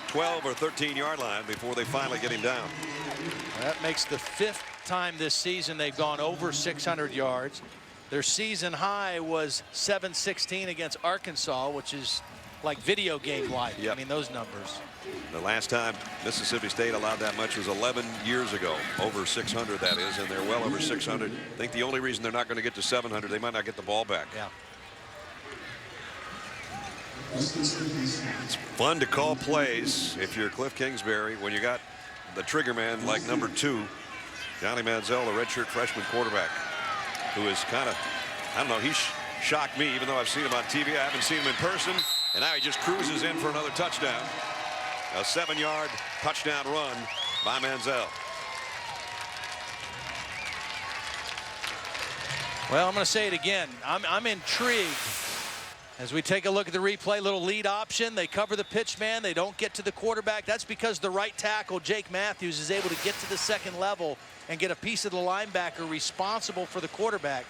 12 or 13-yard line before they finally get him down. That makes the 5th time this season they've gone over 600 yards. Their season high was 716 against Arkansas, which is like video game like. Yep. I mean, those numbers. The last time Mississippi State allowed that much was 11 years ago. Over 600, that is, and they're well over 600. I think the only reason they're not going to get to 700, they might not get the ball back. Yeah. It's fun to call plays if you're Cliff Kingsbury when you got the trigger man like number 2, Johnny Manziel, the redshirt freshman quarterback, who is kind of, I don't know, he shocked me, even though I've seen him on TV. I haven't seen him in person, and now he just cruises in for another touchdown. A 7-yard touchdown run by Manziel. Well, I'm going to say it again. I'm intrigued. As we take a look at the replay, little lead option. They cover the pitch man. They don't get to the quarterback. That's because the right tackle, Jake Matthews, is able to get to the 2nd level and get a piece of the linebacker responsible for the quarterback.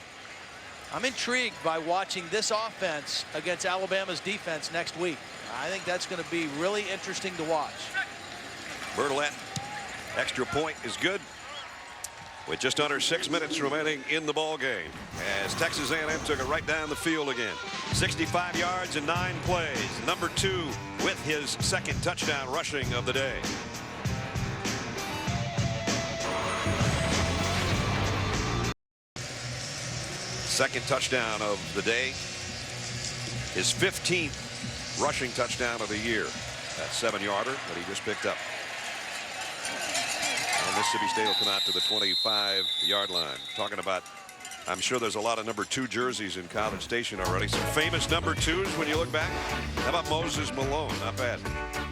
I'm intrigued by watching this offense against Alabama's defense next week. I think that's going to be really interesting to watch. Bertolet, extra point is good, with just under 6 minutes remaining in the ball game, as Texas A&M took it right down the field again. 65 yards in 9 plays. Number 2 with his 2nd touchdown rushing of the day. Second touchdown of the day. His 15th rushing touchdown of the year. That 7-yarder that he just picked up. And Mississippi State will come out to the 25-yard line. Talking about, I'm sure there's a lot of number 2 jerseys in College Station already. Some famous number 2s when you look back. How about Moses Malone? Not bad.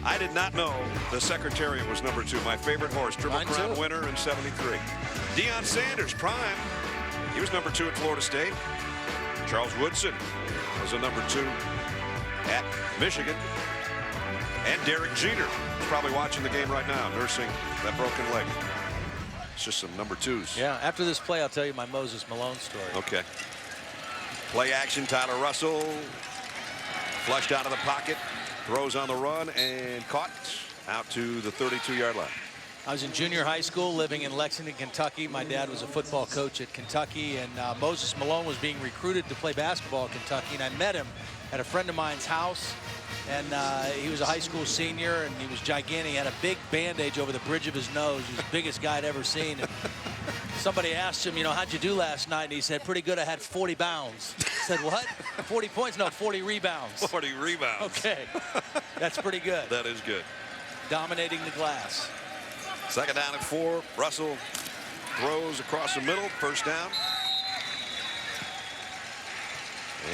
I did not know the Secretariat was number 2. My favorite horse, Triple Crown winner in '73. Deion Sanders, prime. He was number 2 at Florida State. Charles Woodson was a number 2 at Michigan. And Derek Jeter is probably watching the game right now, nursing that broken leg. It's just some number 2s. Yeah, after this play, I'll tell you my Moses Malone story. Okay. Play action, Tyler Russell. Flushed out of the pocket. Throws on the run and caught out to the 32-yard line. I was in junior high school living in Lexington, Kentucky. My dad was a football coach at Kentucky, and Moses Malone was being recruited to play basketball at Kentucky, and I met him at a friend of mine's house. And he was a high school senior, and he was gigantic. He had a big bandage over the bridge of his nose. He was the biggest guy I'd ever seen. And somebody asked him, you know, how'd you do last night? And he said, pretty good. I had 40 bounds. I said, what? 40 points? No, 40 rebounds. 40 rebounds. Okay. That's pretty good. That is good. Dominating the glass. Second down at 4. Russell throws across the middle. First down.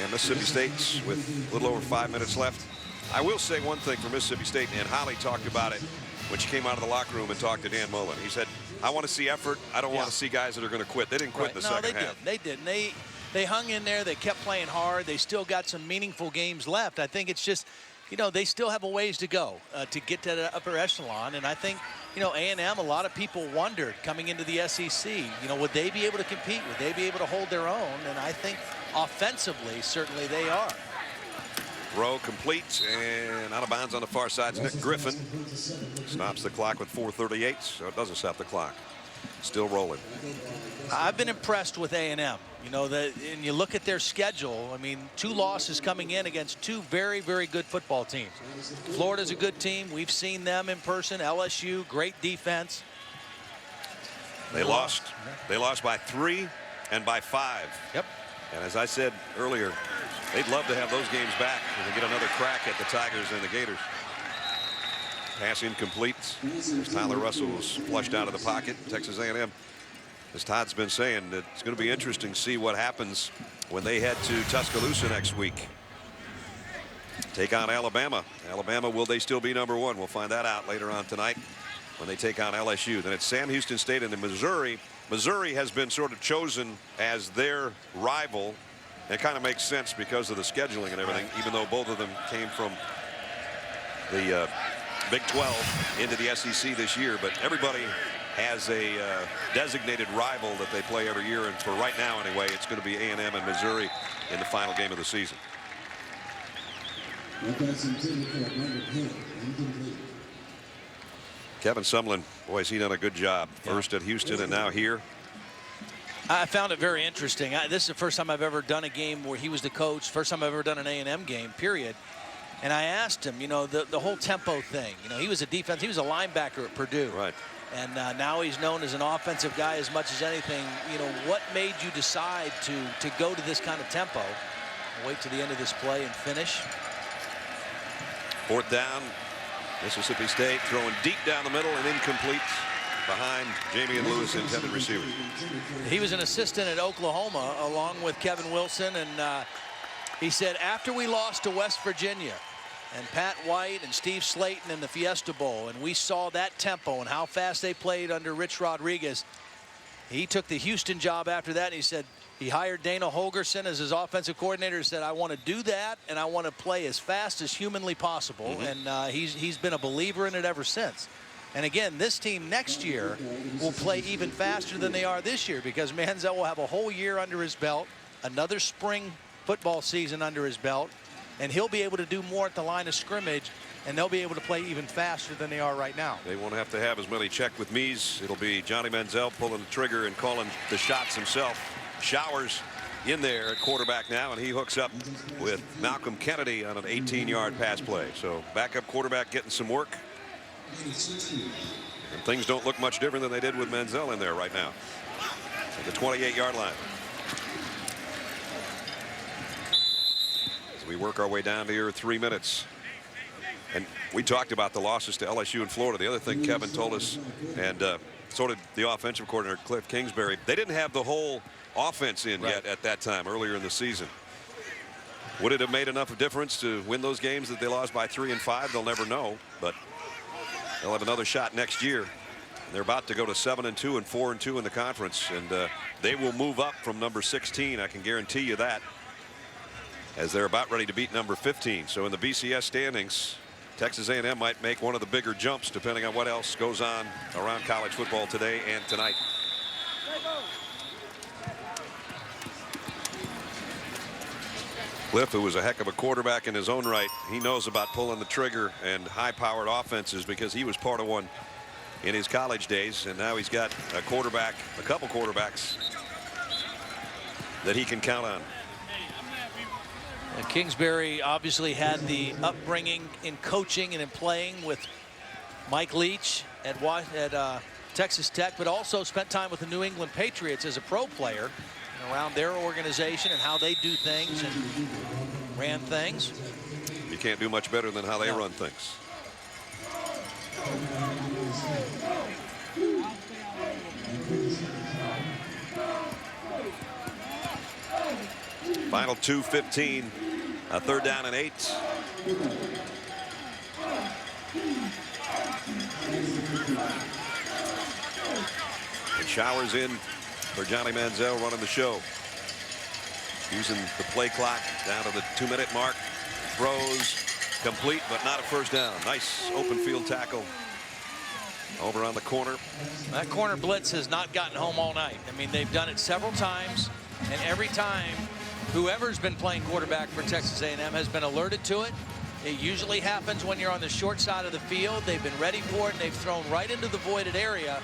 And Mississippi State's with a little over 5 minutes left. I will say one thing for Mississippi State, and Holly talked about it when she came out of the locker room and talked to Dan Mullen. He said, I want to see effort. I don't want to see guys that are going to quit. They didn't quit in the second half. They didn't. They hung in there. They kept playing hard. They still got some meaningful games left. I think it's just, you know, they still have a ways to go to get to the upper echelon. And I think, you know, A&M, a lot of people wondered coming into the SEC, you know, would they be able to compete? Would they be able to hold their own? And I think offensively, certainly they are. Throw complete and out of bounds on the far side. Nick Griffin stops the clock with 4:38, so it doesn't stop the clock. Still rolling. I've been impressed with A&M. You know, and you look at their schedule. I mean, 2 losses coming in against 2 very, very good football teams. Florida's a good team. We've seen them in person. LSU, great defense. They lost by 3 and by 5. Yep. And as I said earlier, they'd love to have those games back and get another crack at the Tigers and the Gators. Pass incomplete. Tyler Russell was flushed out of the pocket. Texas A&M, as Todd's been saying, it's going to be interesting to see what happens when they head to Tuscaloosa next week. Take on Alabama. Alabama, will they still be number 1? We'll find that out later on tonight when they take on LSU. Then it's Sam Houston State and Missouri. Missouri has been sort of chosen as their rival. It kind of makes sense because of the scheduling and everything, even though both of them came from the Big 12 into the SEC this year. But everybody has a designated rival that they play every year. And for right now, anyway, it's going to be A&M and Missouri in the final game of the season. Kevin Sumlin, boy, has he done a good job. First at Houston and now here. I found it very interesting. This is the first time I've ever done a game where he was the coach. First time I've ever done an A&M game, period. And I asked him, you know, the whole tempo thing. You know, he was a linebacker at Purdue. Right. And now he's known as an offensive guy as much as anything. You know, what made you decide to go to this kind of tempo? Wait to the end of this play and finish. 4th down. Mississippi State throwing deep down the middle and incomplete behind Jamie and Lewis, intended receiver. He was an assistant at Oklahoma along with Kevin Wilson, and he said after we lost to West Virginia and Pat White and Steve Slayton in the Fiesta Bowl, and we saw that tempo and how fast they played under Rich Rodriguez, he took the Houston job after that, and he said he hired Dana Holgerson as his offensive coordinator. He said, I want to do that, and I want to play as fast as humanly possible. And he's been a believer in it ever since. And again, this team next year will play even faster than they are this year, because Manziel will have a whole year under his belt, another spring football season under his belt, and he'll be able to do more at the line of scrimmage, and they'll be able to play even faster than they are right now. They won't have to have as many check with me's. It'll be Johnny Manziel pulling the trigger and calling the shots himself. Showers in there at quarterback now, and he hooks up with Malcolm Kennedy on an 18-yard pass play. So backup quarterback getting some work. And things don't look much different than they did with Manziel in there right now. At the 28-yard line. We work our way down to here 3 minutes. And we talked about the losses to LSU and Florida. The other thing Kevin told us, and so did the offensive coordinator Cliff Kingsbury, they didn't have the whole offense in yet at that time earlier in the season. Would it have made enough of a difference to win those games that they lost by 3 and 5? They'll never know, but they'll have another shot next year. They're about to go to 7-2 and 4-2 in the conference, and they will move up from number 16. I can guarantee you that, as they're about ready to beat number 15. So in the BCS standings, Texas A&M might make one of the bigger jumps depending on what else goes on around college football today and tonight. Cliff, who was a heck of a quarterback in his own right, he knows about pulling the trigger and high-powered offenses because he was part of one in his college days, and now he's got a quarterback, a couple quarterbacks that he can count on. And Kingsbury obviously had the upbringing in coaching and in playing with Mike Leach at Texas Tech, but also spent time with the New England Patriots as a pro player and around their organization and how they do things and ran things. You can't do much better than how they run things. Final 2:15, a 3rd down and 8. And Showers in for Johnny Manziel running the show. Using the play clock down to the 2-minute mark. Throws complete, but not a first down. Nice open field tackle over on the corner. That corner blitz has not gotten home all night. I mean, they've done it several times, and every time whoever's been playing quarterback for Texas A&M has been alerted to it. It usually happens when you're on the short side of the field. They've been ready for it, and they've thrown right into the voided area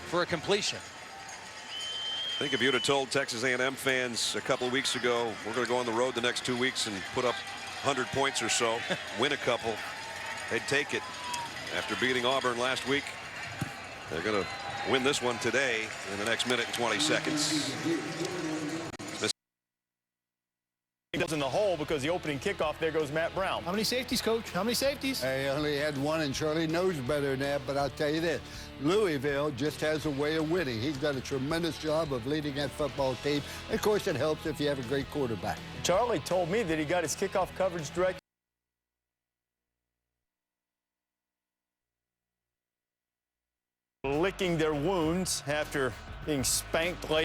for a completion. I think if you'd have told Texas A&M fans a couple of weeks ago, we're going to go on the road the next 2 weeks and put up 100 points or so, win a couple, they'd take it. After beating Auburn last week, they're going to win this one today in the next minute and 20 seconds. In the hole because the opening kickoff, there goes Matt Brown. How many safeties, Coach? How many safeties? I only had one, and Charlie knows better than that, but I'll tell you this. Louisville just has a way of winning. He's done a tremendous job of leading that football team. And of course, it helps if you have a great quarterback. Charlie told me that he got his kickoff coverage direct. Licking their wounds after being spanked late.